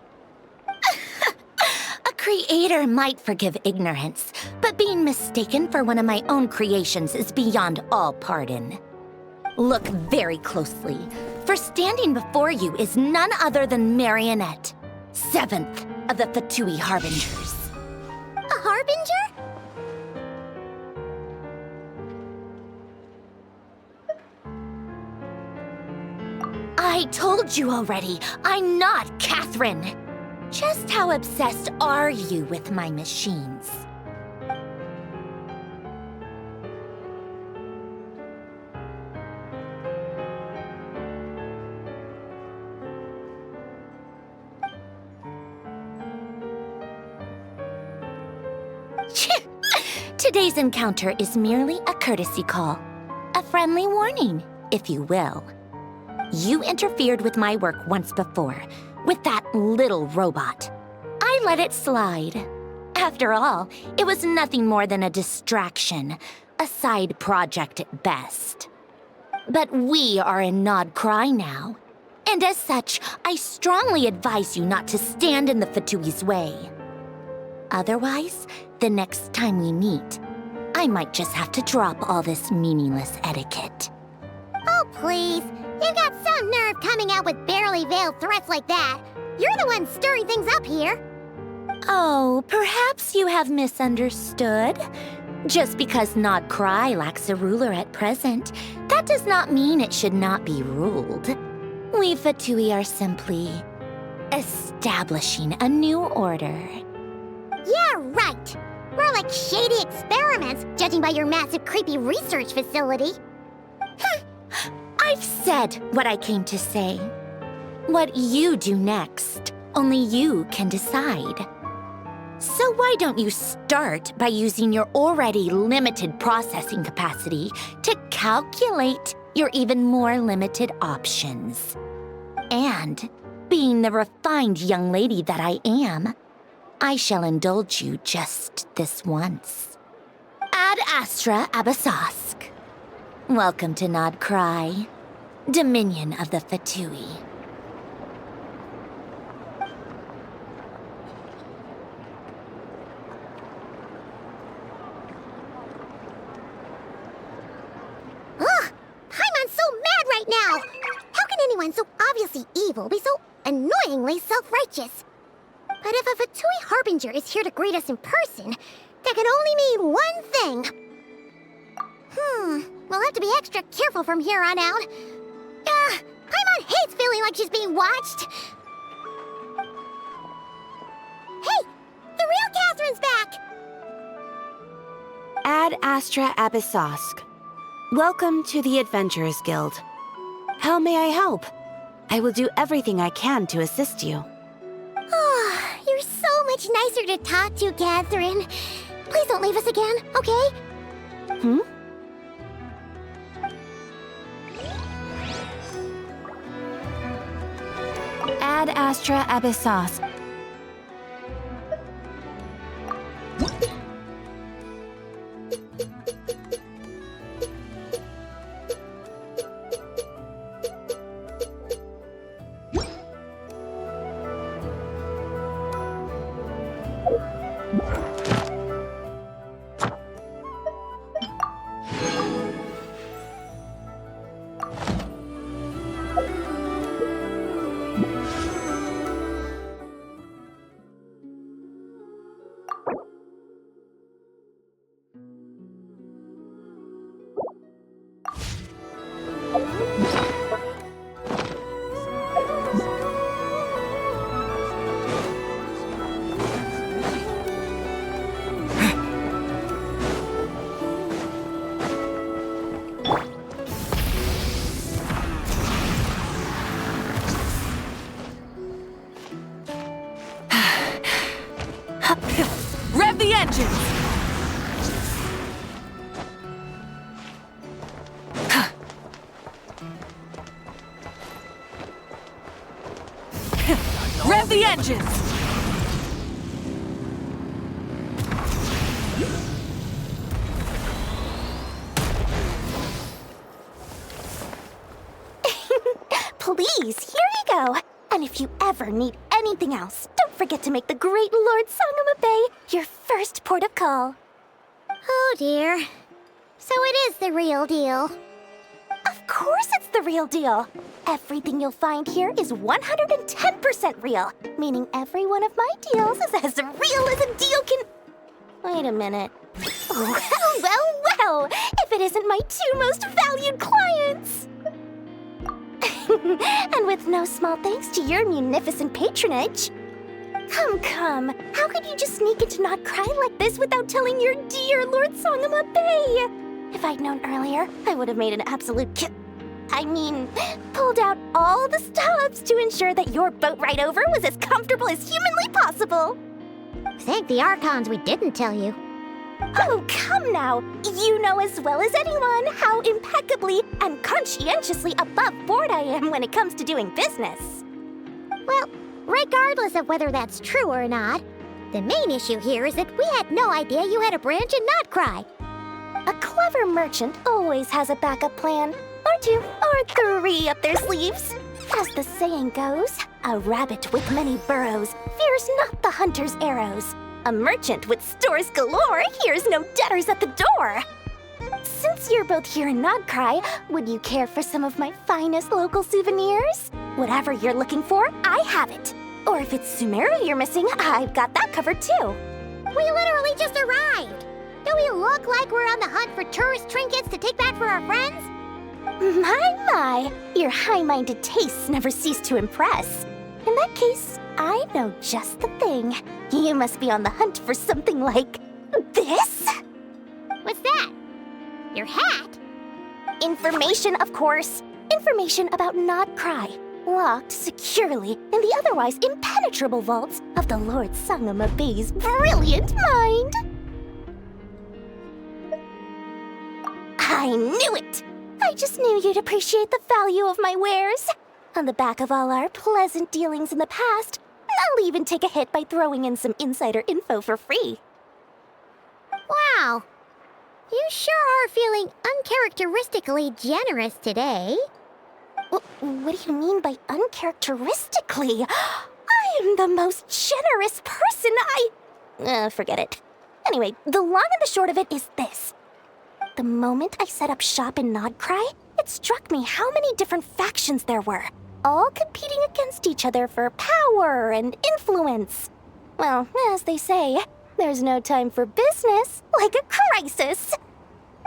A creator might forgive ignorance, but being mistaken for one of my own creations is beyond all pardon. Look very closely, for standing before you is none other than Marionette, 7th of the Fatui Harbingers. A harbinger? I told you already, I'm not Catherine. Just how obsessed are you with my machines? Today's encounter is merely a courtesy call. A friendly warning, if you will. You interfered with my work once before, with that little robot. I let it slide. After all, it was nothing more than a distraction, a side project at best. But we are in Nod Cry now, and as such, I strongly advise you not to stand in the Fatui's way. Otherwise, the next time we meet, I might just have to drop all this meaningless etiquette. Oh, please. You've got some nerve coming out with barely veiled threats like that. You're the one stirring things up here. Oh, perhaps you have misunderstood. Just because Nod Cry lacks a ruler at present, that does not mean it should not be ruled. We Fatui are simply establishing a new order. Yeah, right. More like shady experiments, judging by your massive, creepy research facility. I've said what I came to say. What you do next, only you can decide. So why don't you start by using your already limited processing capacity to calculate your even more limited options? And, being the refined young lady that I am, I shall indulge you just this once. Ad Astra Abyssosque. Welcome to Nod Cry, Dominion of the Fatui. Ugh! Paimon's so mad right now! How can anyone so obviously evil be so annoyingly self-righteous? But if a Fatui Harbinger is here to greet us in person, that can only mean one thing. We'll have to be extra careful from here on out. Paimon hates feeling like she's being watched. Hey! The real Catherine's back! Ad Astra Abyssosque. Welcome to the Adventurers Guild. How may I help? I will do everything I can to assist you. Oh, you're so much nicer to talk to, Catherine. Please don't leave us again, okay? Hmm? Ad Astra Abyssosque. Rev the engines! Rev the engines! Please, here you go. And if you ever need anything else, don't forget to make the great Lord Sangama Bay your first port of call. Oh dear. So it is the real deal. Of course it's the real deal. Everything you'll find here is 110% real, meaning every one of my deals is as real as a deal can... Wait a minute. Well, if it isn't my two most valued clients! And with no small thanks to your munificent patronage. Come, how could you just sneak into Not Cry like this without telling your dear Lord Sangama Bay? If I'd known earlier, I would have made an absolute pulled out all the stops to ensure that your boat ride over was as comfortable as humanly possible. Thank the Archons we didn't tell you. Oh, come now! You know as well as anyone how impeccably and conscientiously above board I am when it comes to doing business. Well, regardless of whether that's true or not, the main issue here is that we had no idea you had a branch in Not Cry. A clever merchant always has a backup plan, or two, or three up their sleeves. As the saying goes, a rabbit with many burrows fears not the hunter's arrows. A merchant with stores galore hears no debtors at the door. Since you're both here in Not Cry, would you care for some of my finest local souvenirs? Whatever you're looking for, I have it. Or if it's Sumeru you're missing, I've got that covered too. We literally just arrived. Do we look like we're on the hunt for tourist trinkets to take back for our friends? My, your high-minded tastes never cease to impress. In that case, I know just the thing. You must be on the hunt for something like this? What's that? Your hat? Information, of course. Information about Not Cry, locked securely in the otherwise impenetrable vaults of the Lord Sangama Bay's brilliant mind. I knew it! I just knew you'd appreciate the value of my wares. On the back of all our pleasant dealings in the past, I'll even take a hit by throwing in some insider info for free. Wow. You sure are feeling uncharacteristically generous today. What do you mean by uncharacteristically? I am the most generous person forget it. Anyway, the long and the short of it is this. The moment I set up shop in Not Cry, it struck me how many different factions there were, all competing against each other for power and influence. Well, as they say, there's no time for business like a crisis.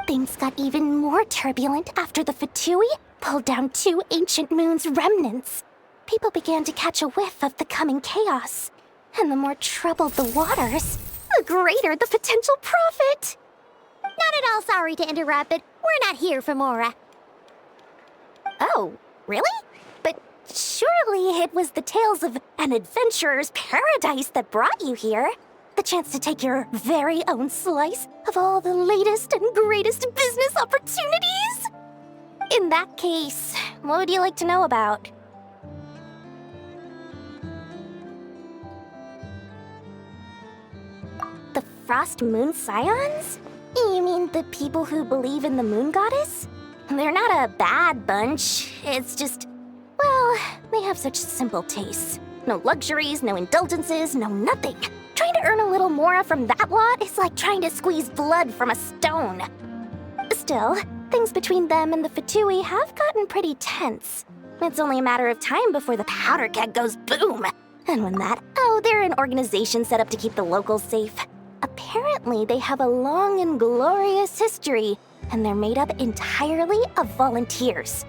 Things got even more turbulent after the Fatui pulled down 2 ancient moon's remnants. People began to catch a whiff of the coming chaos. And the more troubled the waters, the greater the potential profit. Not at all sorry to interrupt, but we're not here for Mora. Oh, really? But surely it was the tales of an adventurer's paradise that brought you here. The chance to take your very own slice of all the latest and greatest business opportunities? In that case, what would you like to know about? The Frost Moon Scions? You mean the people who believe in the moon goddess? They're not a bad bunch. It's just, well, they have such simple tastes. No luxuries, no indulgences, no nothing. Trying to earn a little more from that lot is like trying to squeeze blood from a stone. Still, things between them and the Fatui have gotten pretty tense. It's only a matter of time before the powder keg goes boom. And when they're an organization set up to keep the locals safe. Apparently, they have a long and glorious history, and they're made up entirely of volunteers.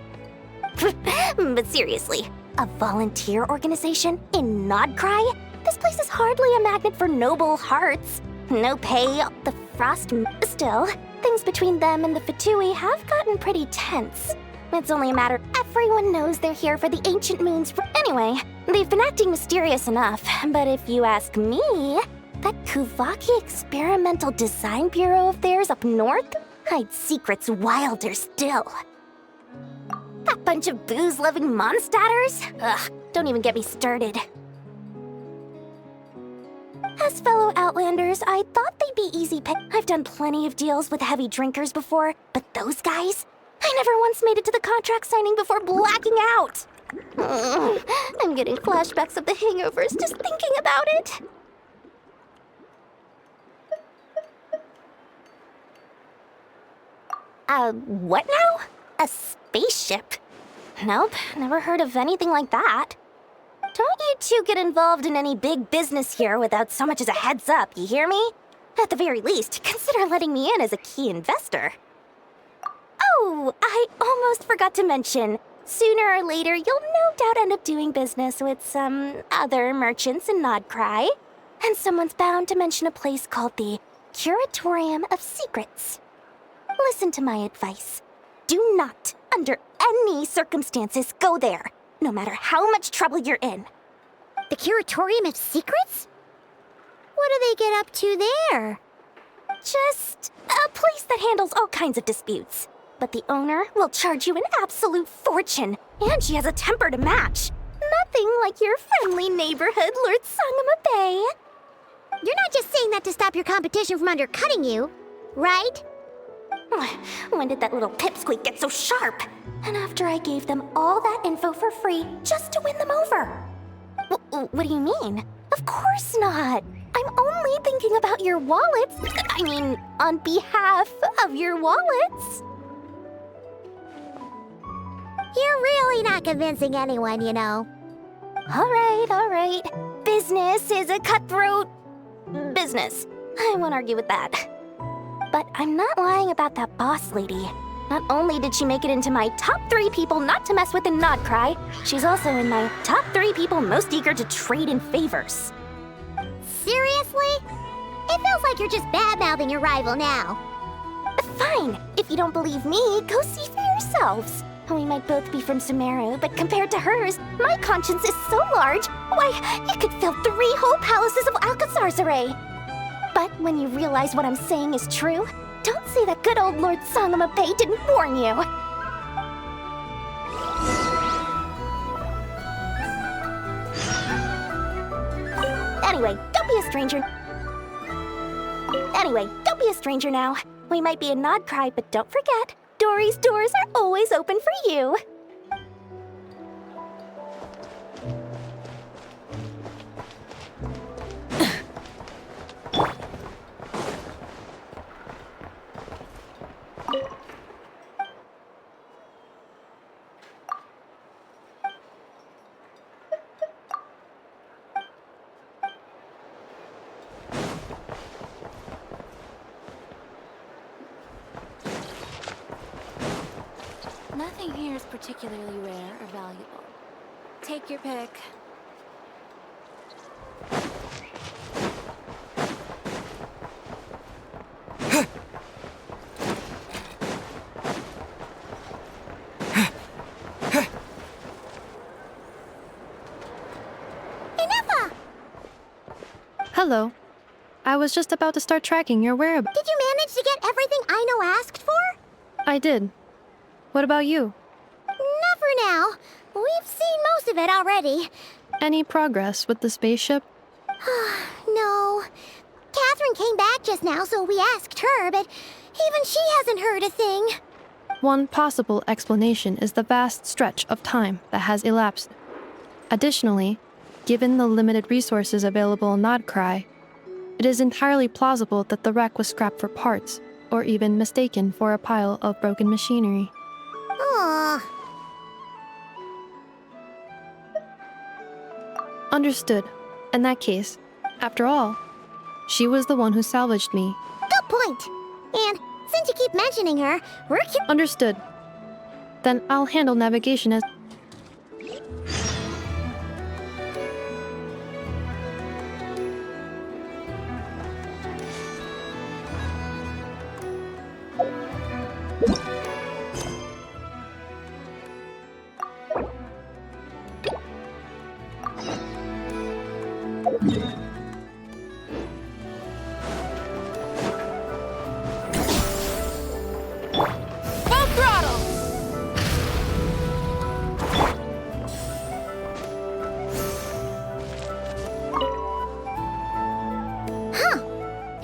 But seriously, a volunteer organization in Not Cry? This place is hardly a magnet for noble hearts. No pay, the Frost... Still, things between them and the Fatui have gotten pretty tense. It's only a matter... Everyone knows they're here for the Ancient Moon's... Anyway, they've been acting mysterious enough, but if you ask me... That Kuvaki Experimental Design Bureau of theirs up north hides secrets wilder still. That bunch of booze-loving monsters? Ugh, don't even get me started. As fellow Outlanders, I thought they'd be easy pick. I've done plenty of deals with heavy drinkers before, but those guys? I never once made it to the contract signing before blacking out. I'm getting flashbacks of the hangovers just thinking about it. What now? A spaceship? Nope, never heard of anything like that. Don't you two get involved in any big business here without so much as a heads up, you hear me? At the very least, consider letting me in as a key investor. Oh, I almost forgot to mention. Sooner or later, you'll no doubt end up doing business with some other merchants in Nodcry. And someone's bound to mention a place called the Curatorium of Secrets. Listen to my advice. Do not, under any circumstances, go there, no matter how much trouble you're in. The Curatorium of Secrets? What do they get up to there? Just a place that handles all kinds of disputes. But the owner will charge you an absolute fortune, and she has a temper to match. Nothing like your friendly neighborhood, Lord Sangama Bay. You're not just saying that to stop your competition from undercutting you, right? When did that little pipsqueak get so sharp? And after I gave them all that info for free just to win them over. What do you mean? Of course not. I'm only thinking about your wallets. I mean, on behalf of your wallets. You're really not convincing anyone, you know. All right. Business is a cutthroat business. I won't argue with that. But I'm not lying about that boss lady. Not only did she make it into my top 3 people not to mess with in Nodcry, she's also in my top 3 people most eager to trade in favors. Seriously? It feels like you're just bad-mouthing your rival now. Fine. If you don't believe me, go see for yourselves. We might both be from Sumeru, but compared to hers, my conscience is so large, why, you could fill 3 whole palaces of Alcazar's array. But when you realize what I'm saying is true, don't say that good old Lord Sangama Bay didn't warn you. Anyway, don't be a stranger now. We might be a Nodcry, but don't forget, Dory's doors are always open for you. Nothing here is particularly rare or valuable. Take your pick. Hello. I was just about to start tracking your whereabouts. Did you manage to get everything Aino asked for? I did. What about you? Not for now. We've seen most of it already. Any progress with the spaceship? No. Catherine came back just now, so we asked her, but even she hasn't heard a thing. One possible explanation is the vast stretch of time that has elapsed. Additionally, given the limited resources available in Nodcry, it is entirely plausible that the wreck was scrapped for parts, or even mistaken for a pile of broken machinery. Aww. Understood. In that case, after all, she was the one who salvaged me. Good point. And since you keep mentioning her, we're Understood. Then I'll handle navigation as...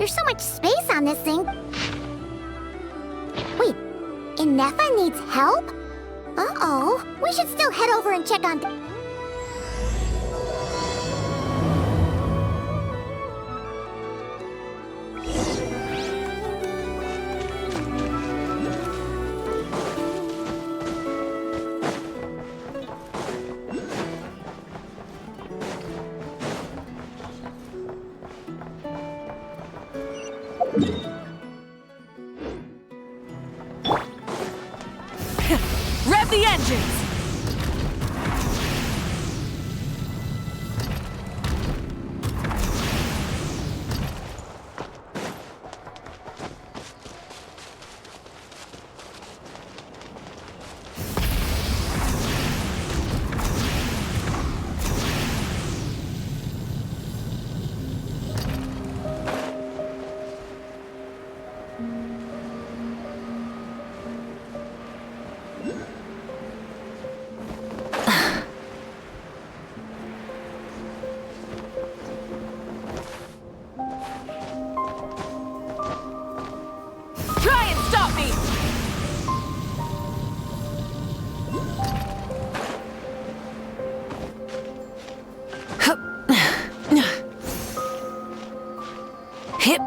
There's so much space on this thing. Wait, Inefa needs help? Uh-oh. We should still head over and check on... Rev the engines! Try and stop me! Hip.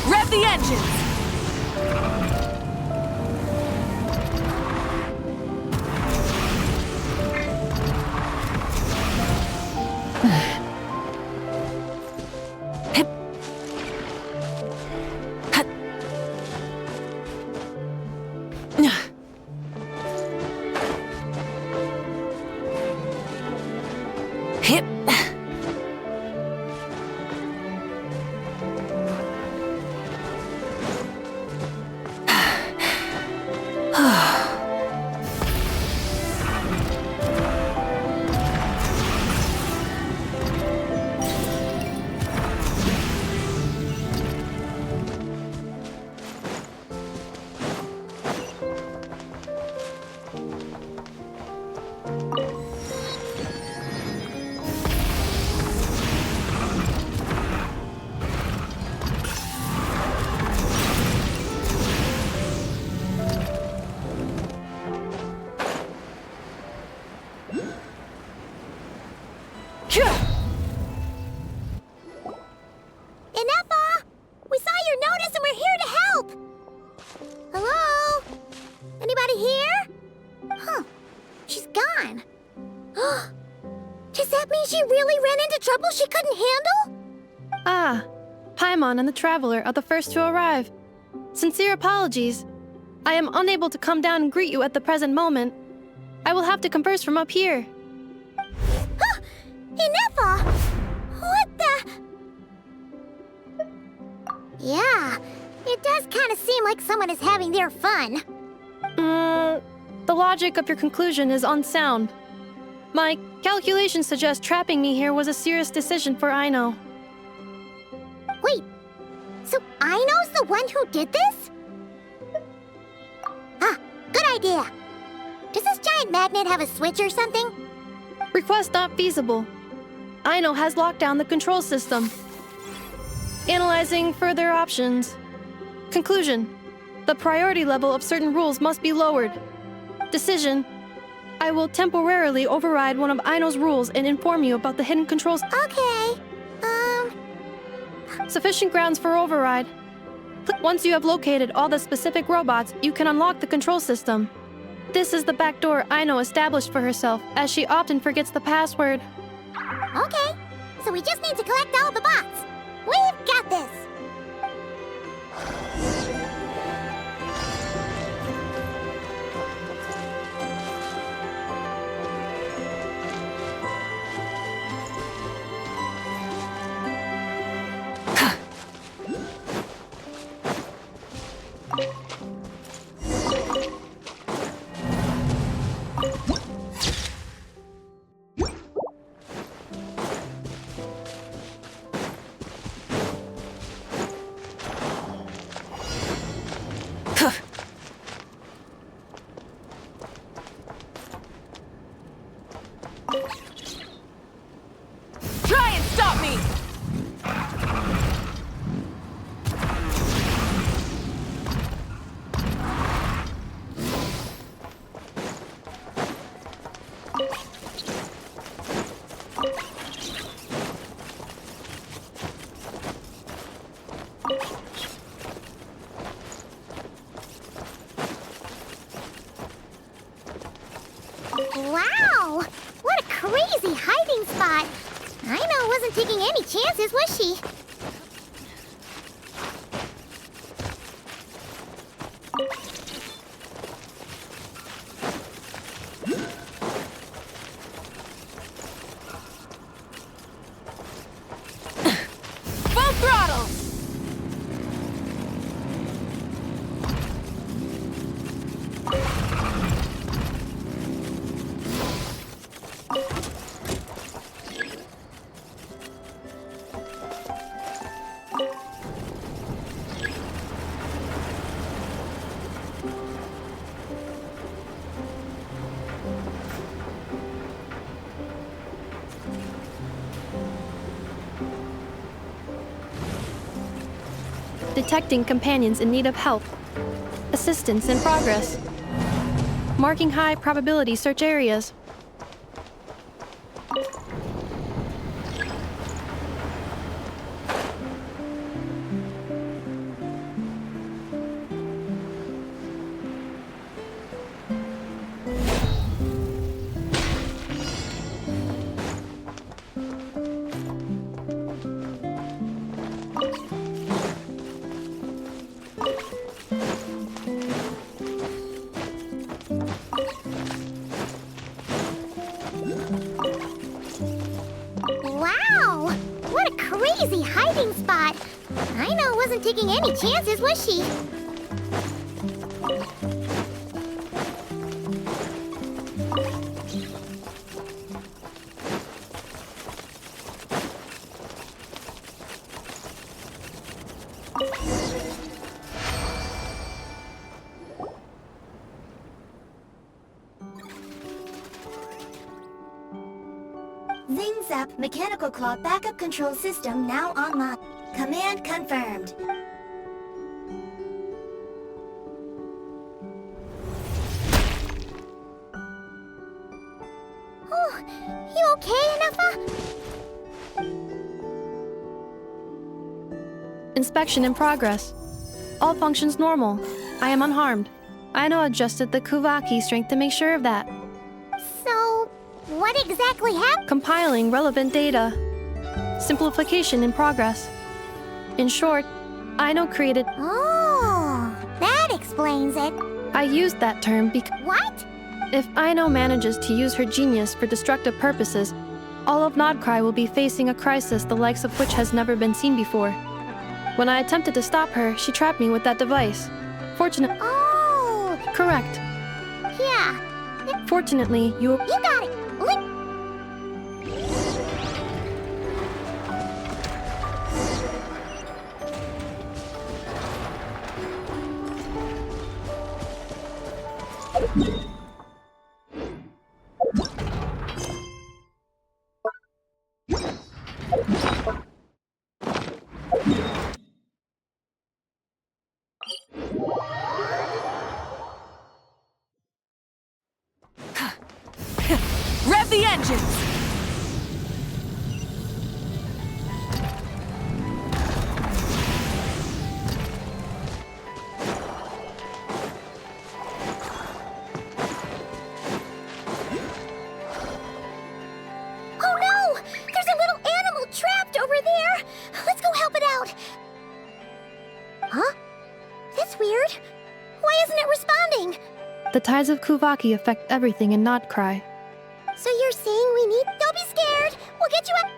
Rev the engines! Hip. Hut. Hip. Inefa! We saw your notice and we're here to help! Hello? Anybody here? Huh. She's gone. Does that mean she really ran into trouble she couldn't handle? Ah, Paimon and the Traveler are the first to arrive. Sincere apologies. I am unable to come down and greet you at the present moment. I will have to converse from up here. Inefa! What the... Yeah, it does kind of seem like someone is having their fun. The logic of your conclusion is unsound. My calculations suggest trapping me here was a serious decision for Aino. Wait, so Aino's the one who did this? Ah, good idea. Does this giant magnet have a switch or something? Request not feasible. Aino has locked down the control system. Analyzing further options. Conclusion. The priority level of certain rules must be lowered. Decision. I will temporarily override one of Aino's rules and inform you about the hidden controls. Okay. Sufficient grounds for override. Once you have located all the specific robots, you can unlock the control system. This is the back door Aino established for herself, as she often forgets the password. Okay, so we just need to collect all the bots. We've got this! Wow! What a crazy hiding spot! Aino wasn't taking any chances, was she? Full throttle! Detecting companions in need of help. Assistance in progress. Marking high probability search areas. Wow! What a crazy hiding spot! Aino wasn't taking any chances, was she? Zing Zap Mechanical Claw Backup Control System now online. Command confirmed. Oh, you okay, Anafa? Inspection in progress. All functions normal. I am unharmed. Aino adjusted the Kuvaki strength to make sure of that. So, what exactly happened? Compiling relevant data. Simplification in progress. In short, Aino created... Oh, that explains it. I used that term because... What? If Aino manages to use her genius for destructive purposes, all of Nodcry will be facing a crisis the likes of which has never been seen before. When I attempted to stop her, she trapped me with that device. Oh! Correct. Yeah. Fortunately, you got it! Rev the engines! Oh no! There's a little animal trapped over there! Let's go help it out! Huh? That's weird. Why isn't it responding? The tides of Kuvaki affect everything in Nodcry. So you're saying we need... Don't be scared! We'll get you out...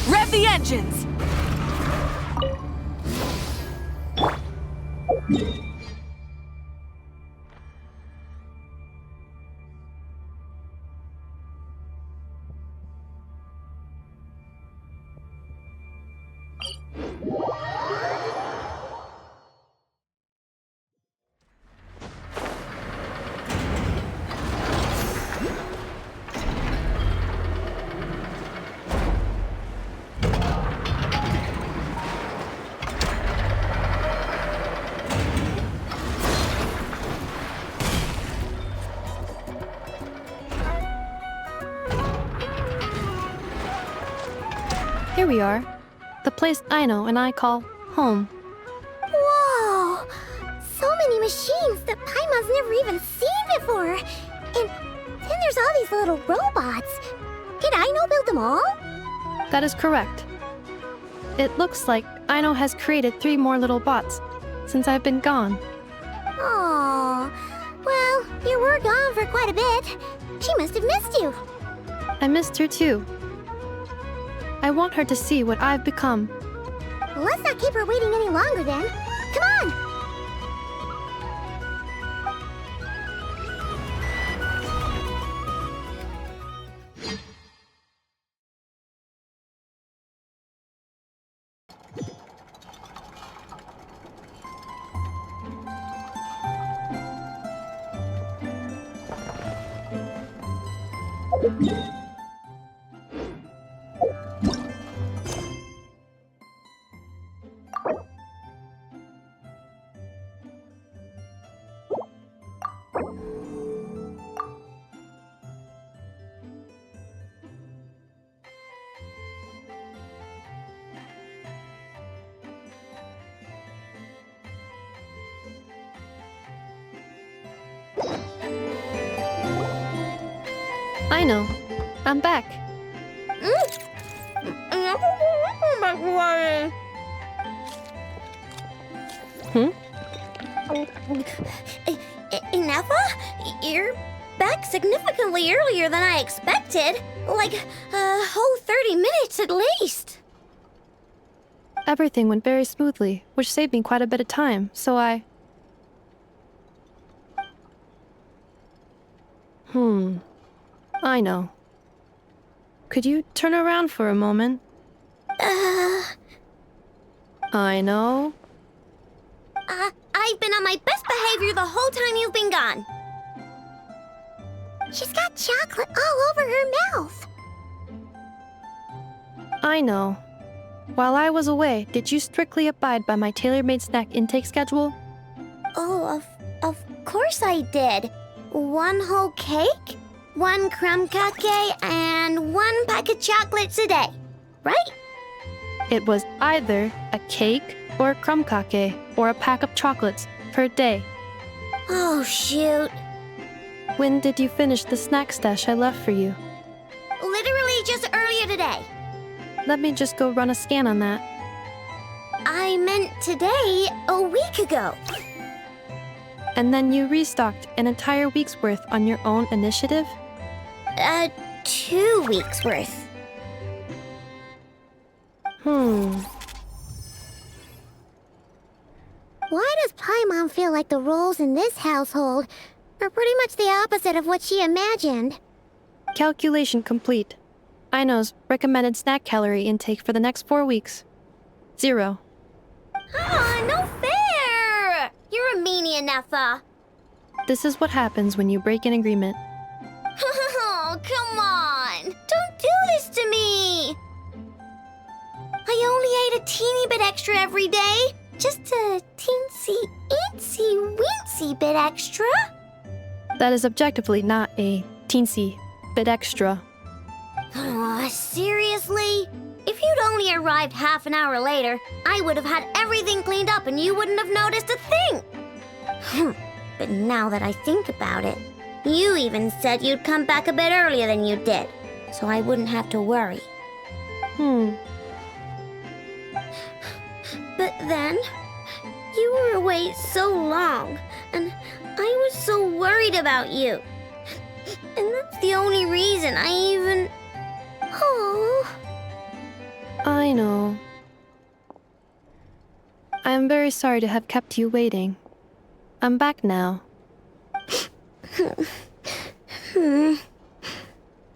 Rev the engines! Here we are. The place I know and I call home. Whoa! So many machines that Paimon's never even seen before. And then there's all these little robots. Did Aino build them all? That is correct. It looks like Aino has created 3 more little bots since I've been gone. Aww. Well, you were gone for quite a bit. She must have missed you. I missed her too. I want her to see what I've become. Let's not keep her waiting any longer then. Come on! I know. I'm back. Ineffa? You're back significantly earlier than I expected. Like a whole 30 minutes at least. Everything went very smoothly, which saved me quite a bit of time, so I... I know. Could you turn around for a moment? I know. I've been on my best behavior the whole time you've been gone. She's got chocolate all over her mouth. I know. While I was away, did you strictly abide by my tailor-made snack intake schedule? Oh, of course I did. 1 whole cake, 1 crumb cake, and 1 pack of chocolates a day, right? It was either a cake or a crumb cake or a pack of chocolates per day. Oh, shoot. When did you finish the snack stash I left for you? Literally just earlier today. Let me just go run a scan on that. I meant today, a week ago. And then you restocked an entire week's worth on your own initiative? 2 weeks worth. Why does Paimon feel like the roles in this household are pretty much the opposite of what she imagined? Calculation complete. Aino's recommended snack calorie intake for the next 4 weeks. 0. No fair! You're a meanie, Ineffa. This is what happens when you break an agreement. Oh, come on! Don't do this to me! I only ate a teeny bit extra every day. Just a teensy bit extra. That is objectively not a teensy bit extra. Seriously? If you'd only arrived half an hour later, I would have had everything cleaned up and you wouldn't have noticed a thing. But now that I think about it, you even said you'd come back a bit earlier than you did, so I wouldn't have to worry. But then, you were away so long, and I was so worried about you. And that's the only reason I even... Oh. I know. I am very sorry to have kept you waiting. I'm back now.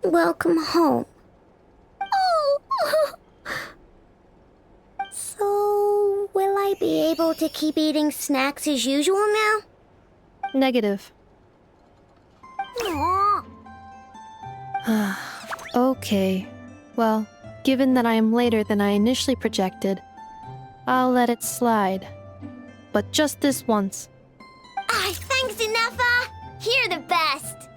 Welcome home. Oh. So, will I be able to keep eating snacks as usual now? Negative. Aww. Okay. Well, given that I am later than I initially projected, I'll let it slide. But just this once. Thanks, Inefa! You're the best!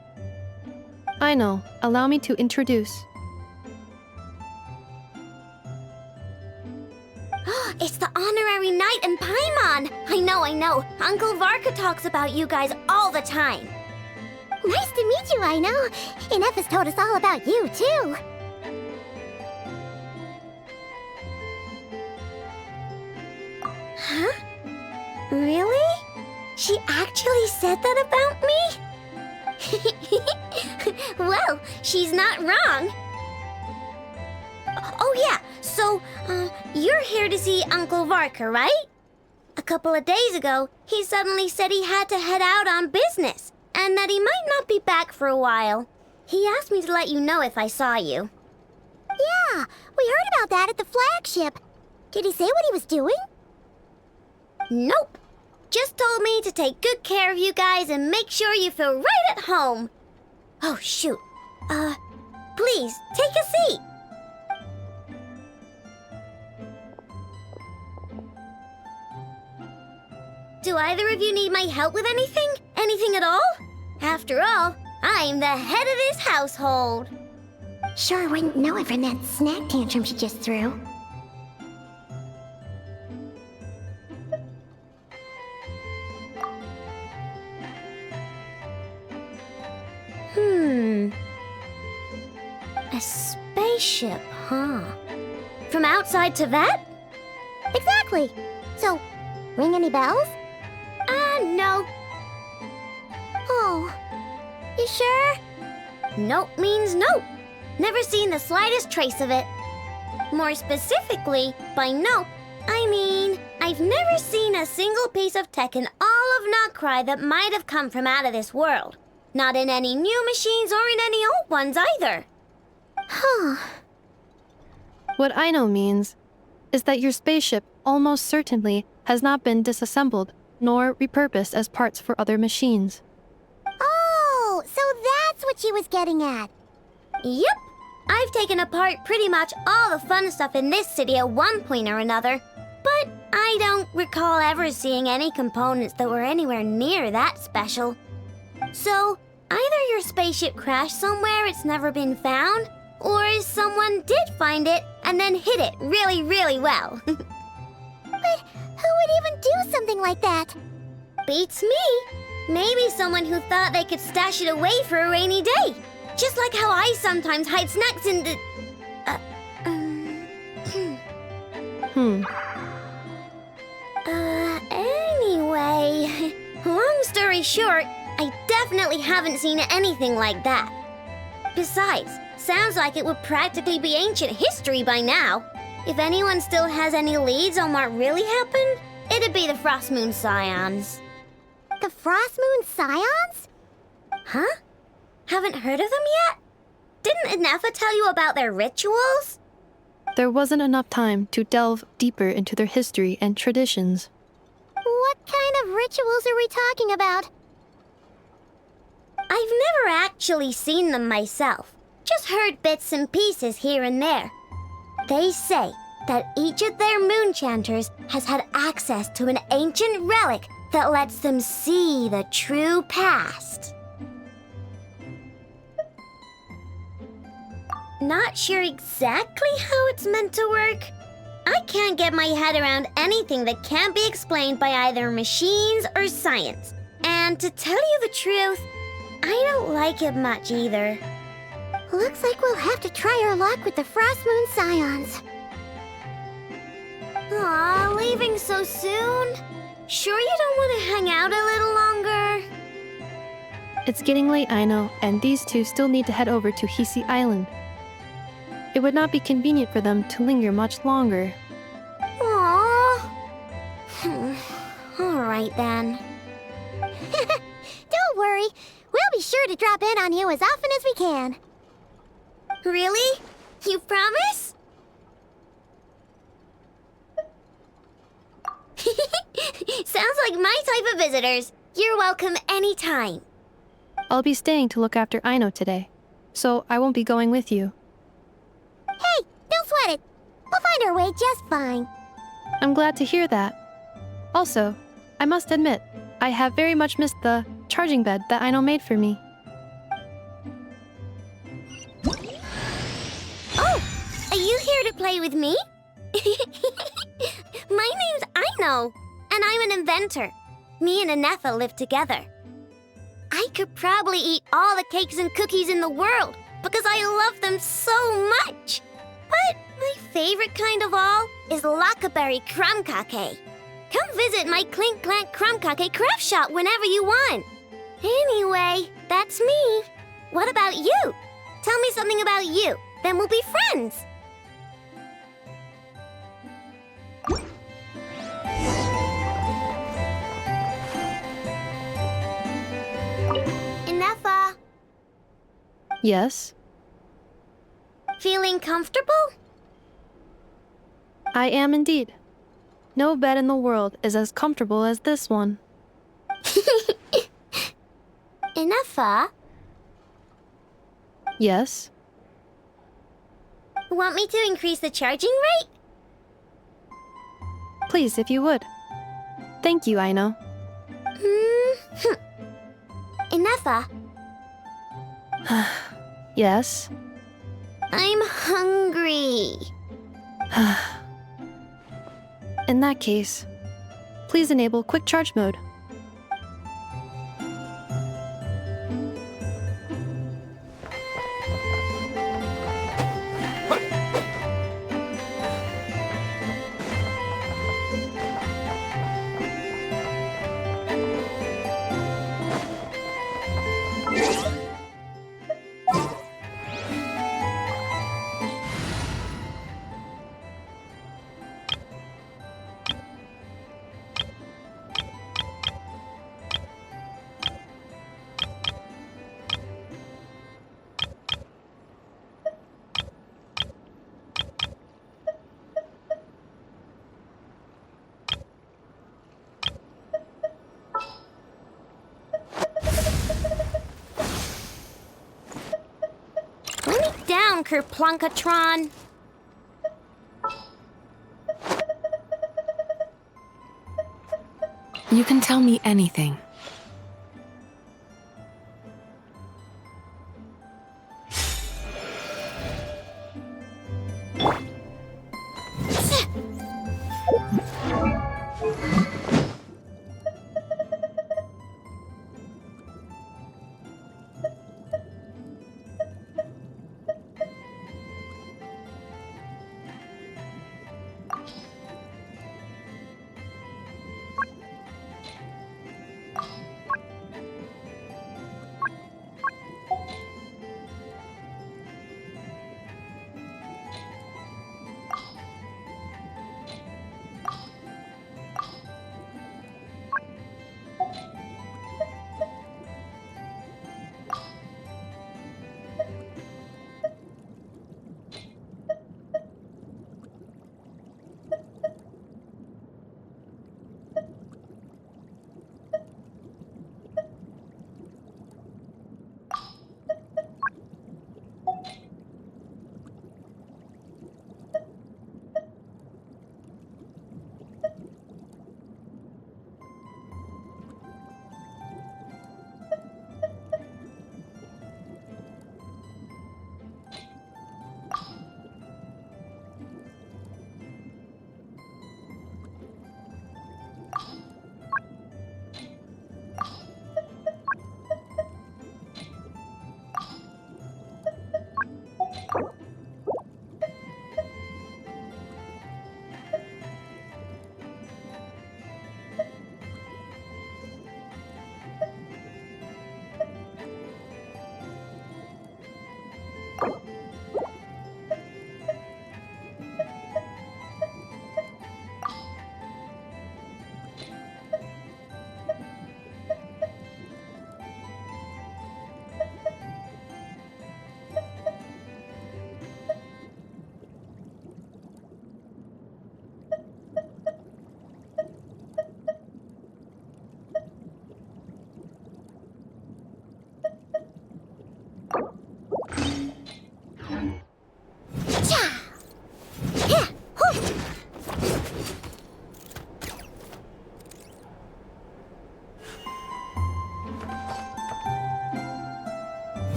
I know. Allow me to introduce. It's the honorary knight and Paimon! I know. Uncle Varka talks about you guys all the time. Nice to meet you, I know. Inefa's told us all about you, too. Huh? Really? She actually said that about me? Well, she's not wrong. Oh yeah, so, you're here to see Uncle Varka, right? A couple of days ago, he suddenly said he had to head out on business, and that he might not be back for a while. He asked me to let you know if I saw you. Yeah, we heard about that at the flagship. Did he say what he was doing? Nope. Just told me to take good care of you guys and make sure you feel right at home. Oh, shoot. Please, take a seat. Do either of you need my help with anything? Anything at all? After all, I'm the head of this household. Sure wouldn't know it from that snack tantrum she just threw. A spaceship, huh? From outside to that? Exactly. So, ring any bells? No. Oh, you sure? Nope means nope. Never seen the slightest trace of it. More specifically, by nope, I mean, I've never seen a single piece of tech in all of Notcry that might have come from out of this world. Not in any new machines or in any old ones either. Huh. What I know means is that your spaceship almost certainly has not been disassembled nor repurposed as parts for other machines. Oh, so that's what she was getting at. Yep. I've taken apart pretty much all the fun stuff in this city at one point or another, but I don't recall ever seeing any components that were anywhere near that special. So, either your spaceship crashed somewhere it's never been found, or someone did find it and then hid it really, really well. But who would even do something like that? Beats me. Maybe someone who thought they could stash it away for a rainy day. Just like how I sometimes hide snacks in the... Anyway, long story short, I definitely haven't seen anything like that. Besides, sounds like it would practically be ancient history by now. If anyone still has any leads on what really happened, it'd be the Frostmoon Scions. The Frostmoon Scions? Huh? Haven't heard of them yet? Didn't Inefa tell you about their rituals? There wasn't enough time to delve deeper into their history and traditions. What kind of rituals are we talking about? I've never actually seen them myself. Just heard bits and pieces here and there. They say that each of their moon chanters has had access to an ancient relic that lets them see the true past. Not sure exactly how it's meant to work. I can't get my head around anything that can't be explained by either machines or science. And to tell you the truth, I don't like it much either. Looks like we'll have to try our luck with the Frostmoon Scions. Aw, leaving so soon? Sure you don't want to hang out a little longer? It's getting late, I know, and these two still need to head over to Hisi Island. It would not be convenient for them to linger much longer. Aww. Alright then. Don't worry. We'll be sure to drop in on you as often as we can. Really? You promise? Sounds like my type of visitors. You're welcome anytime. I'll be staying to look after Aino today, so I won't be going with you. Hey, don't sweat it. We'll find our way just fine. I'm glad to hear that. Also, I must admit, I have very much missed the charging bed that Aino made for me. Oh, are you here to play with me? My name's Aino, and I'm an inventor. Me and Anefa live together. I could probably eat all the cakes and cookies in the world because I love them so much. But my favorite kind of all is Lockaberry Crumb Cake. Come visit my Clink Clank Crumb Cake craft shop whenever you want. Anyway, that's me. What about you? Tell me something about you, then we'll be friends. Inefa, Yes? feeling comfortable? I am indeed. No bed in the world is as comfortable as this one. Inefa, Yes? want me to increase the charging rate? Please, if you would. Thank you, Aino. Inefa, Yes? I'm hungry. In that case, please enable quick charge mode. Let me down, Kerplunkatron. You can tell me anything.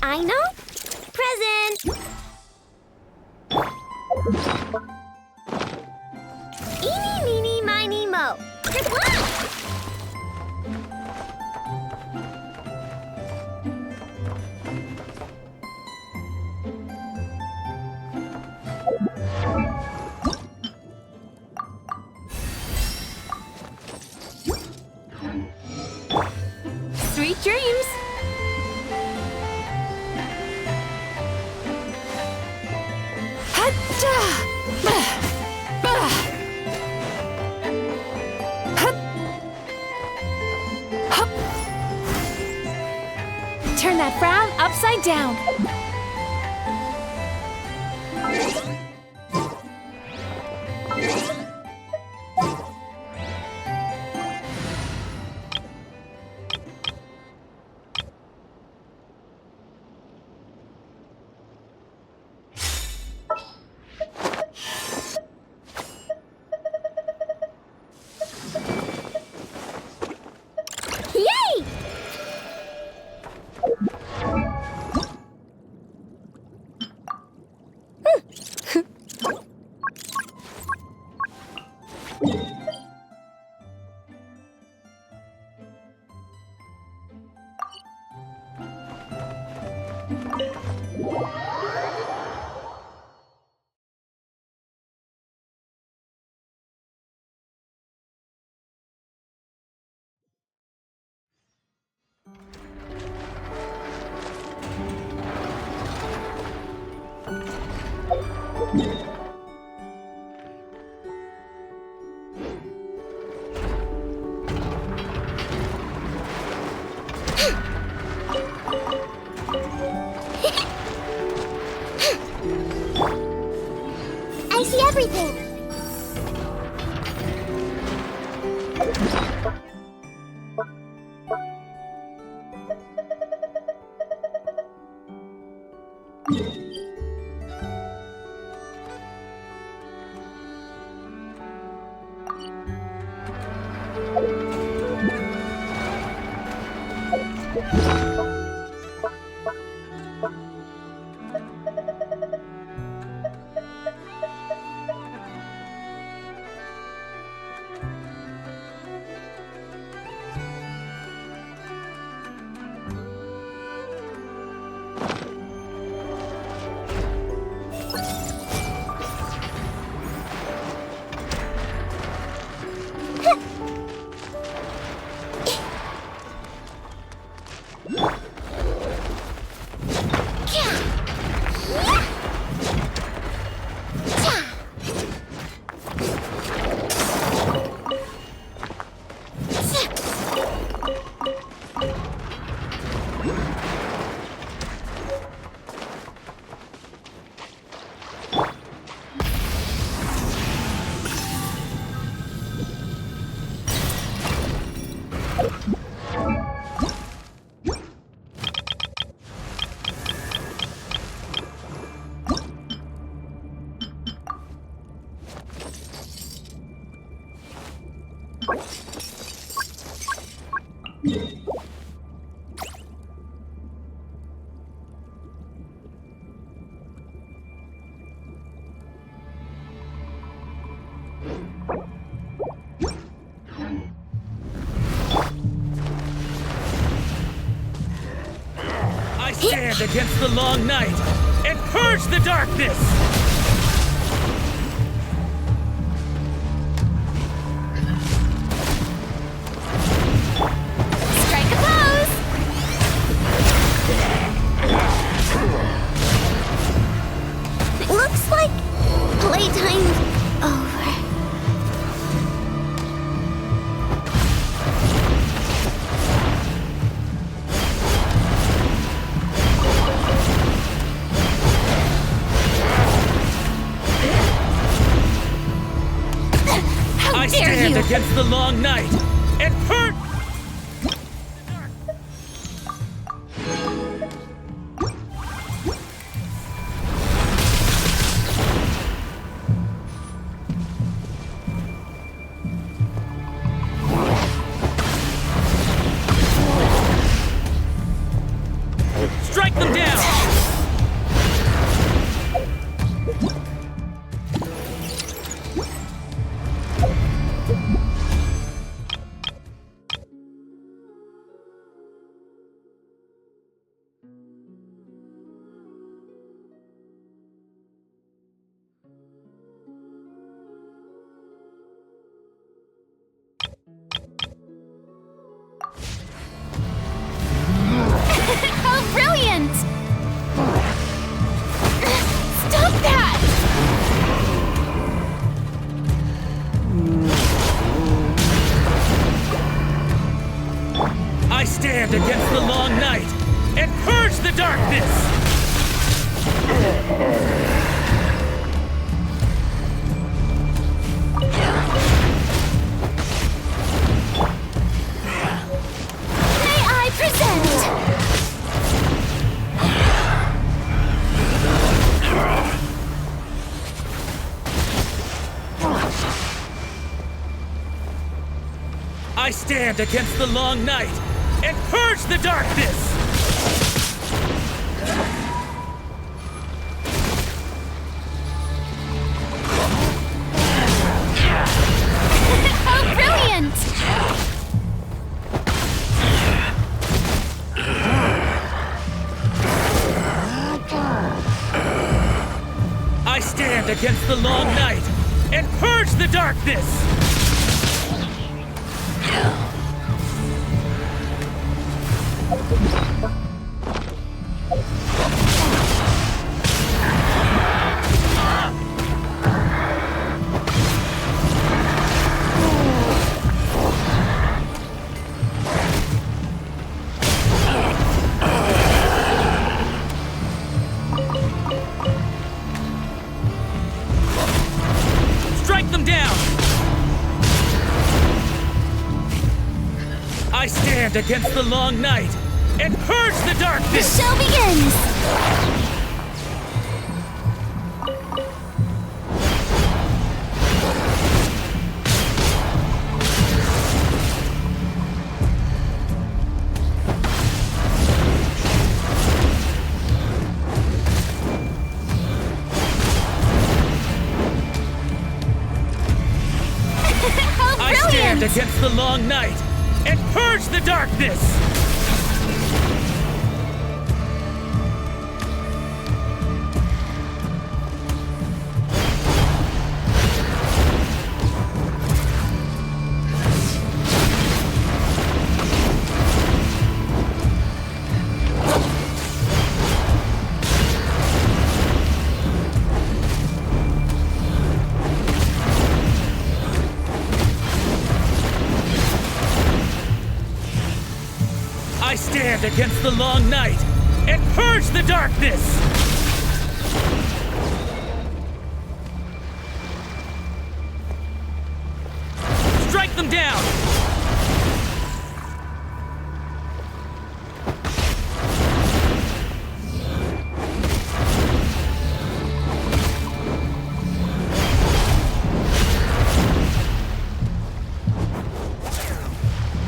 I know. Present! Eeny, meeny, miny, mo. Good luck! Sweet dreams! Turn that frown upside down. Yay! I see everything. I stand against the long night and purge the darkness! Strike a pose! Looks like playtime's over. brilliant! Stop that! I stand against the long night and purge the darkness! May I present? I stand against the long night and purge the darkness! How brilliant! I stand against the long night and purge the darkness! Strike them down! I stand against the long night and purge the The darkness! show begins! How I stand brilliant! against the long night and purge the darkness! I stand against the long night and purge the darkness! Strike them down!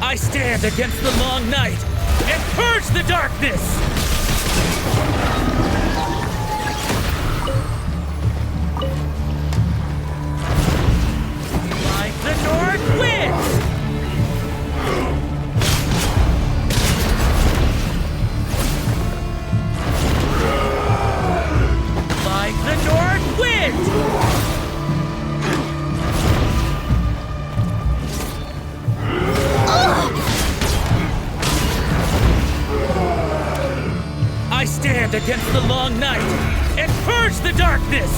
I stand against the long night and purge the darkness! Like the north wind! Like the north wind! I stand against the long night and purge the darkness!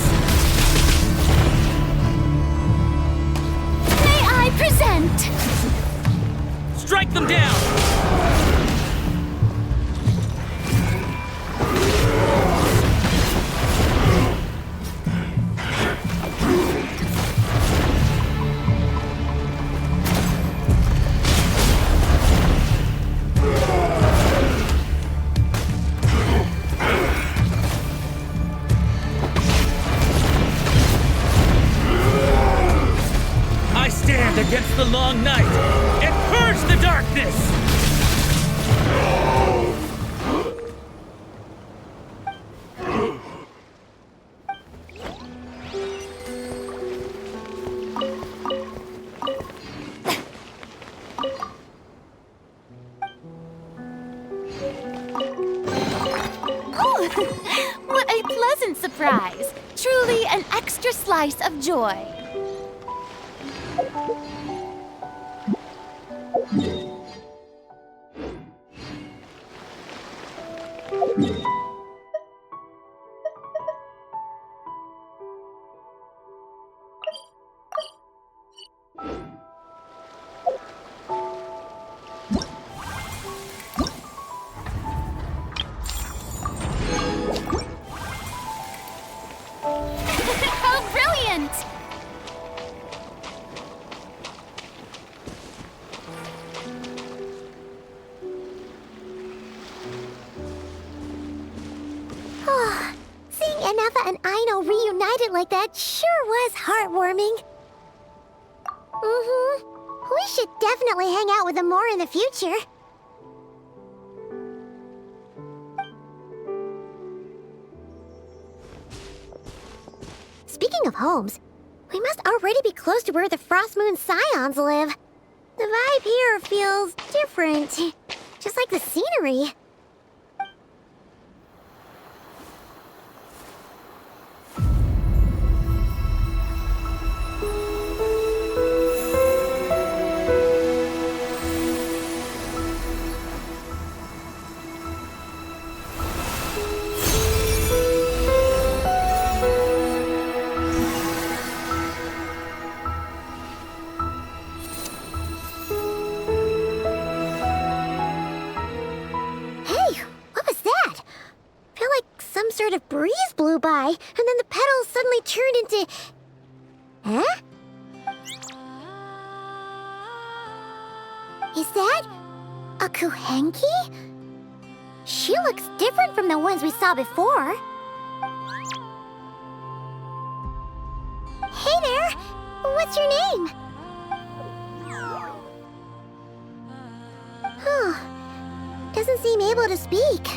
May I present? Strike them down! I stand against the long night and purge the darkness! Oh, what a pleasant surprise! Truly an extra slice of joy. How brilliant! Seeing Anafa and Aino reunited like that sure was heartwarming. We should definitely hang out with them more in the future. Speaking of homes, we must already be close to where the Frost Moon Scions live. The vibe here feels different, just like the scenery. Sort of breeze blew by, and then the petals suddenly turned into... Huh? Is that a Kuhenki? She looks different from the ones we saw before. Hey there! What's your name? Doesn't seem able to speak.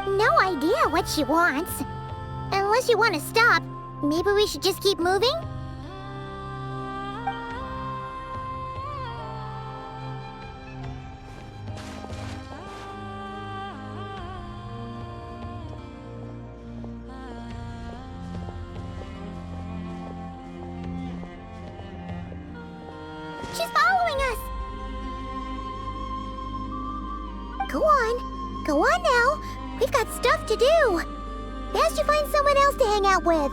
No idea what she wants. Unless you want to stop, maybe we should just keep moving? She's following us! Go on. Go on now. We've got stuff to do. Best you find someone else to hang out with.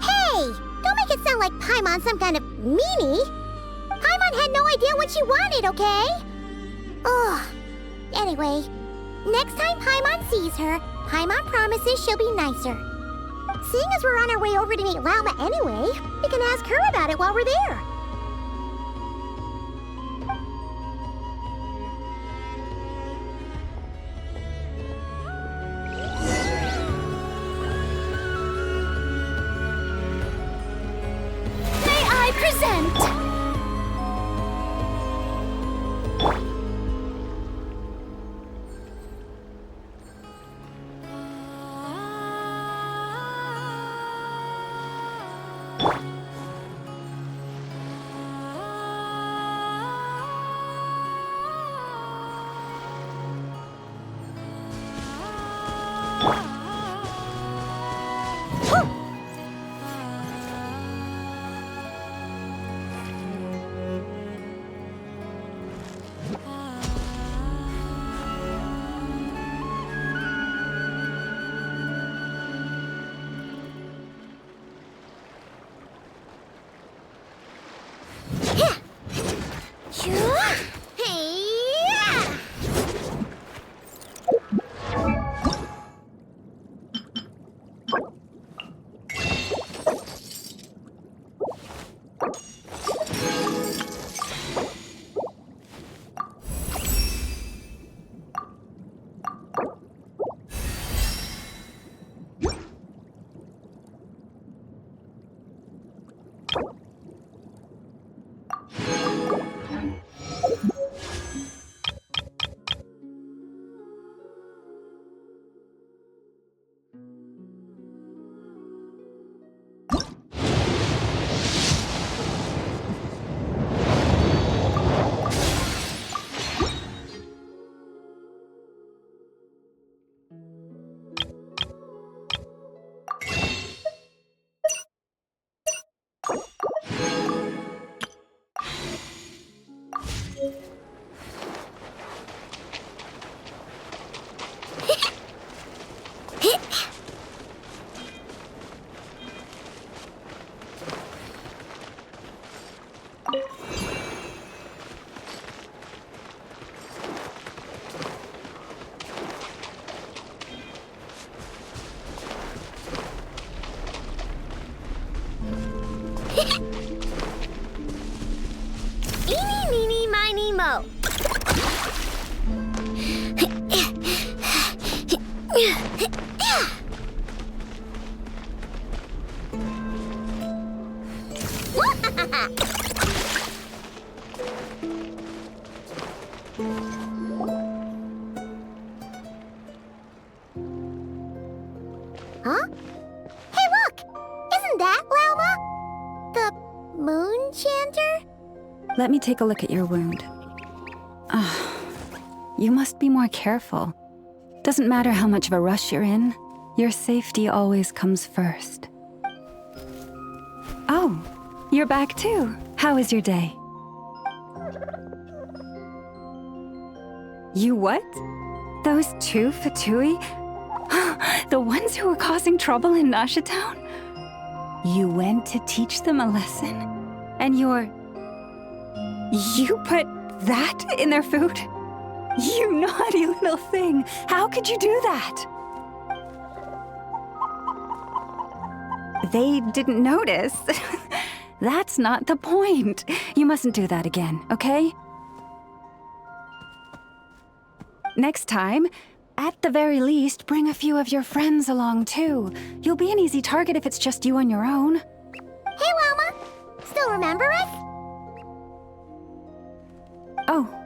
Hey! Don't make it sound like Paimon's some kind of meanie. Paimon had no idea what she wanted, okay? Ugh. Anyway, next time Paimon sees her, Paimon promises she'll be nicer. Seeing as we're on our way over to meet Lauma anyway, we can ask her about it while we're there. go! Huh? Hey, look! Isn't that Lauma? The moon chanter? Let me take a look at your wound. You must be more careful. Doesn't matter how much of a rush you're in, your safety always comes first. Oh, you're back too. How was your day? You what? Those two Fatui? The ones who were causing trouble in Nasha Town? You went to teach them a lesson? And you put that in their food? You naughty little thing! How could you do that? They didn't notice. That's not the point. You mustn't do that again, okay? Next time, at the very least, bring a few of your friends along too. You'll be an easy target if it's just you on your own. Hey, Lauma! Still remember us? Oh,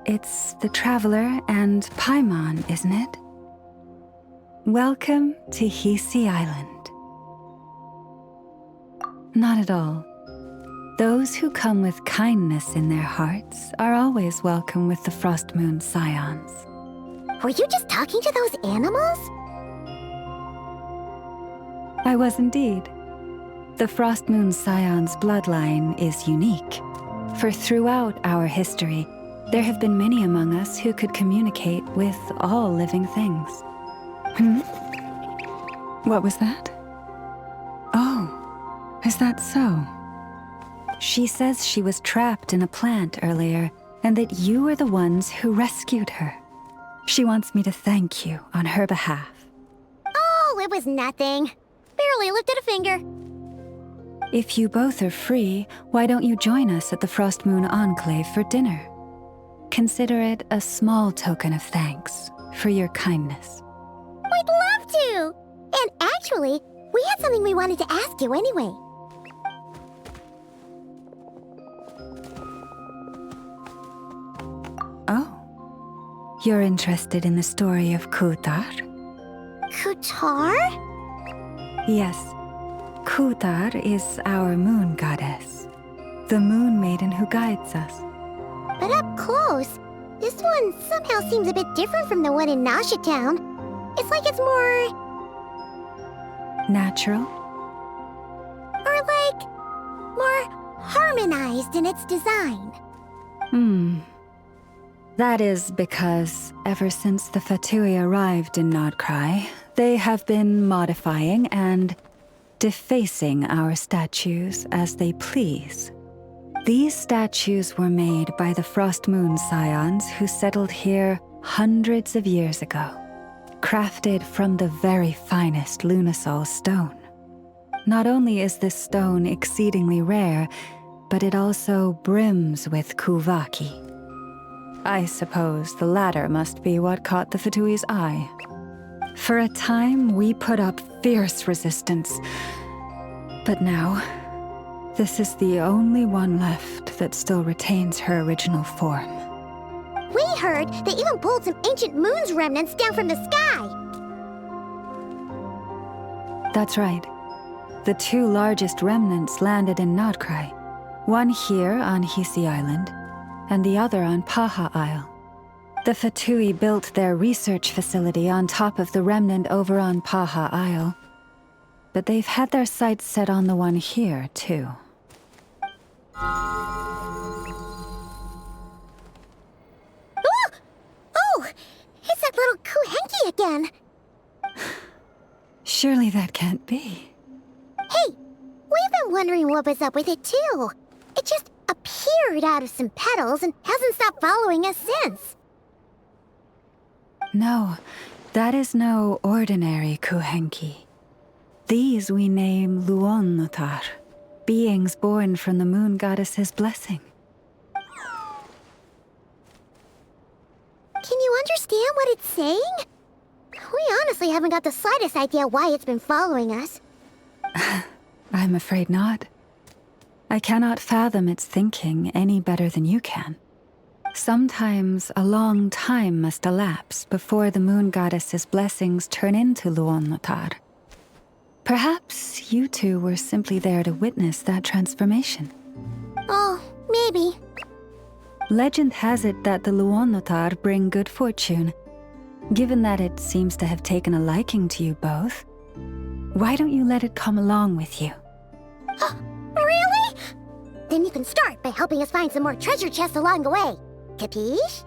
it's the Traveler and Paimon, isn't it? Welcome to Hisi Island. Not at all. Those who come with kindness in their hearts are always welcome with the Frost Moon Scions. Were you just talking to those animals? I was indeed. The Frost Moon Scion's bloodline is unique, for throughout our history, there have been many among us who could communicate with all living things. What was that? Oh, is that so? She says she was trapped in a plant earlier, and that you were the ones who rescued her. She wants me to thank you on her behalf. Oh, it was nothing. Barely lifted a finger. If you both are free, why don't you join us at the Frost Moon Enclave for dinner? Consider it a small token of thanks for your kindness. We'd love to! And actually, we had something we wanted to ask you anyway. Oh, you're interested in the story of Kutar? Kutar? Yes. Kutar is our moon goddess, the moon maiden who guides us. But up close, this one somehow seems a bit different from the one in Nasha Town. It's like it's more... natural? Or like... more harmonized in its design. That is because ever since the Fatui arrived in Nodcry, they have been modifying and defacing our statues as they please. These statues were made by the Frost Moon Scions who settled here hundreds of years ago, crafted from the very finest Lunasol stone. Not only is this stone exceedingly rare, but it also brims with Kuvaki. I suppose the latter must be what caught the Fatui's eye. For a time, we put up fierce resistance, but now, this is the only one left that still retains her original form. We heard they even pulled some ancient moon's remnants down from the sky. That's right. The two largest remnants landed in Nodcry, one here on Hisi Island, and the other on Paha Isle. The Fatui built their research facility on top of the remnant over on Paha Isle, but they've had their sights set on the one here, too. Oh! It's that little Kuhenki again! Surely that can't be. Hey! We've been wondering what was up with it, too. It just appeared out of some petals and hasn't stopped following us since. No, that is no ordinary Kuhenki. These we name Luonnotar, beings born from the moon goddess's blessing. understand what it's saying? We honestly haven't got the slightest idea why it's been following us. I'm afraid not. I cannot fathom its thinking any better than you can. Sometimes a long time must elapse before the moon goddess's blessings turn into Luon-Lotar. Perhaps you two were simply there to witness that transformation. Oh, maybe. Legend has it that the Luon-Lotar bring good fortune. Given that it seems to have taken a liking to you both, why don't you let it come along with you? Really? Then you can start by helping us find some more treasure chests along the way. Capiche?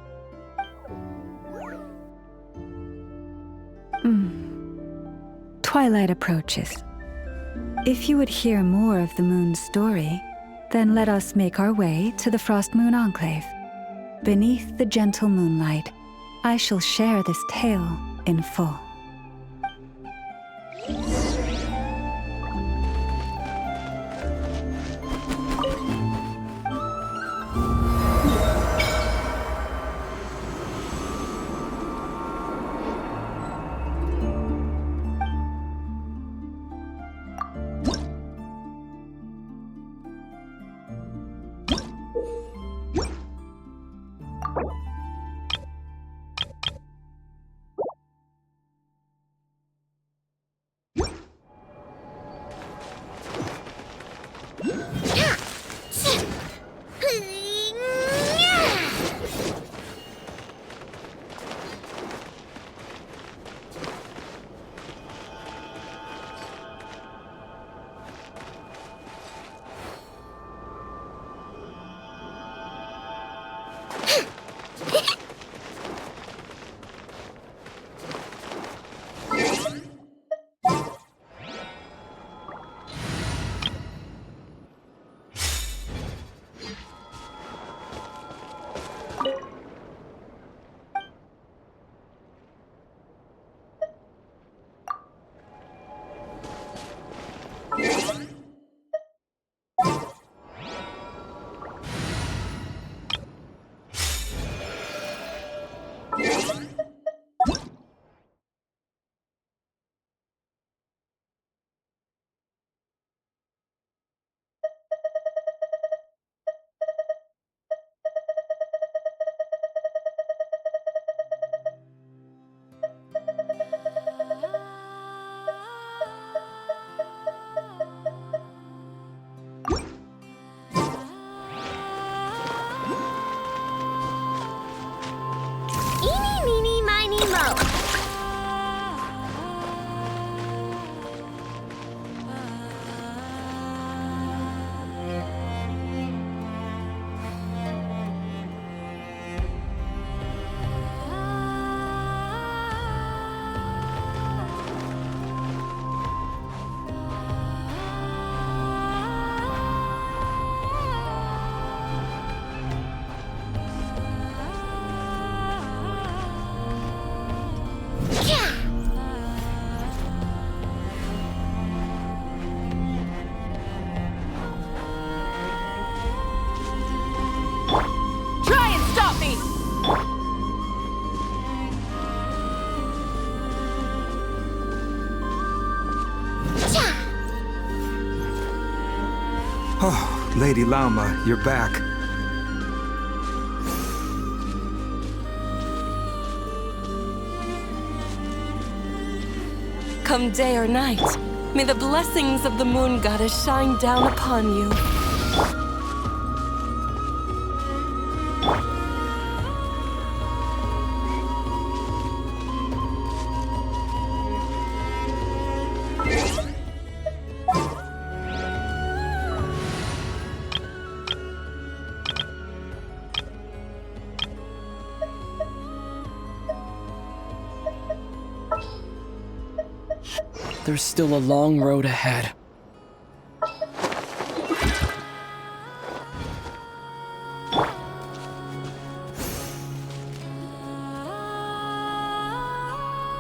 Twilight approaches. If you would hear more of the moon's story, then let us make our way to the Frost Moon Enclave. Beneath the gentle moonlight, I shall share this tale in full. Oh, Lady Lama, you're back. Come day or night, may the blessings of the moon goddess shine down upon you. There's still a long road ahead.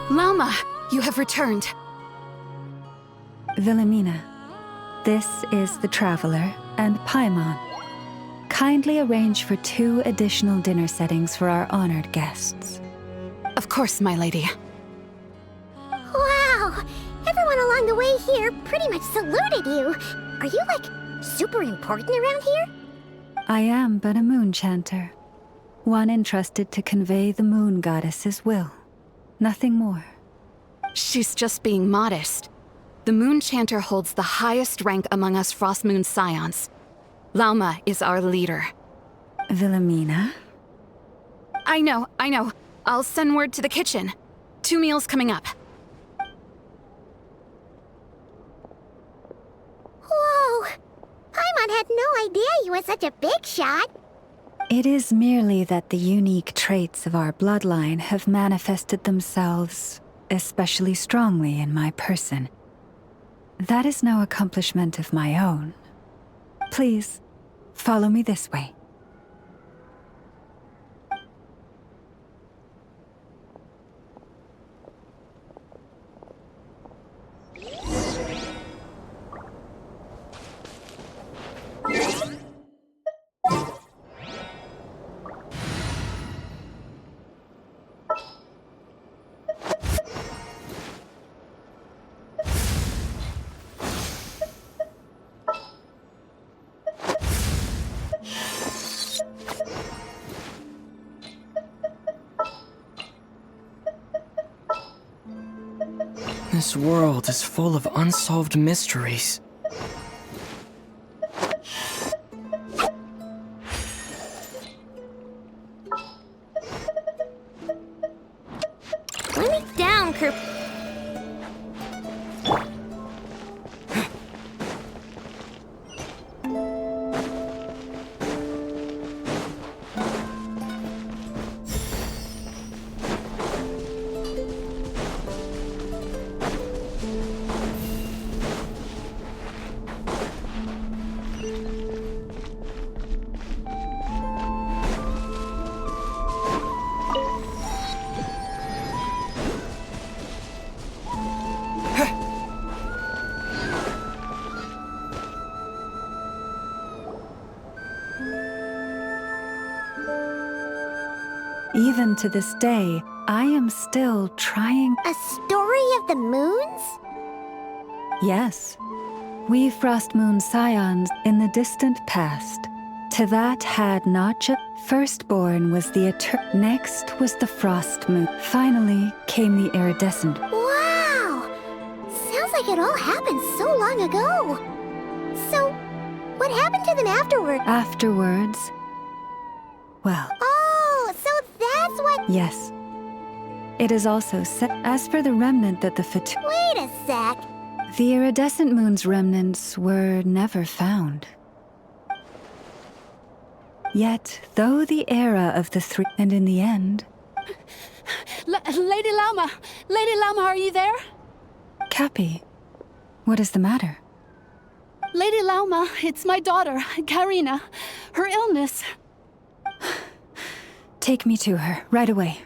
Lama, you have returned. Wilhelmina, this is the Traveler and Paimon. Kindly arrange for 2 additional dinner settings for our honored guests. course, my lady. Wow! Everyone along the way here pretty much saluted you. Are you, like, super important around here? I am but a moon chanter. One entrusted to convey the moon goddess's will. Nothing more. She's just being modest. The Moon Chanter holds the highest rank among us Frost Moon Scions. Lauma is our leader. Wilhelmina? I know. I'll send word to the kitchen. 2 meals coming up. Whoa! Paimon had no idea you were such a big shot. It is merely that the unique traits of our bloodline have manifested themselves especially strongly in my person. That is no accomplishment of my own. Please, follow me this way. This world is full of unsolved mysteries. Let me down, Kerp. Even to this day, I am still trying. A story of the moons? Yes. We Frost Moon Scions in the distant past. To that had not just firstborn was the next was the Frost Moon. Finally came the iridescent. Wow! Sounds like it all happened so long ago. So, what happened to them afterward? Afterwards, well. Oh, so that's what. Yes. It is also set. As for the remnant that the Wait a sec. The iridescent moon's remnants were never found. Yet, though the era of the three, and in the end... Lady Lauma! Lady Lauma, are you there? Cappy, what is the matter? Lady Lauma, it's my daughter, Karina. Her illness. Take me to her, right away.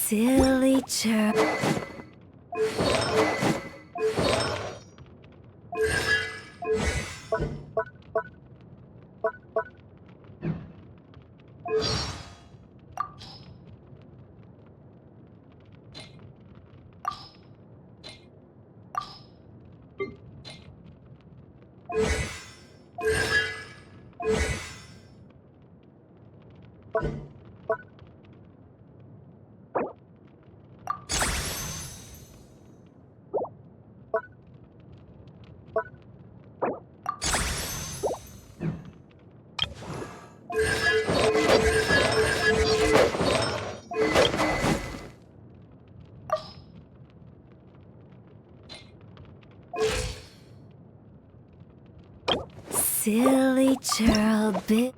Silly chap. Silly churl bit.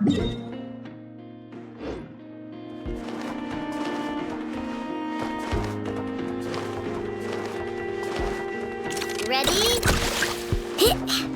Ready? Hit!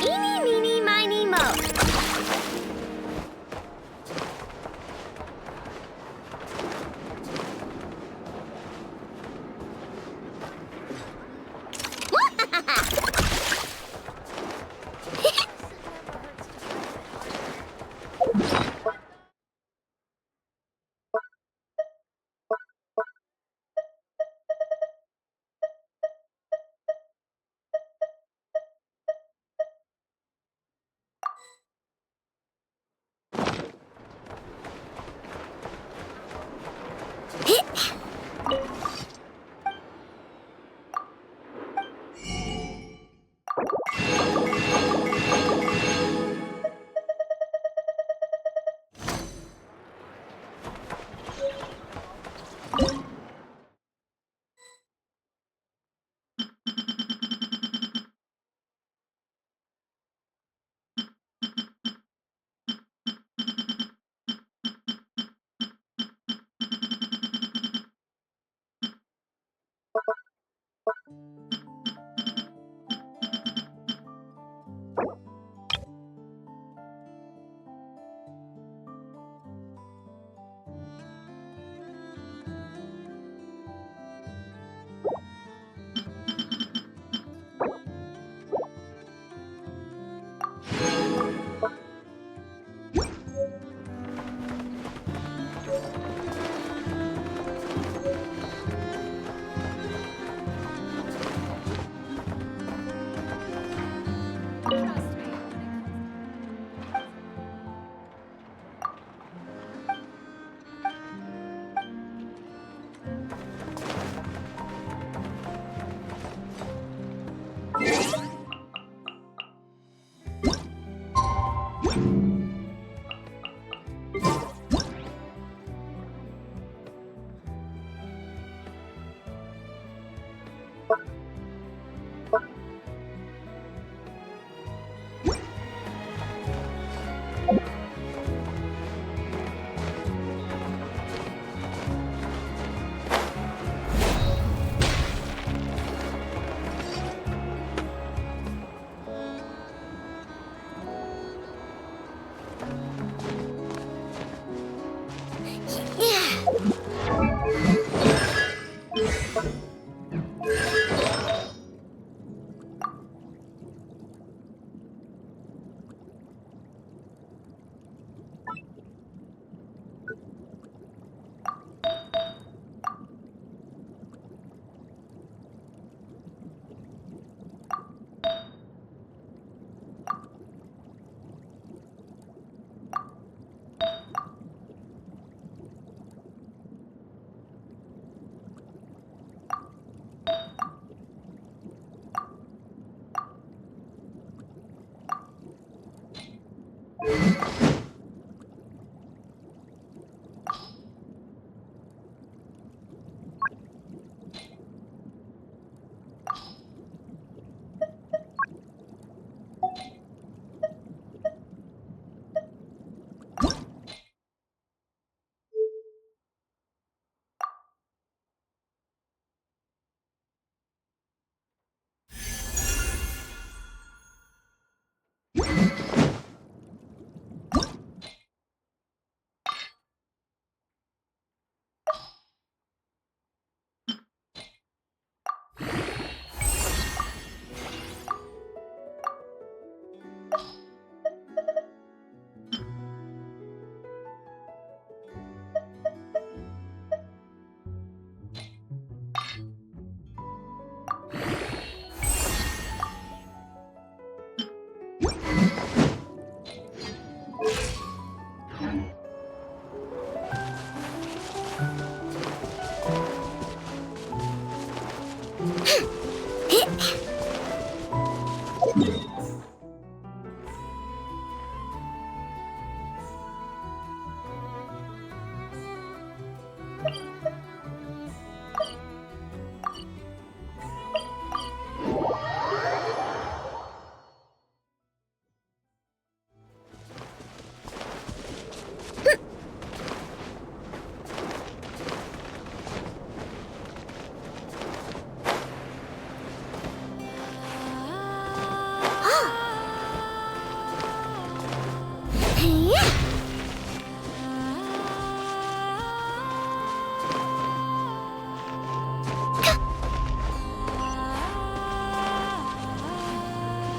Eeny, meeny, miny, mo.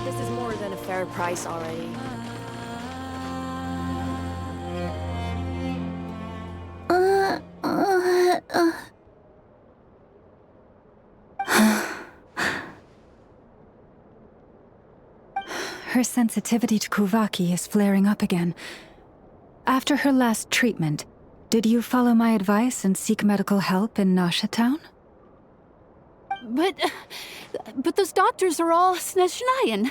This is more than a fair price already. Her sensitivity to Kuvaki is flaring up again. After her last treatment, did you follow my advice and seek medical help in Nasha Town? But those doctors are all Snezhnayan.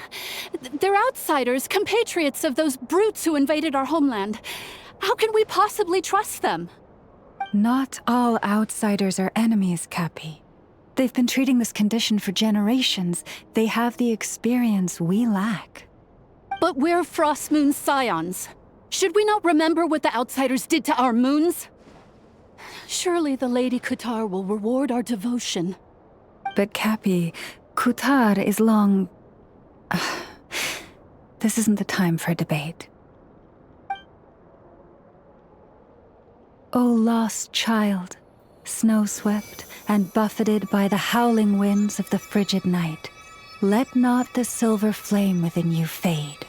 They're outsiders, compatriots of those brutes who invaded our homeland. How can we possibly trust them? Not all outsiders are enemies, Cappy. They've been treating this condition for generations. They have the experience we lack. But we're Frostmoon's scions. Should we not remember what the outsiders did to our moons? Surely the Lady Kutar will reward our devotion. But Cappy, Kutar is long... This isn't the time for debate. O lost child, snow-swept and buffeted by the howling winds of the frigid night, let not the silver flame within you fade.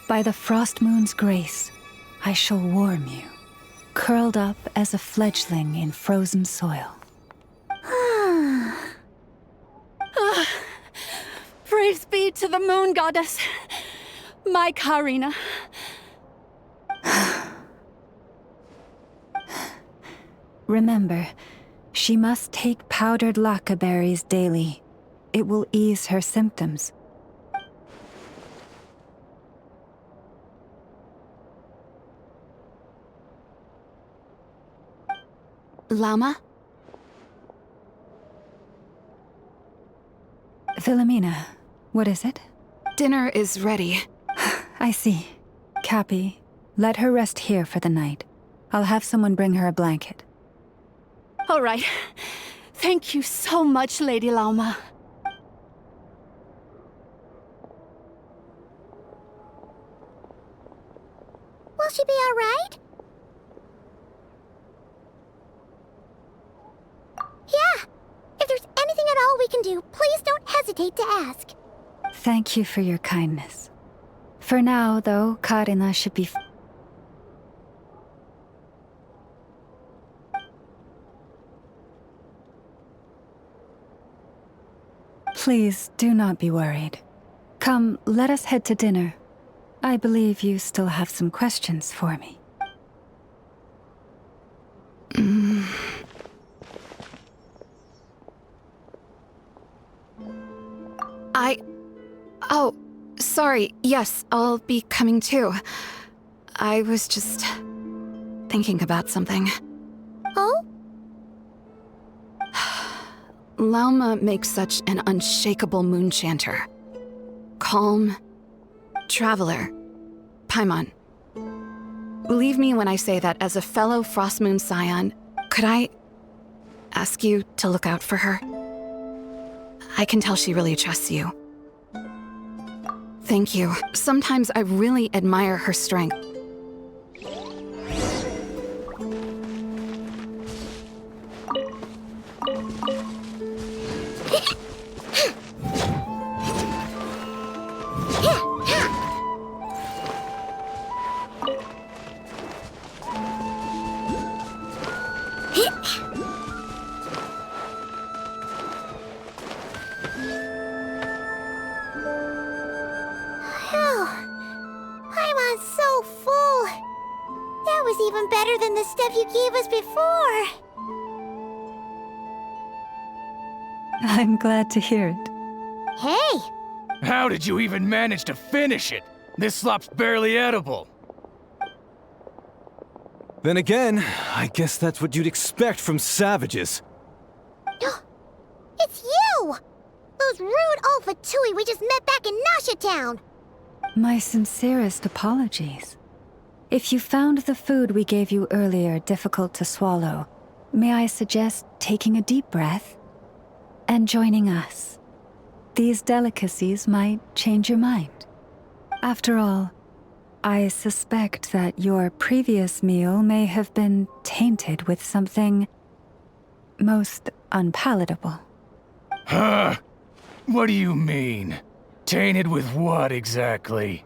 By the frost moon's grace, I shall warm you, curled up as a fledgling in frozen soil. Praise be to the moon goddess, my Karina. Remember, she must take powdered laka berries daily. It will ease her symptoms. Llama? Philomena, what is it? Dinner is ready. I see. Cappy, let her rest here for the night. I'll have someone bring her a blanket. All right. Thank you so much, Lady Lauma. Will she be all right? Yeah. If there's anything at all we can do, please don't hesitate to ask. Thank you for your kindness. For now, though, Karina should be... Please, do not be worried. Come, let us head to dinner. I believe you still have some questions for me. Oh, sorry. Yes, I'll be coming too. I was just thinking about something. Oh? Lauma makes such an unshakable moon chanter. Calm, traveler, Paimon. Believe me when I say that as a fellow Frostmoon scion, could I ask you to look out for her? I can tell she really trusts you. Thank you. Sometimes I really admire her strength. Paimon's so full. That was even better than the stuff you gave us before. I'm glad to hear it. Hey, How did you even manage to finish it? This slop's barely edible. Then again, I guess that's what you'd expect from savages. It's you! Those rude old Fatui we just met back in Nasha Town! My sincerest apologies. If you found the food we gave you earlier difficult to swallow, may I suggest taking a deep breath and joining us? These delicacies might change your mind. After all, I suspect that your previous meal may have been tainted with something most unpalatable. Huh? What do you mean? Tainted with what exactly?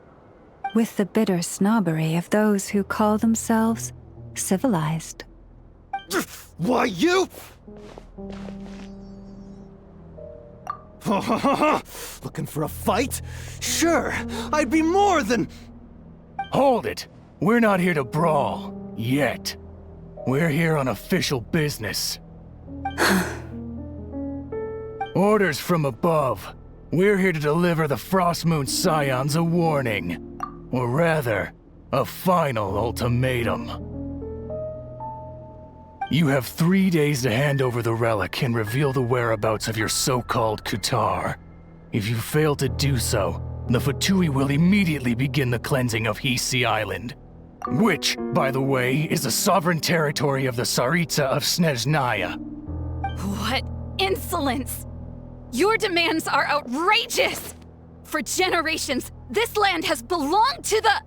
With the bitter snobbery of those who call themselves civilized. Why, you? Looking for a fight? Sure, I'd be more than... Hold it! We're not here to brawl. Yet. We're here on official business. Orders from above. We're here to deliver the Frostmoon Scions a warning. Or rather, a final ultimatum. You have 3 days to hand over the relic and reveal the whereabouts of your so-called Kutar. If you fail to do so, the Fatui will immediately begin the cleansing of Hisi Island. Which, by the way, is the sovereign territory of the Tsaritsa of Snezhnaya. What insolence! Your demands are outrageous! For generations, this land has belonged to the...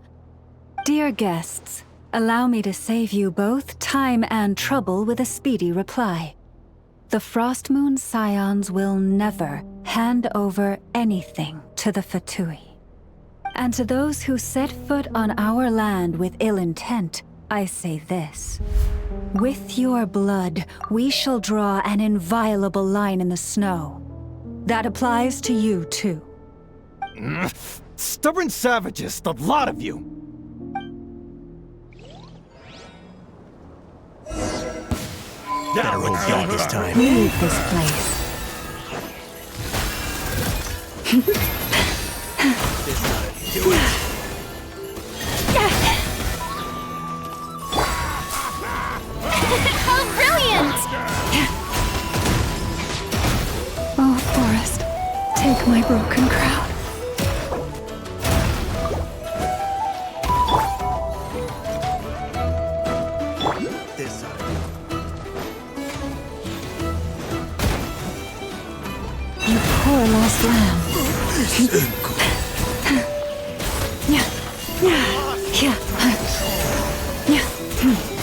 Dear guests, allow me to save you both time and trouble with a speedy reply. The Frostmoon Scions will never hand over anything to the Fatui. And to those who set foot on our land with ill intent, I say this. With your blood, we shall draw an inviolable line in the snow. That applies to you, too. Stubborn savages, the lot of you! Better hold God this time. Leave this place. Do it. How brilliant! Oh, Forest, take my broken crown. This side. You poor lost lamb. Leave this place.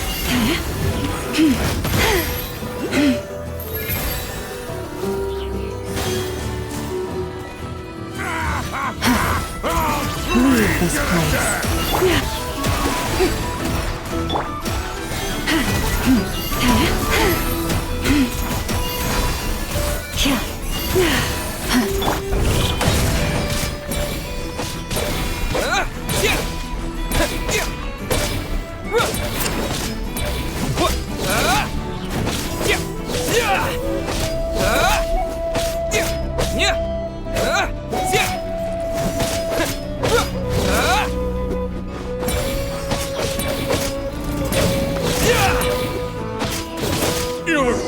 You're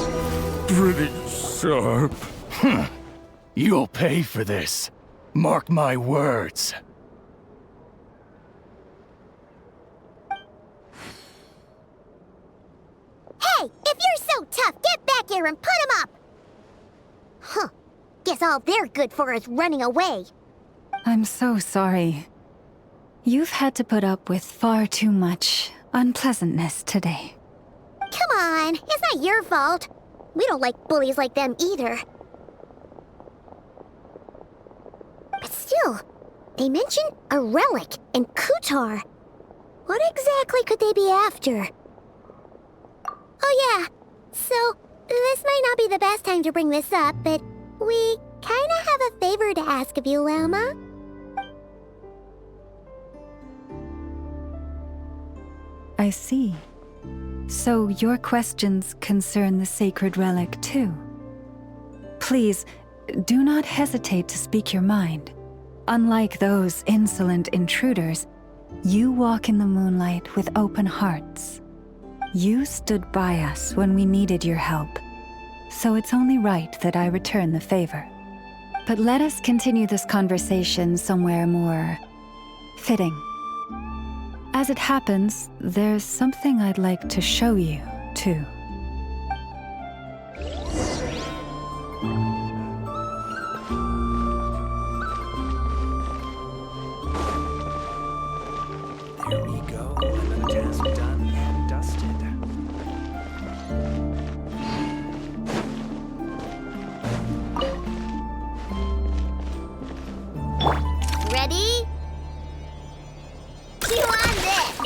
pretty sharp. You'll pay for this. Mark my words. Hey, if you're so tough, get back here and put him up! Huh. Guess all they're good for is running away. I'm so sorry. You've had to put up with far too much unpleasantness today. Come on, it's not your fault. We don't like bullies like them either. But still, they mentioned a relic and Kutar. What exactly could they be after? Oh yeah, so this might not be the best time to bring this up, but we kinda have a favor to ask of you, Lama. I see. So your questions concern the sacred relic too. Please, do not hesitate to speak your mind. unlike those insolent intruders, you walk in the moonlight with open hearts. You stood by us when we needed your help, so it's only right that I return the favor. But let us continue this conversation somewhere more fitting. As it happens, there's something I'd like to show you, too. There we go. Another task done and dusted. Ready? Chew on this!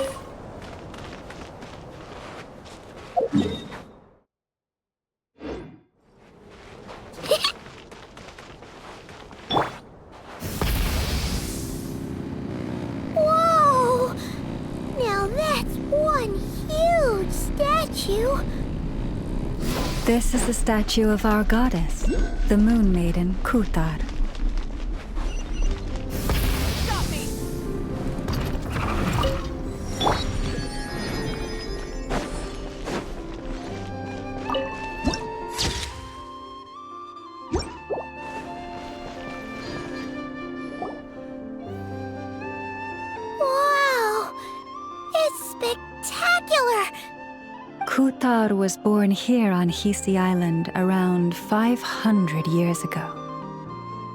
Whoa! Now that's one huge statue! This is the statue of our goddess, the Moon Maiden Kuthar. Wow! It's spectacular! Kuthar was born here on Hisi Island around 500 years ago.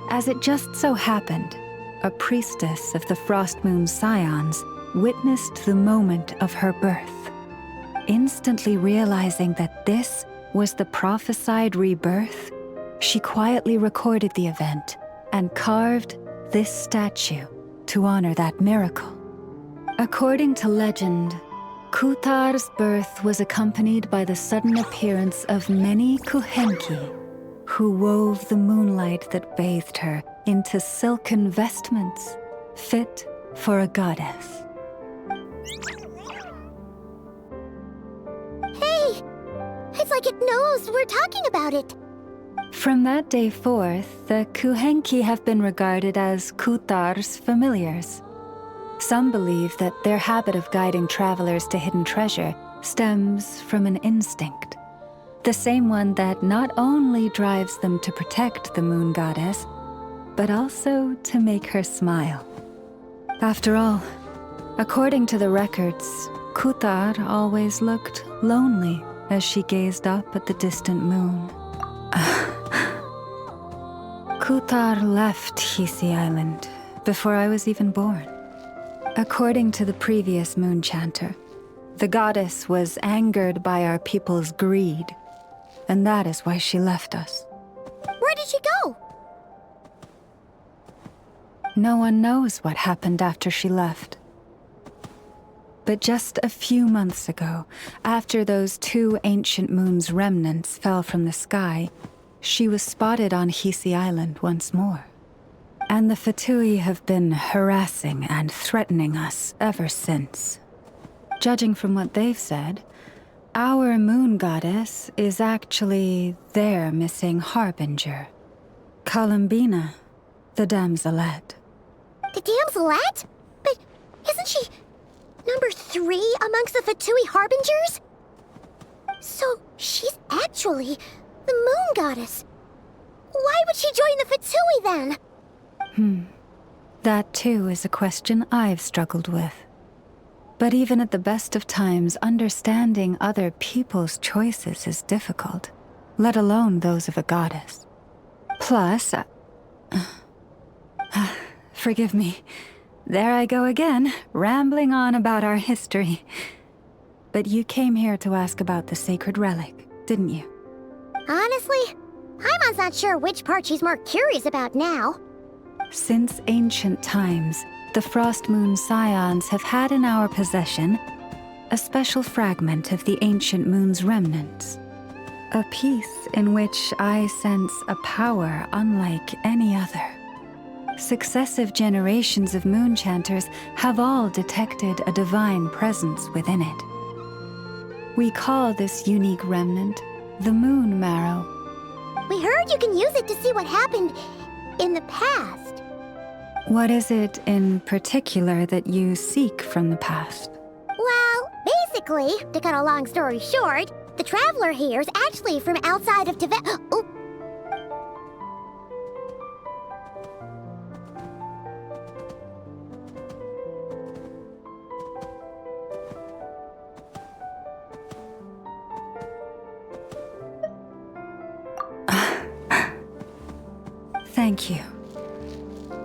As it just so happened, a priestess of the Frost Moon Scions witnessed the moment of her birth. Instantly realizing that this was the prophesied rebirth, she quietly recorded the event and carved this statue to honor that miracle. According to legend, Kuthar's birth was accompanied by the sudden appearance of many Kuhenki, who wove the moonlight that bathed her into silken vestments fit for a goddess. Hey! It's like it knows we're talking about it! From that day forth, the Kuhenki have been regarded as Kuthar's familiars. Some believe that their habit of guiding travelers to hidden treasure stems from an instinct. The same one that not only drives them to protect the moon goddess, but also to make her smile. After all, according to the records, Kuthar always looked lonely as she gazed up at the distant moon. Kuthar left Hisi Island before I was even born. According to the previous moon chanter, the goddess was angered by our people's greed, and that is why she left us. Where did she go? No one knows what happened after she left. But just a few months ago, after those 2 ancient moon's remnants fell from the sky, she was spotted on Hisi Island once more. And the Fatui have been harassing and threatening us ever since. Judging from what they've said, our moon goddess is actually their missing harbinger, Columbina, the damselette. The damselette? But isn't she number 3 amongst the Fatui harbingers? So she's actually the moon goddess. Why would she join the Fatui then? That too is a question I've struggled with. But even at the best of times, understanding other people's choices is difficult, let alone those of a goddess. Plus, forgive me, there I go again, rambling on about our history. But you came here to ask about the sacred relic, didn't you? Honestly, Paimon's not sure which part she's more curious about now. Since ancient times, the Frost Moon Scions have had in our possession a special fragment of the ancient moon's remnants. A piece in which I sense a power unlike any other. Successive generations of moon chanters have all detected a divine presence within it. We call this unique remnant the Moon Marrow. We heard you can use it to see what happened in the past. What is it in particular that you seek from the past? Well, basically, to cut a long story short, the traveler here is actually from outside of Tibet. Oh. Thank you.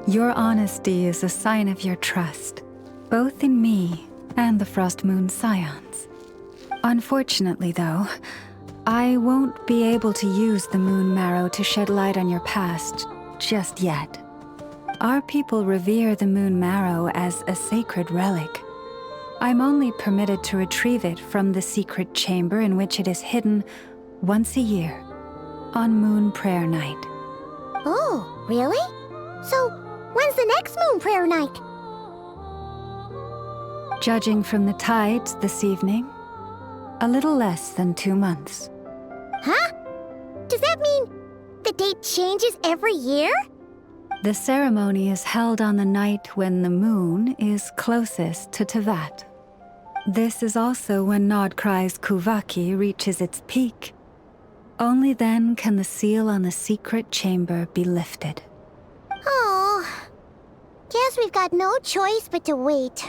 Your honesty is a sign of your trust, both in me and the Frost Moon Scions. Unfortunately, though, I won't be able to use the Moon Marrow to shed light on your past just yet. Our people revere the Moon Marrow as a sacred relic. I'm only permitted to retrieve it from the secret chamber in which it is hidden once a year, on Moon Prayer Night. Oh, really? So, when's the next Moon Prayer Night? Judging from the tides this evening, a little less than 2 months. Huh? Does that mean the date changes every year? The ceremony is held on the night when the moon is closest to Tevat. This is also when Nodkrai's Kuvaki reaches its peak. Only then can the seal on the secret chamber be lifted. Oh, guess we've got no choice but to wait.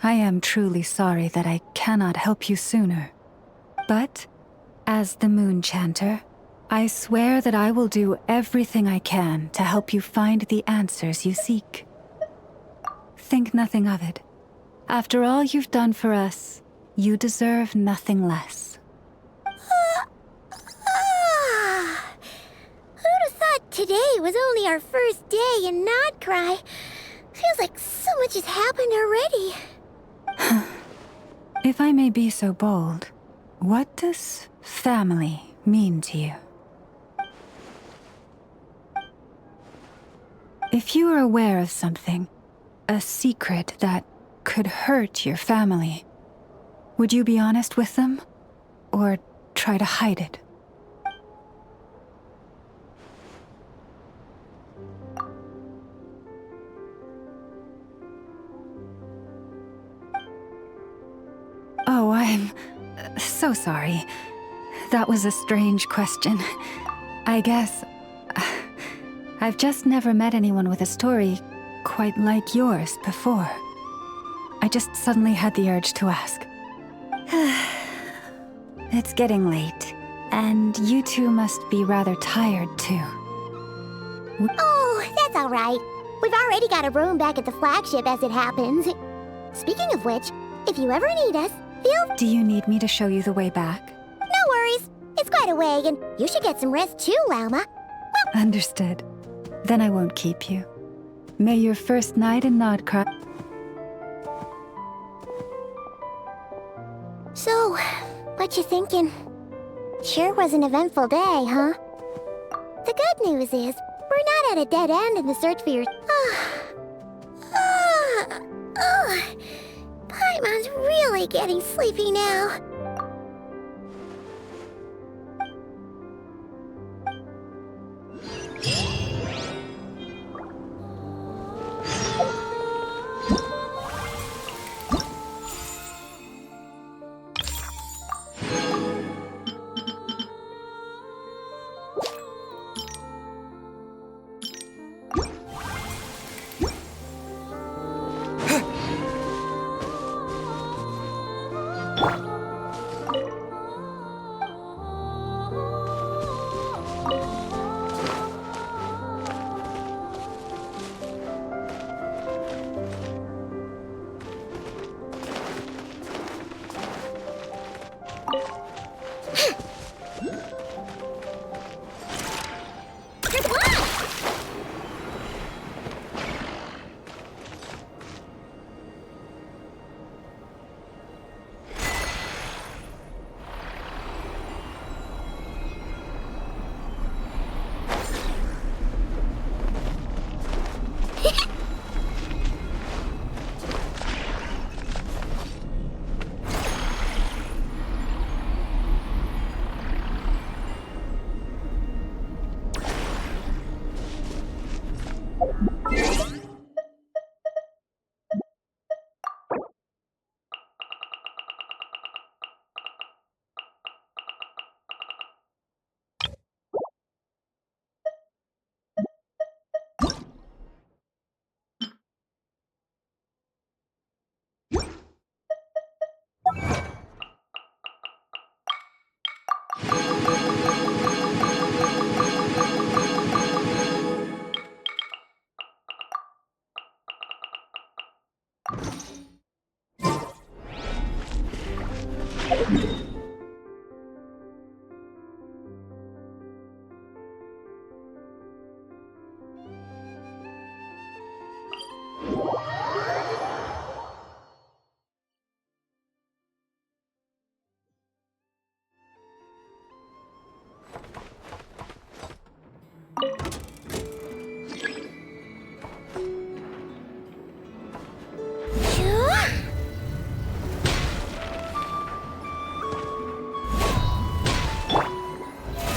I am truly sorry that I cannot help you sooner. But, as the Moon Chanter, I swear that I will do everything I can to help you find the answers you seek. Think nothing of it. After all you've done for us, you deserve nothing less. Who'd have thought today was only our first day in Nodkrai? Feels like so much has happened already. If I may be so bold, what does family mean to you? If you are aware of something, a secret that could hurt your family, would you be honest with them, or try to hide it? Oh, I'm so sorry. That was a strange question. I guess I've just never met anyone with a story quite like yours before. I just suddenly had the urge to ask. It's getting late, and you two must be rather tired too. Oh, that's all right. We've already got a room back at the flagship as it happens. Speaking of which, if you ever need us, Do you need me to show you the way back? No worries. It's quite a way, and you should get some rest too, Lauma. Understood. Then I won't keep you. May your first night in Nodkrai... So, what you thinking? Sure was an eventful day, huh? The good news is, we're not at a dead end in the search for your... Paimon's really getting sleepy now. May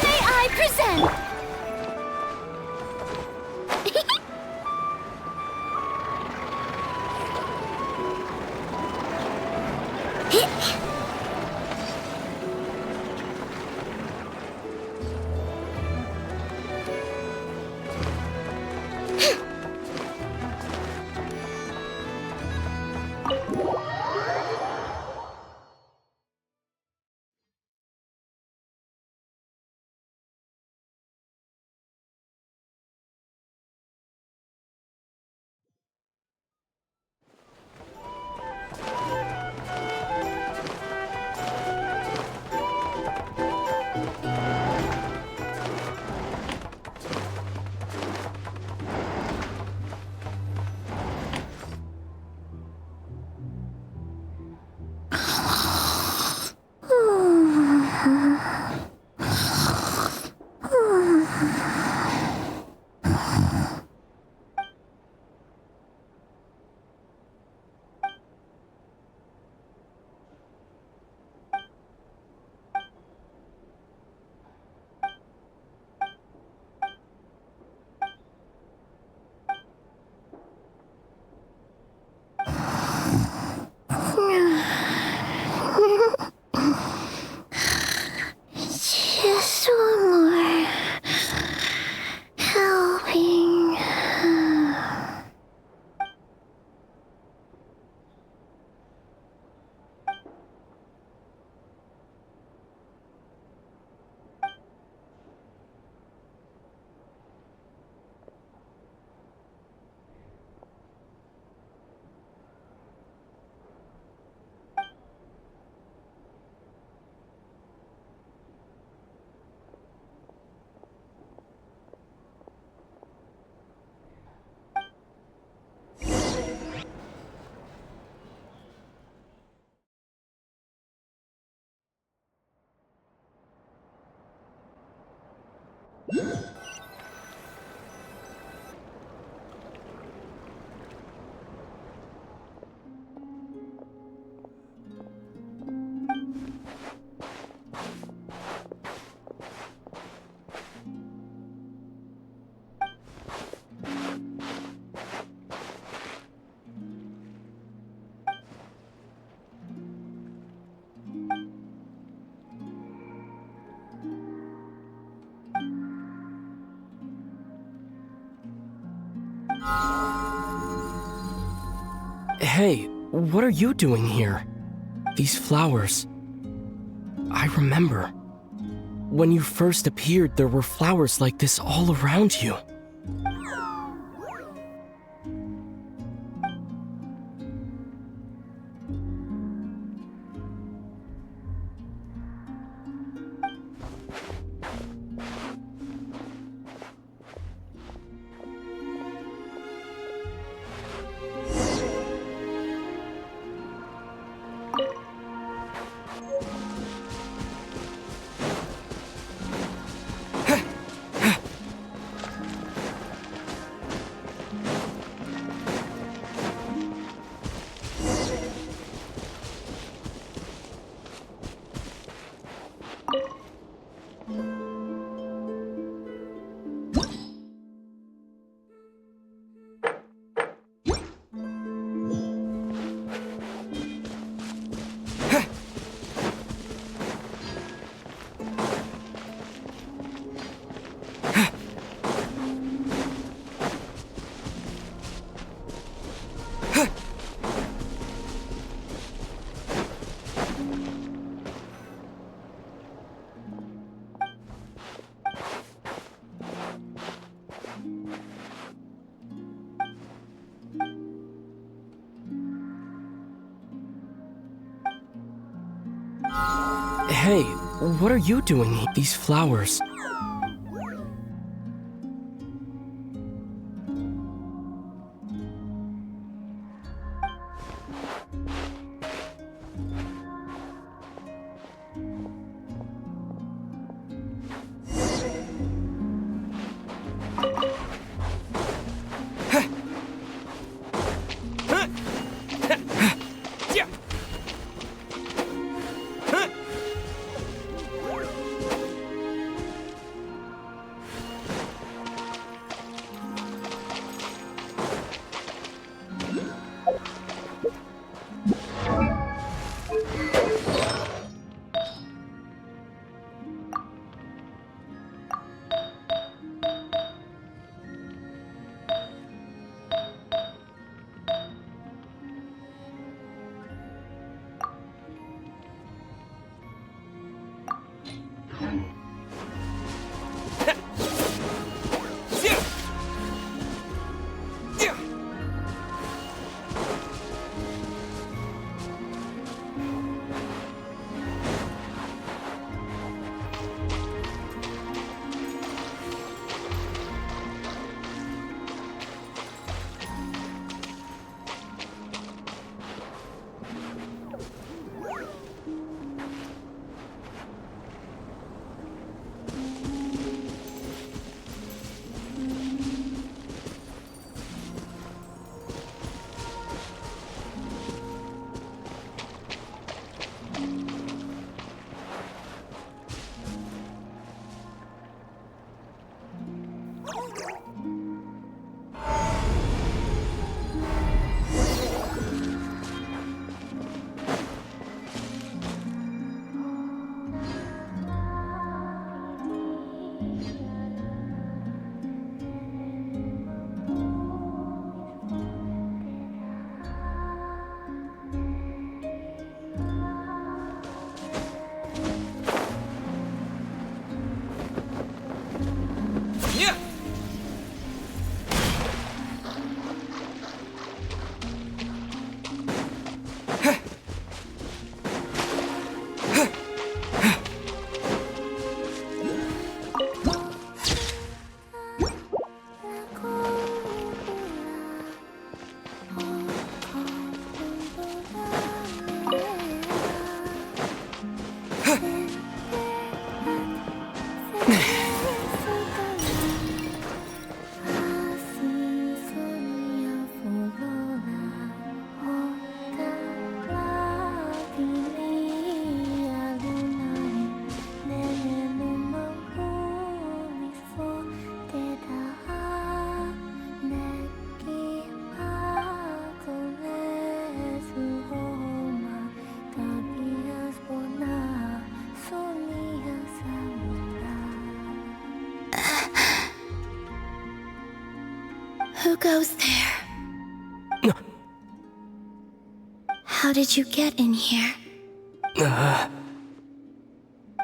I present? Just one more helping. Hey, what are you doing here? These flowers. I remember. When you first appeared, there were flowers like this all around you. Hey, what are you doing? These flowers. Who goes there? How did you get in here?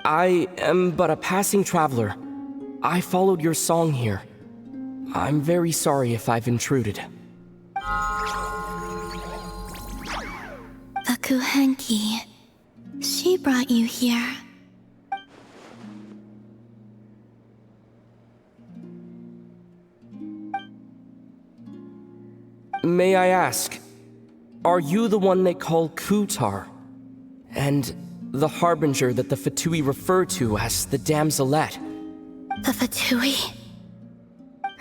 I am but a passing traveler. I followed your song here. I'm very sorry if I've intruded. Akuhenki. She brought you here. May I ask, are you the one they call Kutar? And the harbinger that the Fatui refer to as the Damselette? The Fatui?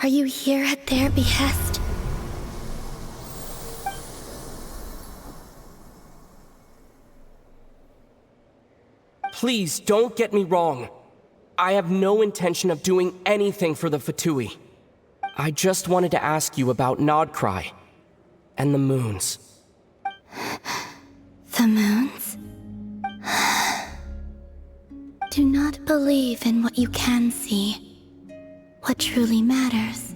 Are you here at their behest? Please, don't get me wrong. I have no intention of doing anything for the Fatui. I just wanted to ask you about Nodcry and the moons. The moons? Do not believe in what you can see. What truly matters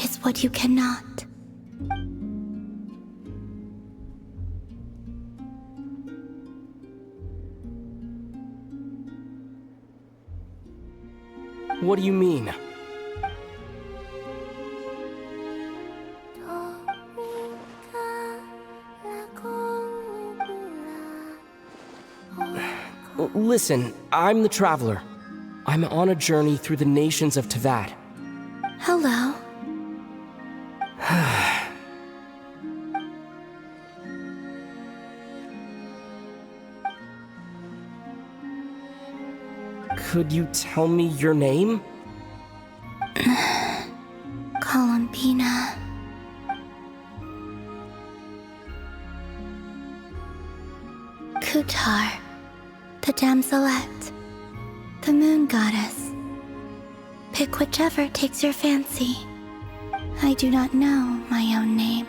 is what you cannot. What do you mean? Listen, I'm the Traveler. I'm on a journey through the nations of Tevat. Hello. Could you tell me your name? Columbina. Kutar, the damselette, the moon goddess. Pick whichever takes your fancy. I do not know my own name.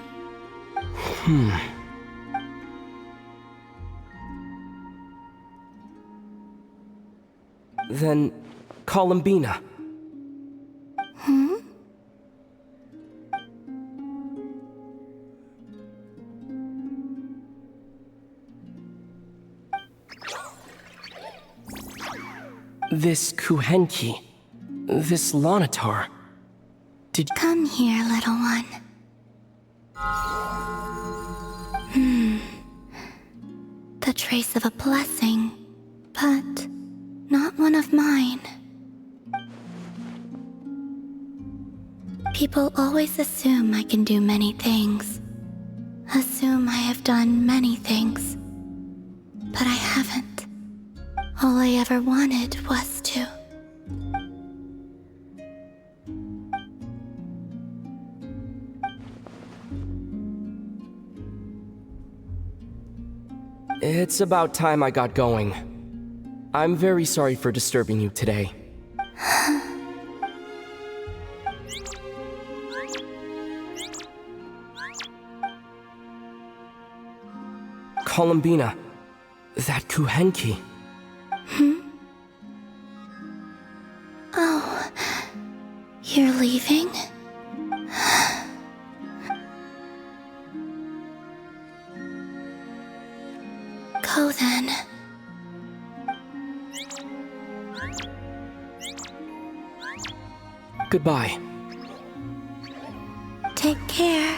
Then, Columbina. This Kuhenki, this Lanatar, Come here, little one. The trace of a blessing, but not one of mine. People always assume I can do many things. Assume I have done many things. But I haven't. All I ever wanted was to. It's about time I got going. I'm very sorry for disturbing you today. Columbina, that Kuhenki. Oh, you're leaving? Go then. Goodbye. Take care.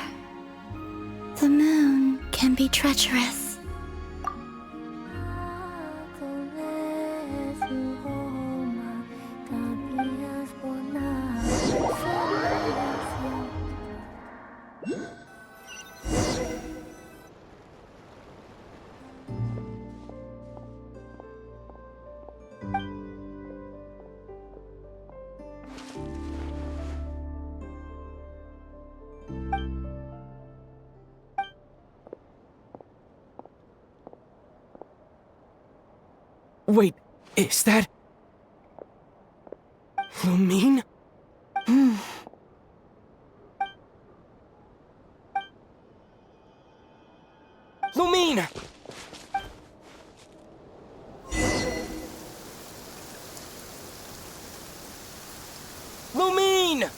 The moon can be treacherous. Wait, is that... Lumine? Lumine! Lumine!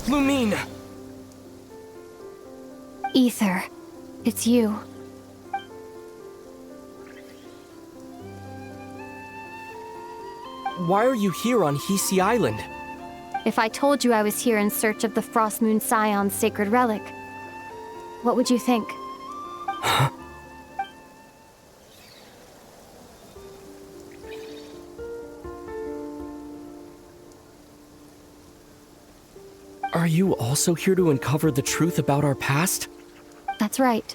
Lumine! Ether, it's you. Why are you here on Hisi Island? If I told you I was here in search of the Frost Moon Scion's sacred relic, what would you think? Huh? Are you also here to uncover the truth about our past? That's right.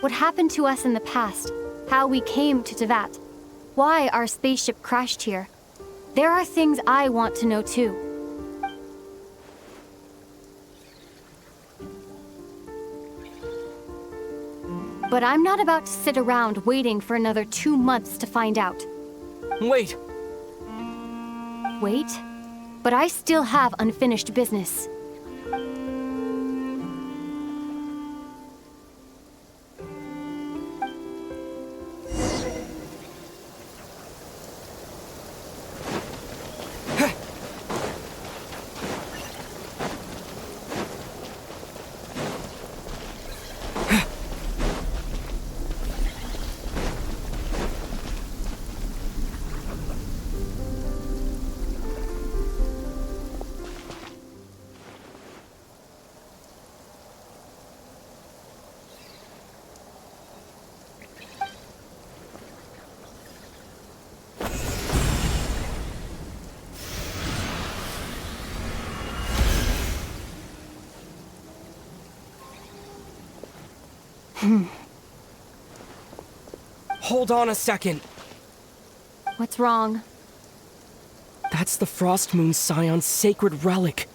What happened to us in the past, how we came to Tevat, why our spaceship crashed here. There are things I want to know too. But I'm not about to sit around waiting for another 2 months to find out. Wait! Wait? But I still have unfinished business. Hold on a second. What's wrong? That's the Frost Moon Scion's sacred relic.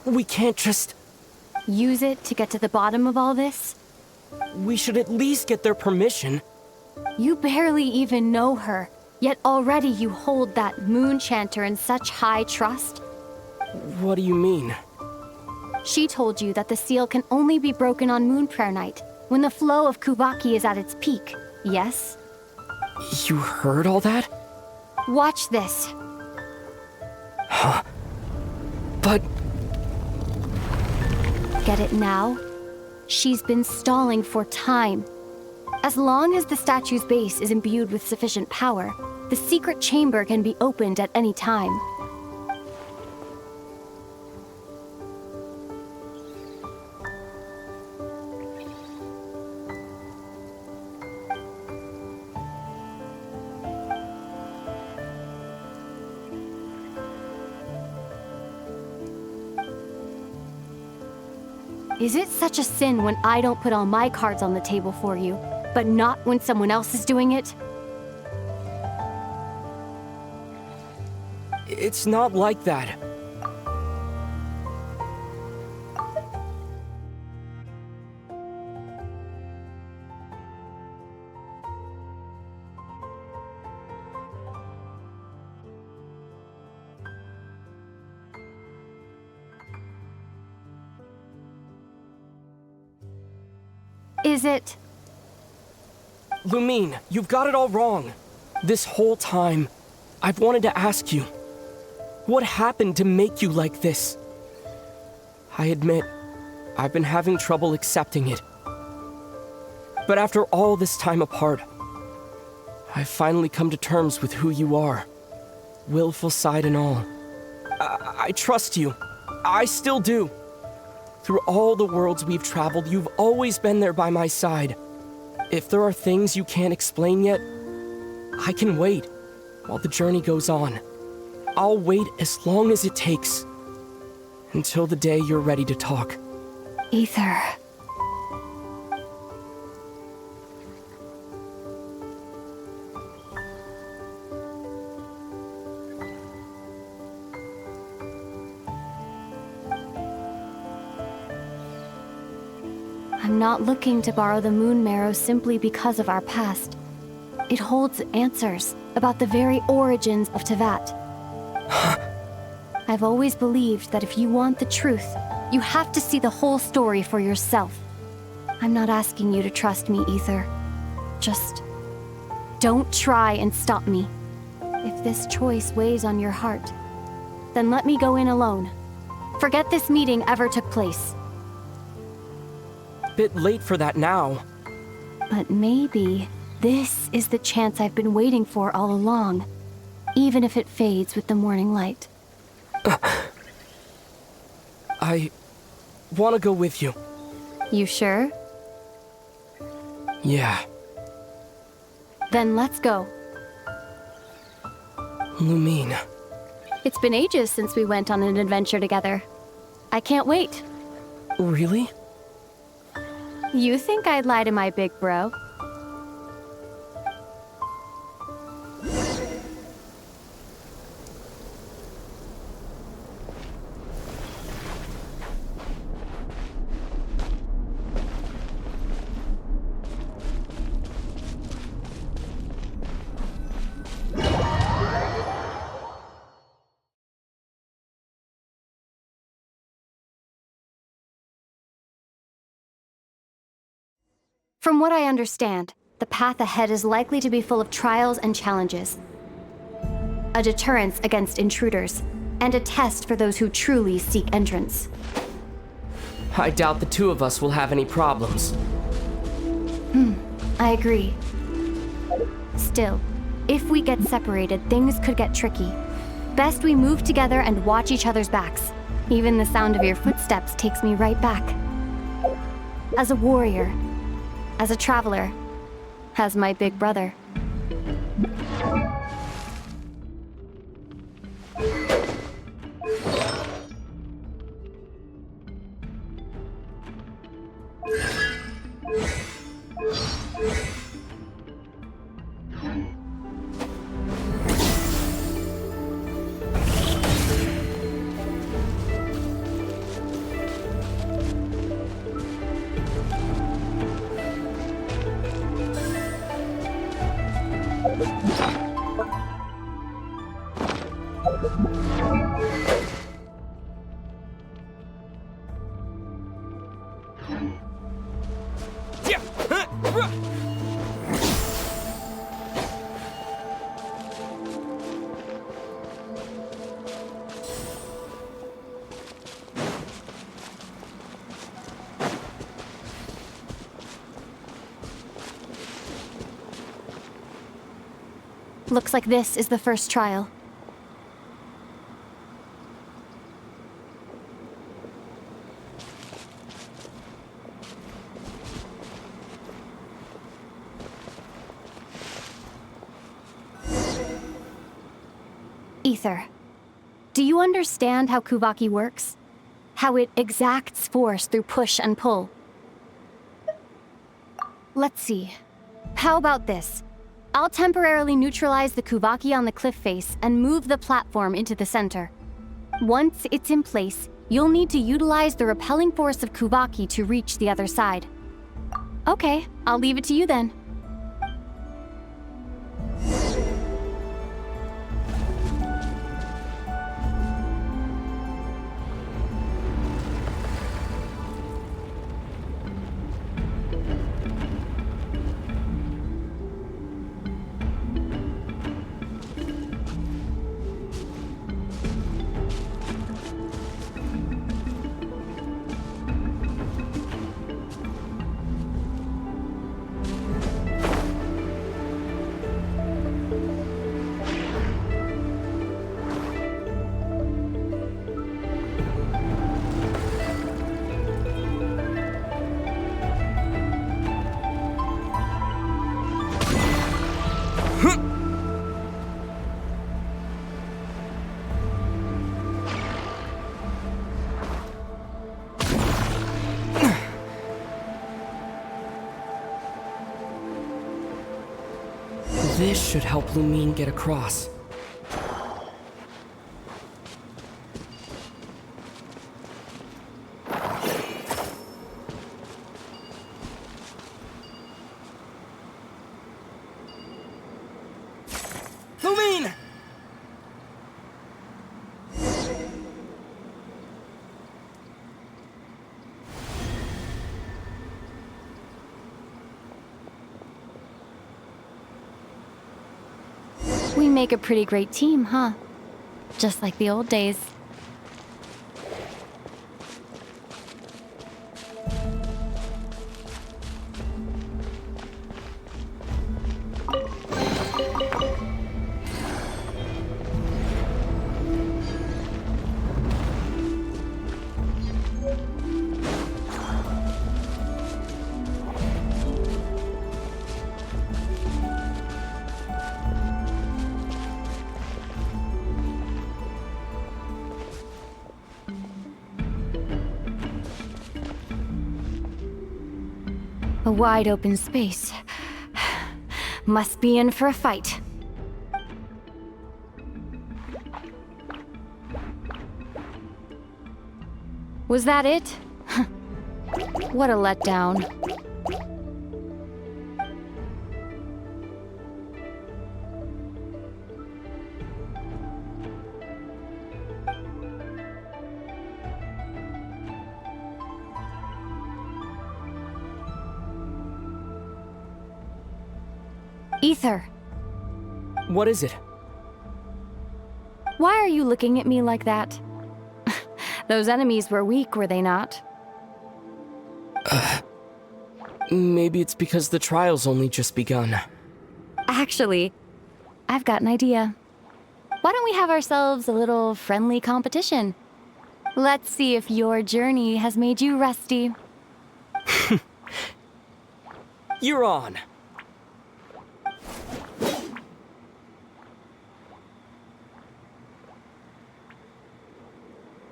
We can't just... Use it to get to the bottom of all this? We should at least get their permission. You barely even know her, yet already you hold that moon chanter in such high trust. What do you mean? She told you that the seal can only be broken on Moon Prayer Night, when the flow of Kubaki is at its peak, yes? You heard all that? Watch this. Huh? But... Get it now? She's been stalling for time. As long as the statue's base is imbued with sufficient power, the secret chamber can be opened at any time. Is it such a sin when I don't put all my cards on the table for you, but not when someone else is doing it? It's not like that. Is it? Lumine, you've got it all wrong. This whole time, I've wanted to ask you, what happened to make you like this? I admit, I've been having trouble accepting it. But after all this time apart, I've finally come to terms with who you are, willful side and all. I trust you. I still do. Through all the worlds we've traveled, you've always been there by my side. If there are things you can't explain yet, I can wait while the journey goes on. I'll wait as long as it takes, until the day you're ready to talk. Ether. I'm not looking to borrow the moon marrow simply because of our past. It holds answers about the very origins of Teyvat. I've always believed that if you want the truth, you have to see the whole story for yourself. I'm not asking you to trust me, Ether. Just don't try and stop me. If this choice weighs on your heart, then let me go in alone. Forget this meeting ever took place. Bit late for that now. But maybe this is the chance I've been waiting for all along, even if it fades with the morning light. I want to go with you. You sure? Yeah. Then let's go. Lumine. It's been ages since we went on an adventure together. I can't wait. Really? You think I'd lie to my big bro? From what I understand, the path ahead is likely to be full of trials and challenges. A deterrence against intruders, and a test for those who truly seek entrance. I doubt the two of us will have any problems. I agree. Still, if we get separated, things could get tricky. Best we move together and watch each other's backs. Even the sound of your footsteps takes me right back. As a warrior, as a traveler, as my big brother. Looks like this is the first trial. Ether, do you understand how Kuvaki works? How it exacts force through push and pull? Let's see. How about this? I'll temporarily neutralize the Kuvaki on the cliff face and move the platform into the center. Once it's in place, you'll need to utilize the repelling force of Kuvaki to reach the other side. Okay, I'll leave it to you then. This should help Lumine get across. Lumine! We make a pretty great team, huh? Just like the old days. A wide open space. Must be in for a fight. Was that it? What a letdown. Ether. What is it? Why are you looking at me like that? Those enemies were weak, were they not? Maybe it's because the trial's only just begun. Actually, I've got an idea. Why don't we have ourselves a little friendly competition? Let's see if your journey has made you rusty. You're on.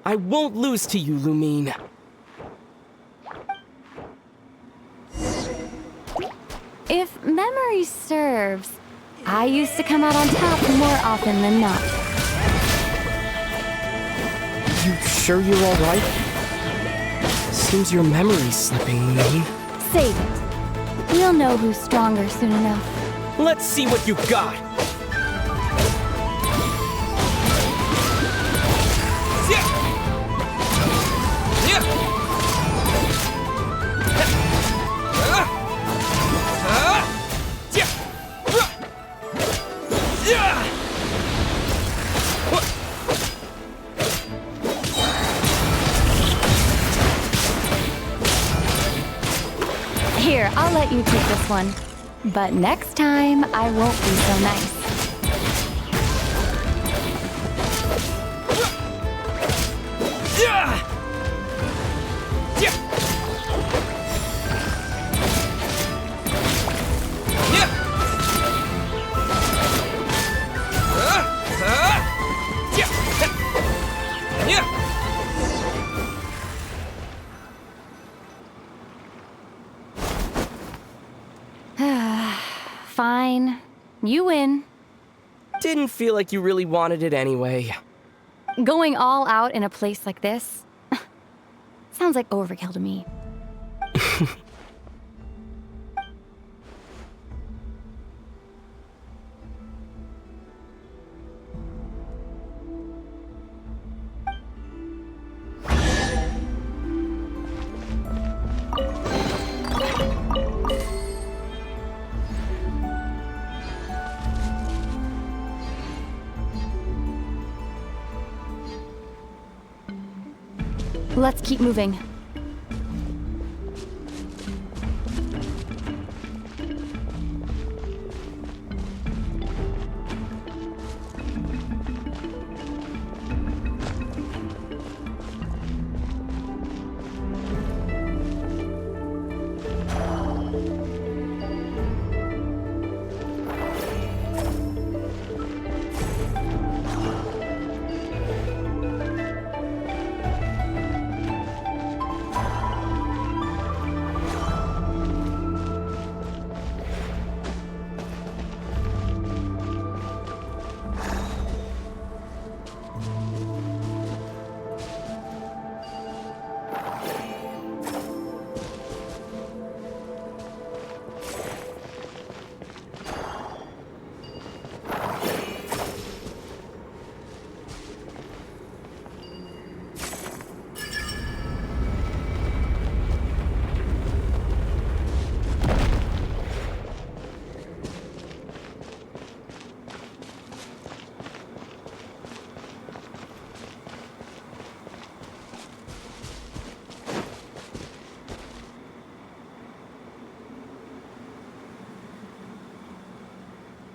I won't lose to you, Lumine. If memory serves, I used to come out on top more often than not. You sure you're alright? Seems your memory's slipping, Lumine. Save it. We'll know who's stronger soon enough. Let's see what you got! I'll let you take this one. But next time, I won't be so nice. Fine. You win. Didn't feel like you really wanted it anyway. Going all out in a place like this sounds like overkill to me. Let's keep moving.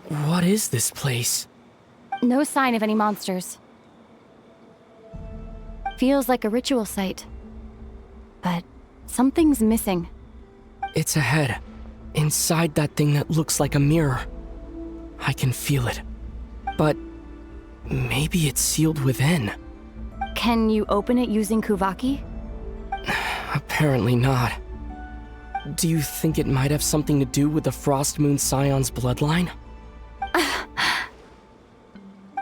What is this place? No sign of any monsters. Feels like a ritual site. But something's missing. It's ahead. Inside that thing that looks like a mirror. I can feel it. But maybe it's sealed within. Can you open it using Kuvaki? Apparently not. Do you think it might have something to do with the Frost Moon Scion's bloodline?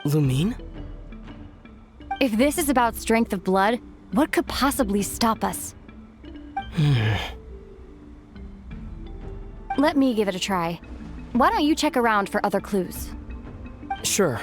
Lumine? If this is about strength of blood, what could possibly stop us? Let me give it a try. Why don't you check around for other clues? Sure.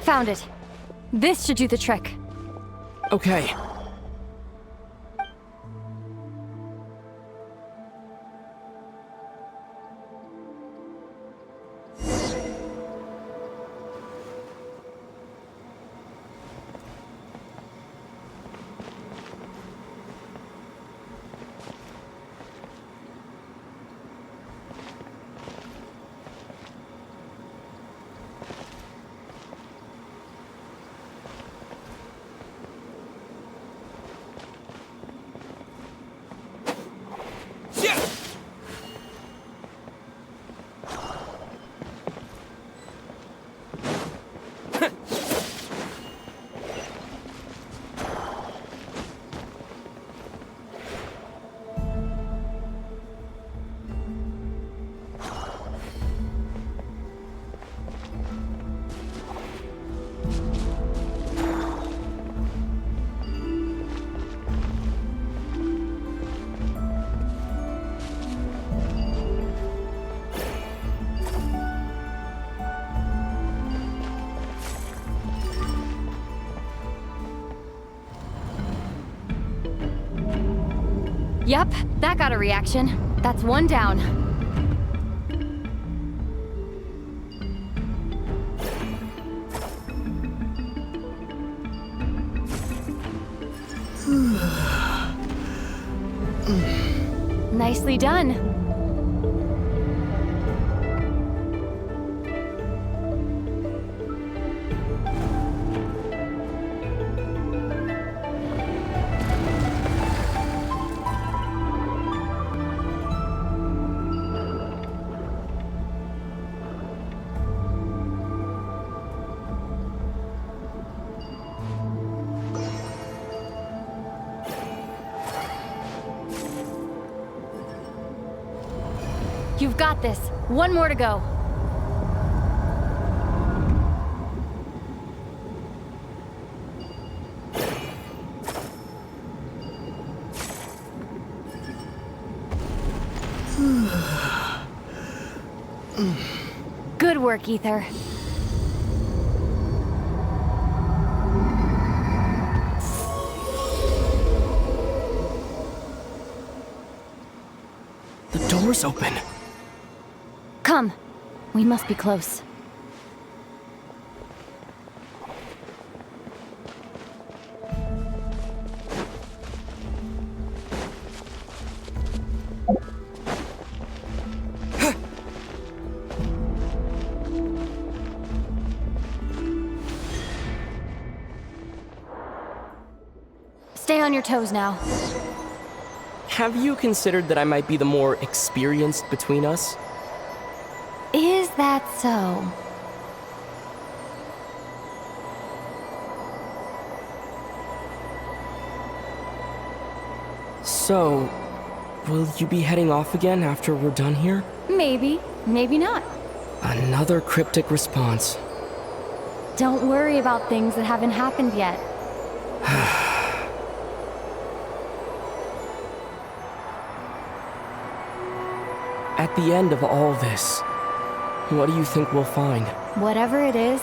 Found it. This should do the trick. Okay. Yep, that got a reaction. That's one down. Nicely done. You've got this. One more to go. Good work, Ether. The door's open. Come. We must be close. Stay on your toes now. Have you considered that I might be the more experienced between us? Is that so? So, will you be heading off again after we're done here? Maybe, maybe not. Another cryptic response. Don't worry about things that haven't happened yet. At the end of all this, what do you think we'll find? Whatever it is,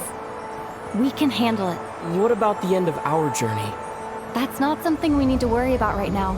we can handle it. What about the end of our journey? That's not something we need to worry about right now.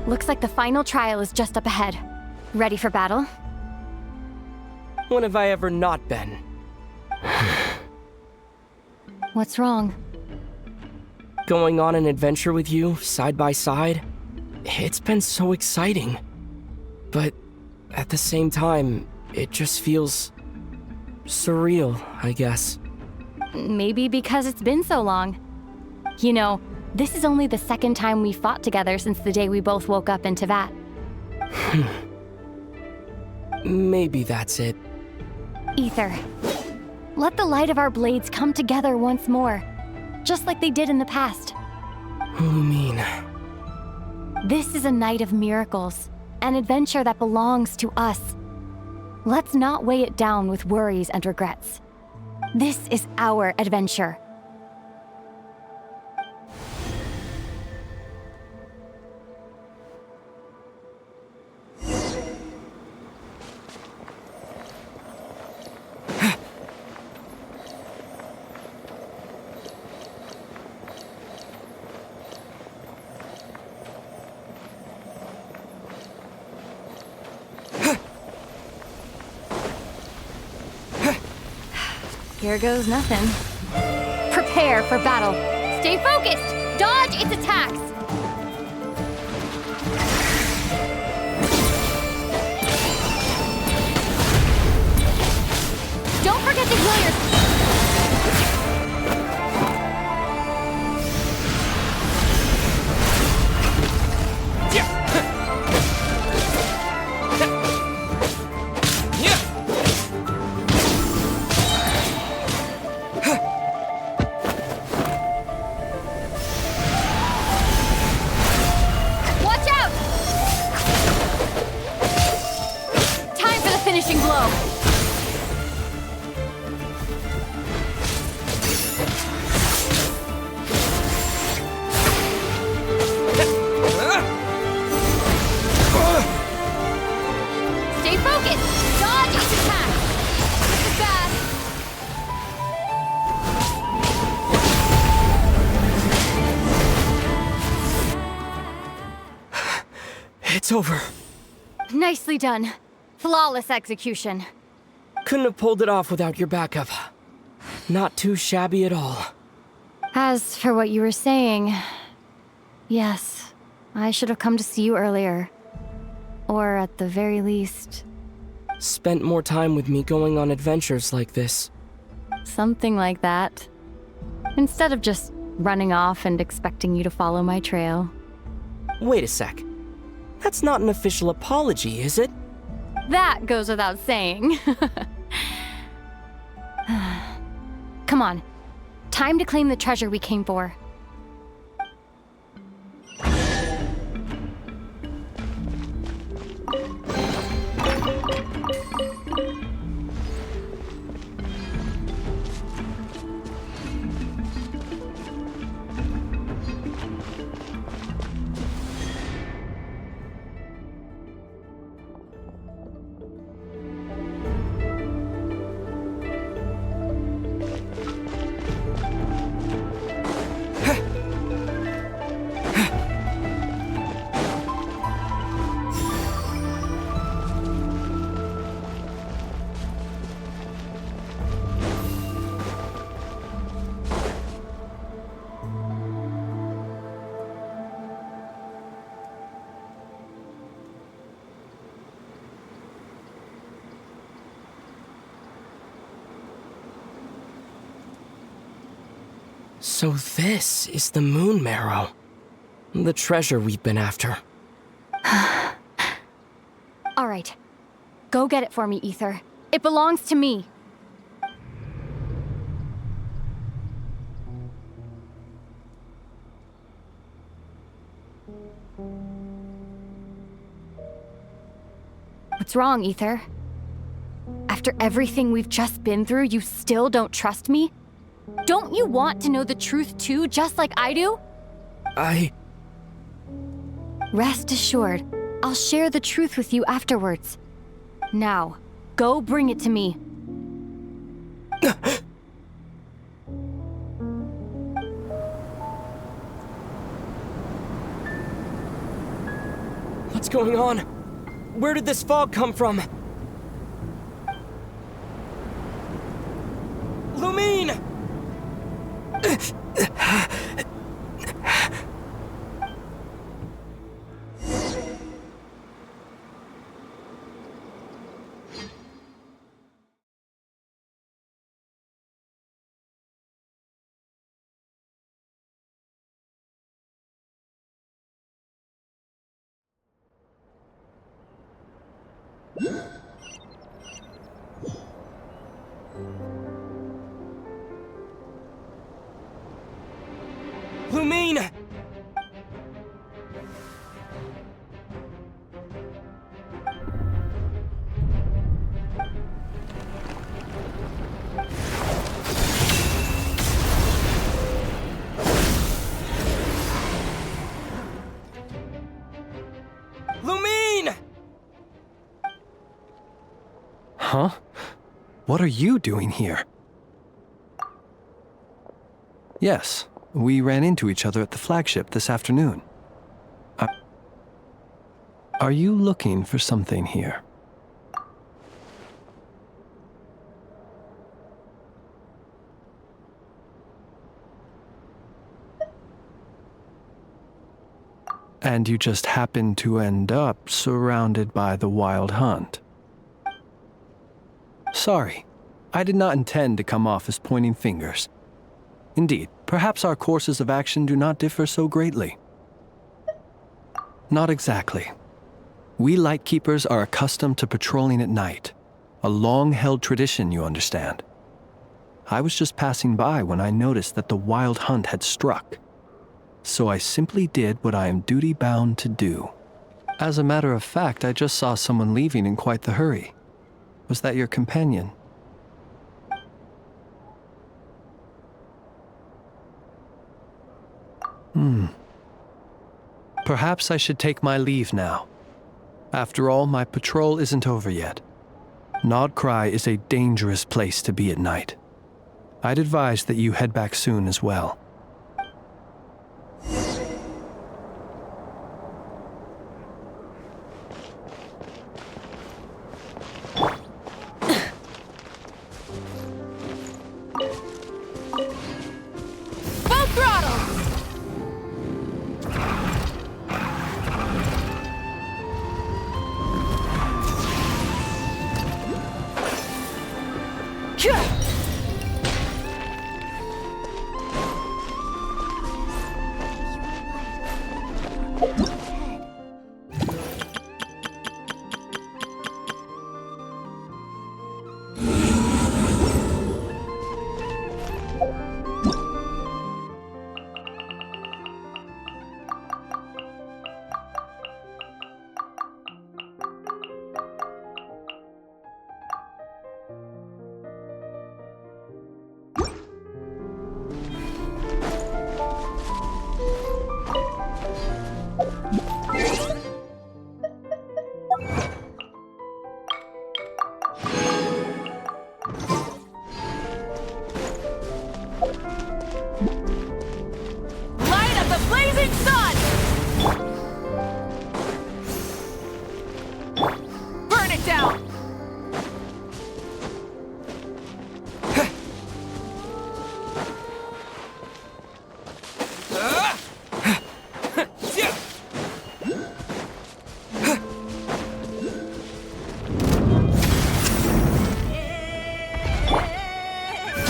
Looks like the final trial is just up ahead. Ready for battle? When have I ever not been? What's wrong? Going on an adventure with you, side by side, it's been so exciting. But at the same time, it just feels surreal, I guess. Maybe because it's been so long. You know, this is only the second time we fought together since the day we both woke up in Teyvat. Maybe that's it. Ether, let the light of our blades come together once more, just like they did in the past. Lumine. This is a night of miracles, an adventure that belongs to us. Let's not weigh it down with worries and regrets. This is our adventure. Here goes nothing. Prepare for battle. Stay focused! Dodge its attacks! Don't forget to heal yourself! It's over. Nicely done. Flawless execution. Couldn't have pulled it off without your backup. Not too shabby at all. As for what you were saying, yes, I should have come to see you earlier. Or at the very least... Spent more time with me going on adventures like this. Something like that. Instead of just running off and expecting you to follow my trail. Wait a sec. That's not an official apology, is it? That goes without saying. Come on. Time to claim the treasure we came for. So this is the Moon Marrow. The treasure we've been after. All right. Go get it for me, Ether. It belongs to me. What's wrong, Ether? After everything we've just been through, you still don't trust me? Don't you want to know the truth too, just like I do? Rest assured, I'll share the truth with you afterwards. Now, go bring it to me. What's going on? Where did this fog come from? Lumine! Lumine! Lumine! Huh? What are you doing here? Yes, we ran into each other at the flagship this afternoon. Are you looking for something here? And you just happened to end up surrounded by the Wild Hunt. Sorry, I did not intend to come off as pointing fingers. Indeed, perhaps our courses of action do not differ so greatly. Not exactly. We Lightkeepers are accustomed to patrolling at night. A long-held tradition, you understand. I was just passing by when I noticed that the Wild Hunt had struck. So I simply did what I am duty-bound to do. As a matter of fact, I just saw someone leaving in quite the hurry. Was that your companion? Perhaps I should take my leave now. After all, my patrol isn't over yet. Nodcry is a dangerous place to be at night. I'd advise that you head back soon as well. Light up the blazing sun! Burn it down!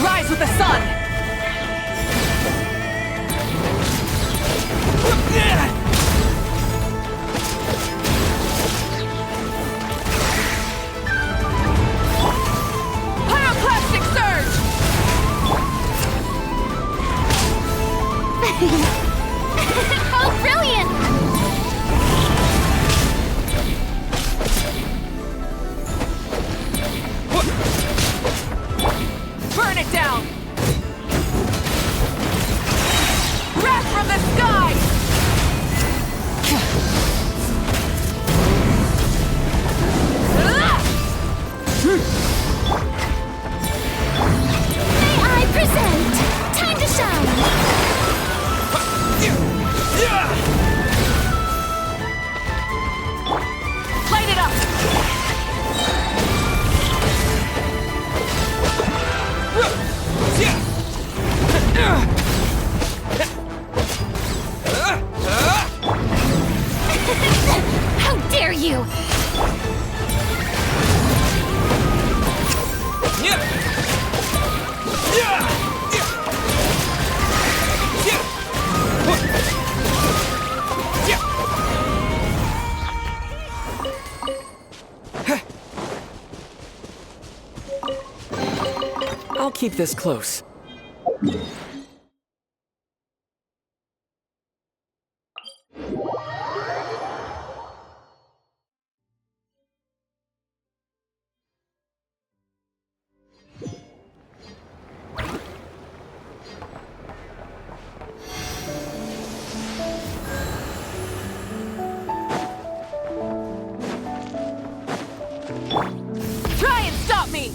Rise with the sun! Pyroclastic surge! Oh, brilliant! Burn it down! Wrath from the sky! May I present? Time to shine! Light it up! How dare you! I'll keep this close. Try and stop me!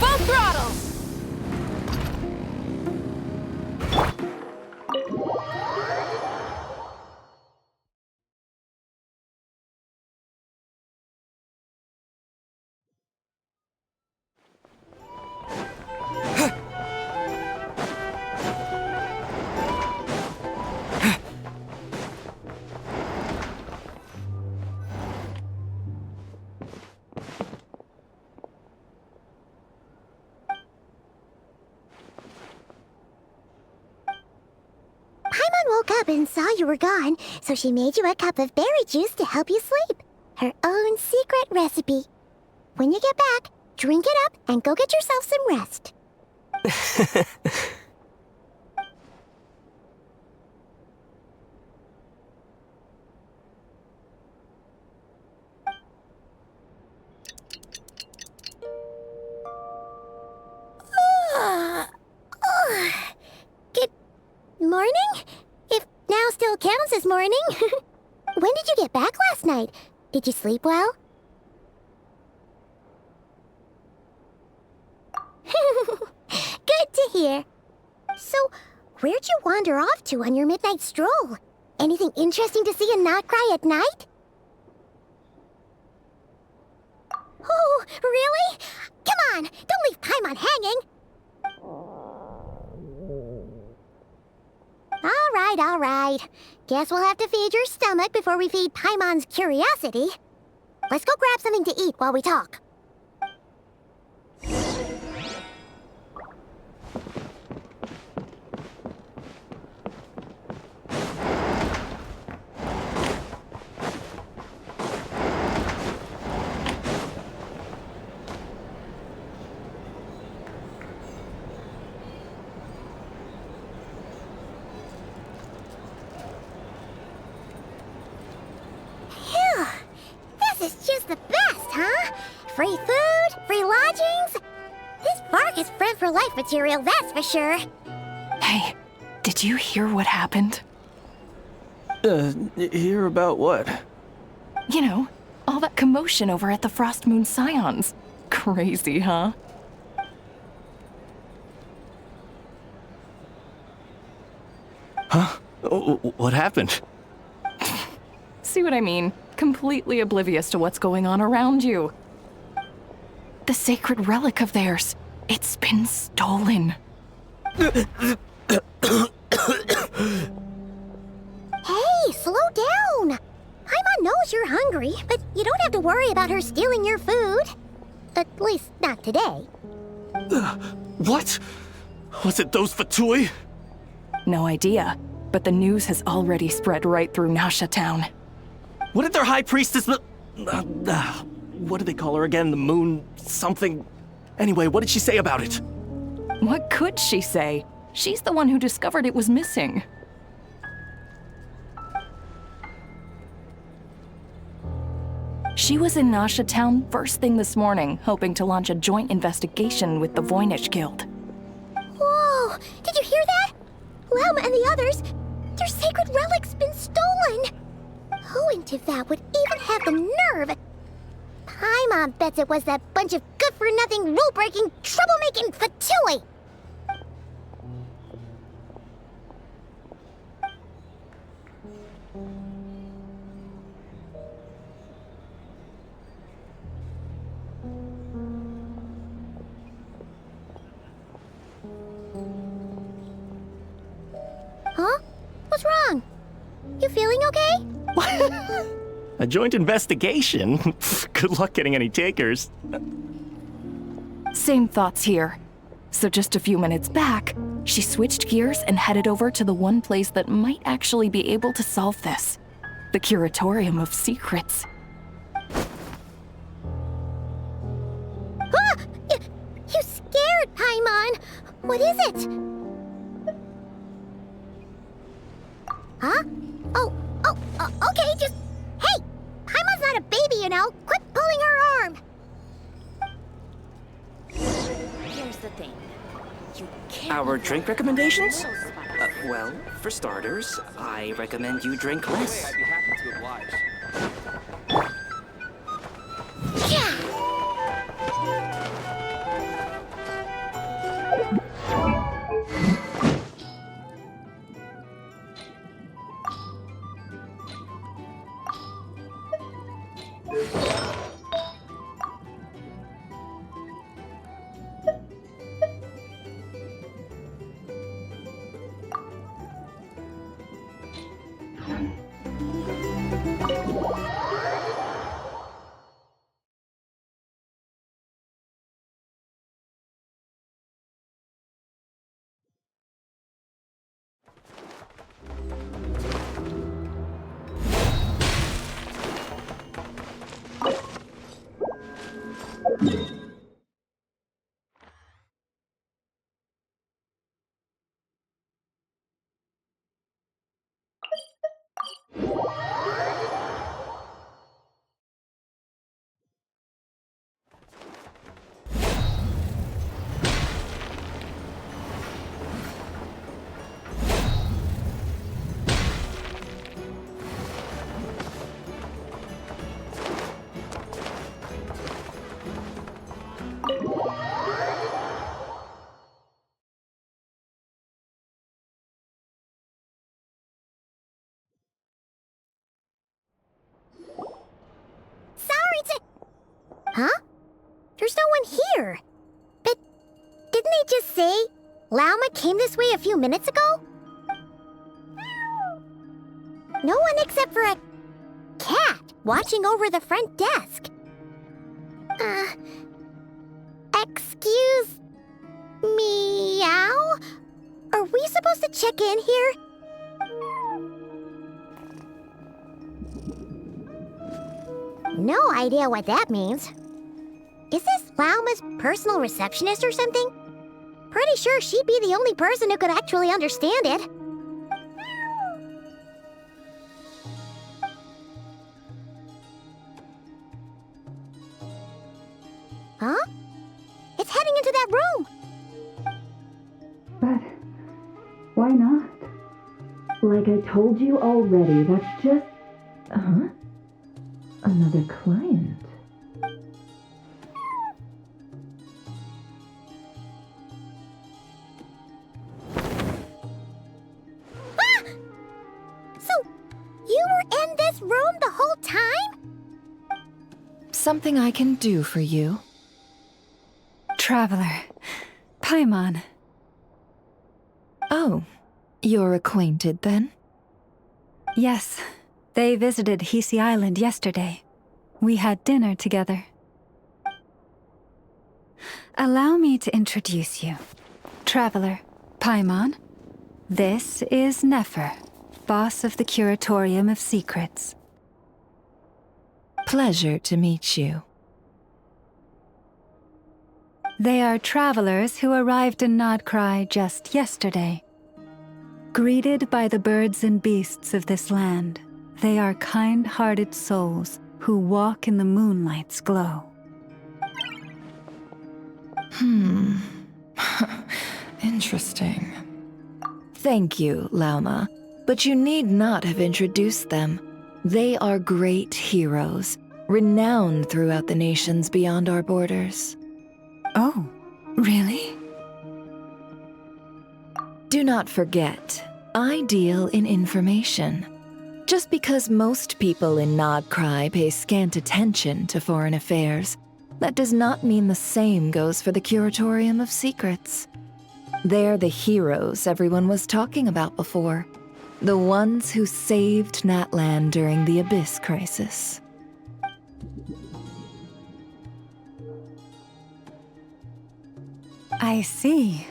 Full throttle! Paimon woke up and saw you were gone, so she made you a cup of berry juice to help you sleep. Her own secret recipe. When you get back, drink it up and go get yourself some rest. Good morning? If now still counts as morning. When did you get back last night? Did you sleep well? Good to hear. So, where'd you wander off to on your midnight stroll? Anything interesting to see and not cry at night? Oh, really? Come on, don't leave Paimon hanging. All All right. Guess we'll have to feed your stomach before we feed Paimon's curiosity. Let's go grab something to eat while we talk. This is just the best, huh? Free food, free lodgings. This park is friend for life material, that's for sure. Hey, did you hear what happened? Hear about what? You know, all that commotion over at the Frost Moon Scions. Crazy, huh? Huh? What happened? See what I mean? Completely oblivious to what's going on around you. The sacred relic of theirs. It's been stolen. Hey, slow down. Paimon knows you're hungry, but you don't have to worry about her stealing your food. At least, not today. What? Was it those Fatui? No idea, but the news has already spread right through Nasha Town. What did their high priestess... what do they call her again? The moon... something... Anyway, what did she say about it? What could she say? She's the one who discovered it was missing. She was in Nasha Town first thing this morning, hoping to launch a joint investigation with the Voynich Guild. Whoa! Did you hear that? Lauma and the others, their sacred relic's been stolen! Who in Teyvat would even have the nerve? Paimon bets it was that bunch of good-for-nothing, rule-breaking, troublemaking Fatui! Huh? What's wrong? You feeling okay? A joint investigation? Good luck getting any takers. Same thoughts here. So just a few minutes back, she switched gears and headed over to the one place that might actually be able to solve this. The Curatorium of Secrets. Ah! You scared, Paimon! What is it? Huh? Okay, just... Hey! Paimon's not a baby, you know! Quit pulling her arm! Here's the thing. You can't... Our drink recommendations? Well, for starters, I recommend you drink less. I'd be happy to oblige. Yeah! Huh? There's no one here. But didn't they just say Lauma came this way a few minutes ago? No one except for a cat watching over the front desk. Excuse... meow? Are we supposed to check in here? No idea what that means. Is this Lauma's personal receptionist or something? Pretty sure she'd be the only person who could actually understand it. Huh? It's heading into that room! But why not? Like I told you already, that's just... Huh? Another client. Ah! So, you were in this room the whole time? Something I can do for you? Traveler. Paimon. Oh, you're acquainted then? Yes. They visited Hisi Island yesterday. We had dinner together. Allow me to introduce you. Traveler, Paimon. This is Nefer, boss of the Curatorium of Secrets. Pleasure to meet you. They are travelers who arrived in Nodcry just yesterday. Greeted by the birds and beasts of this land, they are kind-hearted souls who walk in the moonlight's glow. Interesting. Thank you, Lauma, but you need not have introduced them. They are great heroes, renowned throughout the nations beyond our borders. Oh, really? Do not forget, I deal in information. Just because most people in Nodcry pay scant attention to foreign affairs, that does not mean the same goes for the Curatorium of Secrets. They're the heroes everyone was talking about before. The ones who saved Natlan during the Abyss Crisis. I see.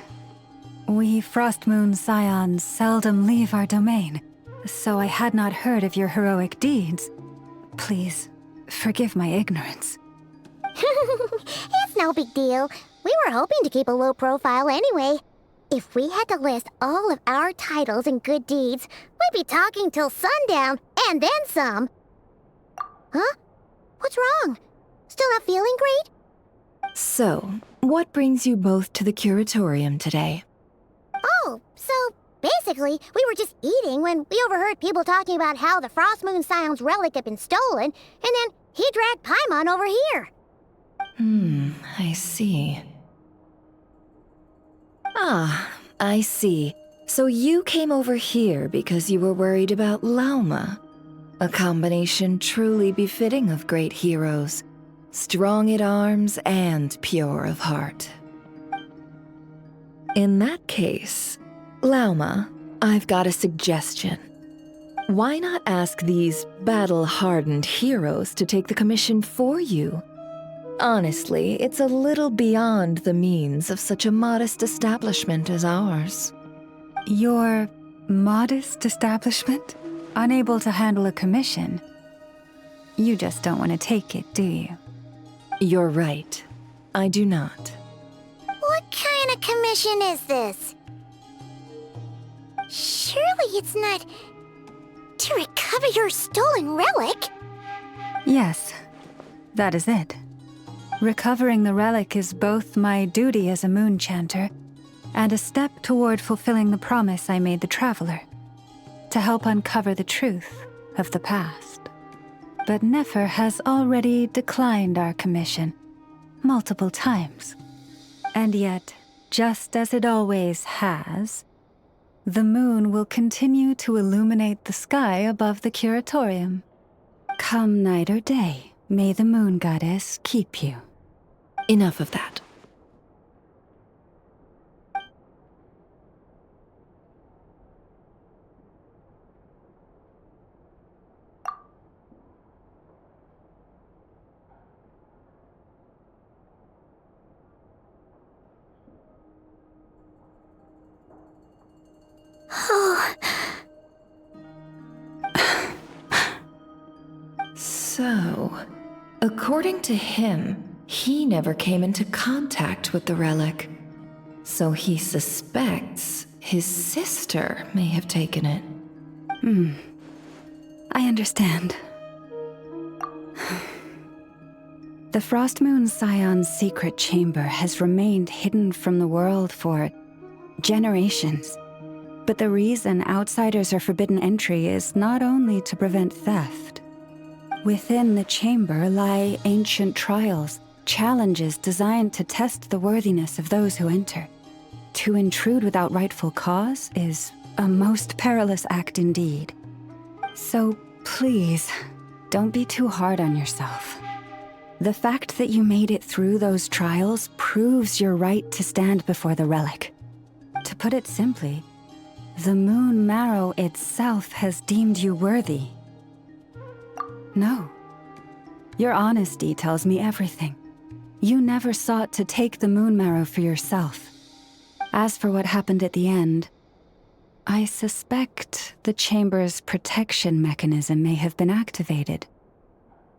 We Frostmoon Scions seldom leave our domain, so I had not heard of your heroic deeds. Please, forgive my ignorance. It's no big deal. We were hoping to keep a low profile anyway. If we had to list all of our titles and good deeds, we'd be talking till sundown, and then some. Huh? What's wrong? Still not feeling great? So, what brings you both to the Curatorium today? Oh, so basically, we were just eating when we overheard people talking about how the Frostmoon Scion's relic had been stolen, and then he dragged Paimon over here. I see. Ah, I see. So you came over here because you were worried about Lauma. A combination truly befitting of great heroes. Strong at arms and pure of heart. In that case, Lauma, I've got a suggestion. Why not ask these battle-hardened heroes to take the commission for you? Honestly, it's a little beyond the means of such a modest establishment as ours. Your modest establishment? Unable to handle a commission? You just don't want to take it, do you? You're right. I do not. What kind of commission is this? Surely it's not to recover your stolen relic? Yes, that is it. Recovering the relic is both my duty as a moon chanter and a step toward fulfilling the promise I made the traveler, to help uncover the truth of the past. But Nefer has already declined our commission multiple times. And yet, just as it always has, the moon will continue to illuminate the sky above the Curatorium. Come night or day, may the moon goddess keep you. Enough of that. So, according to him, he never came into contact with the relic. So he suspects his sister may have taken it. I understand. The Frostmoon Scion's secret chamber has remained hidden from the world for generations. But the reason outsiders are forbidden entry is not only to prevent theft. Within the chamber lie ancient trials, challenges designed to test the worthiness of those who enter. To intrude without rightful cause is a most perilous act indeed. So please, don't be too hard on yourself. The fact that you made it through those trials proves your right to stand before the relic. To put it simply, the Moon Marrow itself has deemed you worthy. No. Your honesty tells me everything. You never sought to take the Moon Marrow for yourself. As for what happened at the end, I suspect the chamber's protection mechanism may have been activated.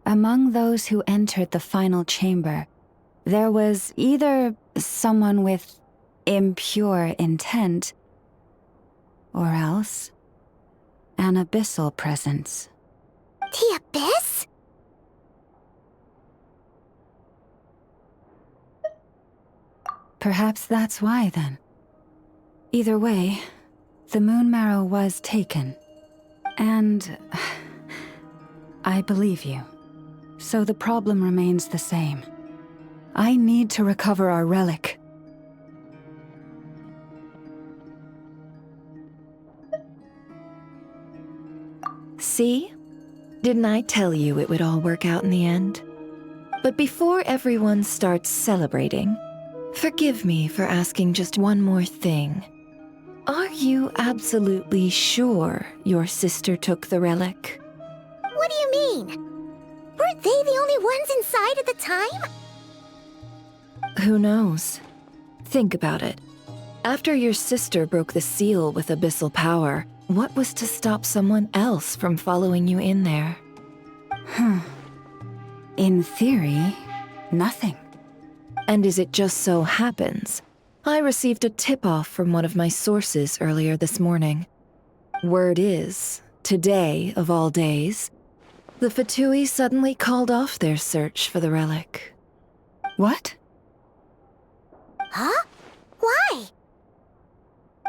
Among those who entered the final chamber, there was either someone with impure intent, or else an abyssal presence. The Abyss? Perhaps that's why, then. Either way, the Moon Marrow was taken. And I believe you. So the problem remains the same. I need to recover our relic. See? Didn't I tell you it would all work out in the end? But before everyone starts celebrating, forgive me for asking just one more thing. Are you absolutely sure your sister took the relic? What do you mean? Weren't they the only ones inside at the time? Who knows? Think about it. After your sister broke the seal with abyssal power, what was to stop someone else from following you in there? In theory, nothing. And as it just so happens, I received a tip-off from one of my sources earlier this morning. Word is, today of all days, the Fatui suddenly called off their search for the relic. What? Huh? Why?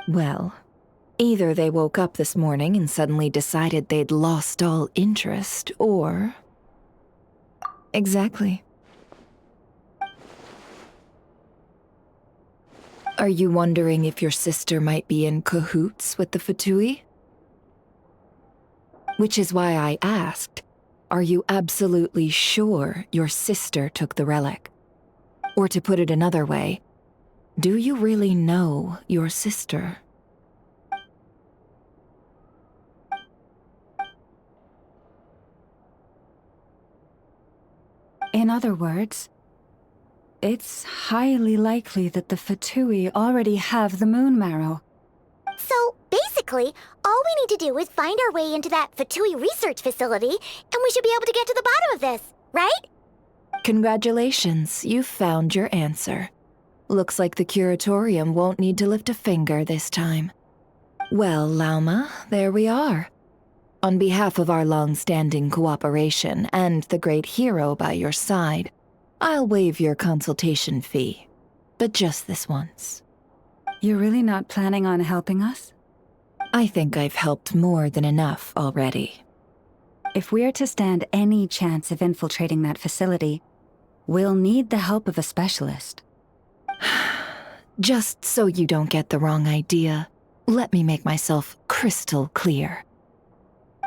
Well, either they woke up this morning and suddenly decided they'd lost all interest, or... Exactly. Are you wondering if your sister might be in cahoots with the Fatui? Which is why I asked, are you absolutely sure your sister took the relic? Or to put it another way, do you really know your sister? In other words, it's highly likely that the Fatui already have the Moon Marrow. So, basically, all we need to do is find our way into that Fatui research facility, and we should be able to get to the bottom of this, right? Congratulations, you've found your answer. Looks like the Curatorium won't need to lift a finger this time. Well, Lauma, there we are. On behalf of our long-standing cooperation and the great hero by your side, I'll waive your consultation fee, but just this once. You're really not planning on helping us? I think I've helped more than enough already. If we're to stand any chance of infiltrating that facility, we'll need the help of a specialist. Just so you don't get the wrong idea, let me make myself crystal clear.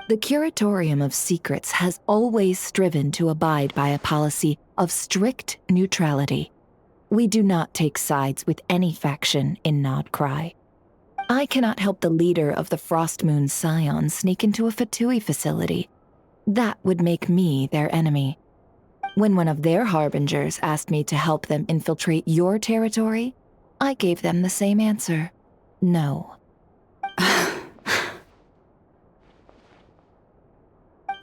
The Curatorium of Secrets has always striven to abide by a policy of strict neutrality. We do not take sides with any faction in Nodcry. I cannot help the leader of the Frostmoon Scion sneak into a Fatui facility. That would make me their enemy. When one of their harbingers asked me to help them infiltrate your territory, I gave them the same answer. No.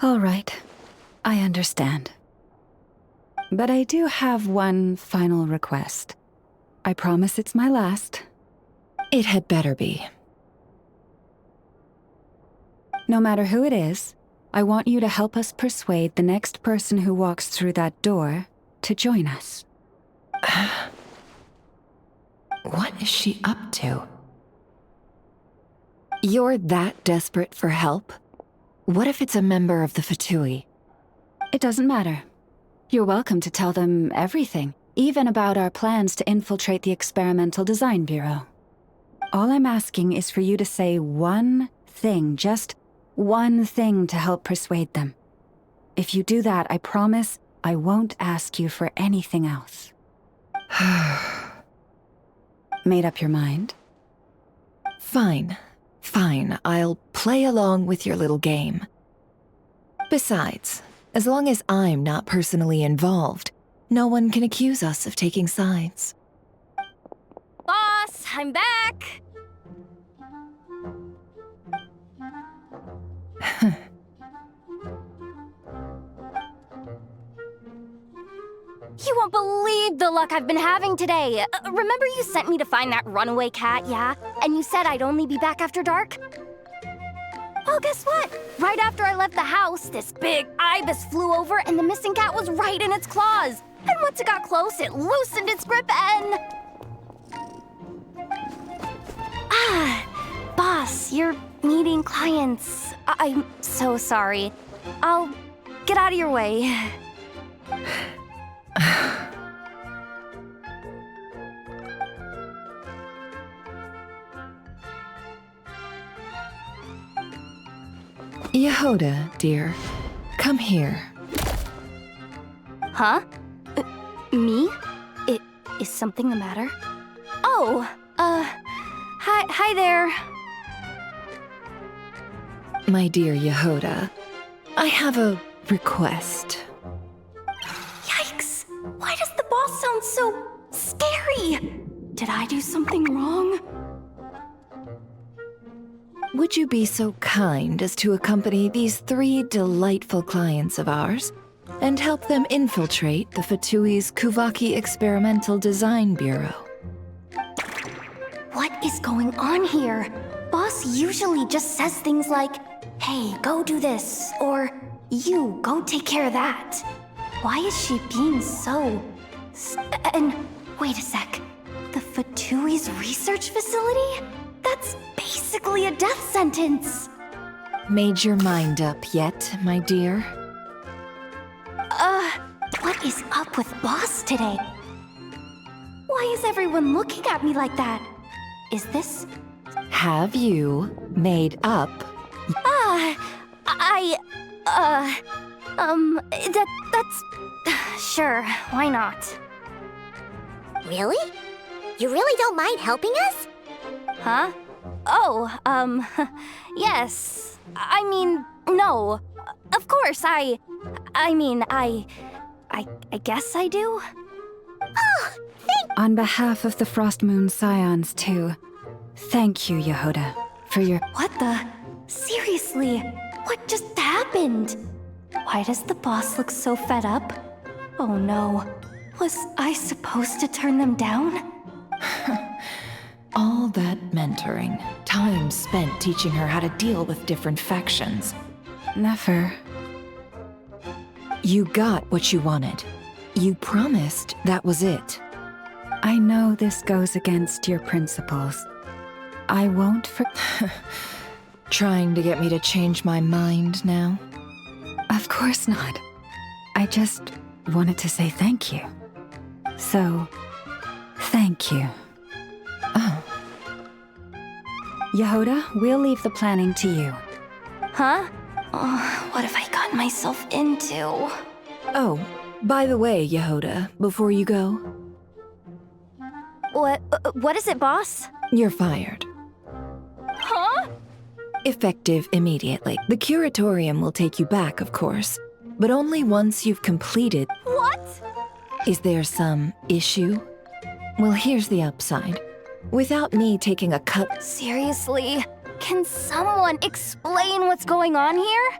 All right. I understand. But I do have one final request. I promise it's my last. It had better be. No matter who it is, I want you to help us persuade the next person who walks through that door to join us. What is she up to? You're that desperate for help? What if it's a member of the Fatui? It doesn't matter. You're welcome to tell them everything, even about our plans to infiltrate the Experimental Design Bureau. All I'm asking is for you to say one thing, just one thing to help persuade them. If you do that, I promise I won't ask you for anything else. Made up your mind? Fine. Fine, I'll play along with your little game. Besides, as long as I'm not personally involved, no one can accuse us of taking sides. Boss, I'm back! You won't believe the luck I've been having today. Remember you sent me to find that runaway cat, yeah? And you said I'd only be back after dark? Well, guess what? Right after I left the house, this big ibis flew over and the missing cat was right in its claws. And once it got close, it loosened its grip and... Boss, you're meeting clients. I'm so sorry. I'll get out of your way. Yehoda, dear, come here. Huh? Me? Is something the matter? Oh, hi there. My dear Yehoda, I have a request. Yikes! Why does the boss sound so scary? Did I do something wrong? Would you be so kind as to accompany these 3 delightful clients of ours and help them infiltrate the Fatui's Kuvaki Experimental Design Bureau? What is going on here? Boss usually just says things like, hey, go do this, or you, go take care of that. Why is she being so... And wait a sec. The Fatui's research facility? That's basically a death sentence. Made your mind up yet, my dear? What is up with Boss today? Why is everyone looking at me like that? Is this... Have you made up? That's... Sure, why not? Really? You really don't mind helping us? Huh? Oh, yes. I mean, no. Of course, I guess I do. Oh, On behalf of the Frost Moon Scions, too, thank you, Yehoda, for your... What the? Seriously, what just happened? Why does the boss look so fed up? Oh no, was I supposed to turn them down? All that mentoring, time spent teaching her how to deal with different factions. Never. You got what you wanted. You promised that was it. I know this goes against your principles. I won't Trying to get me to change my mind now? Of course not. I just wanted to say thank you. So, thank you. Oh. Yehoda, we'll leave the planning to you. Huh? Oh, what have I gotten myself into? Oh, by the way, Yehoda, before you go... What is it, boss? You're fired. Huh? Effective immediately. The curatorium will take you back, of course, but only once you've completed... What? Is there some issue? Well, here's the upside. Without me taking a cut... Seriously? Can someone explain what's going on here?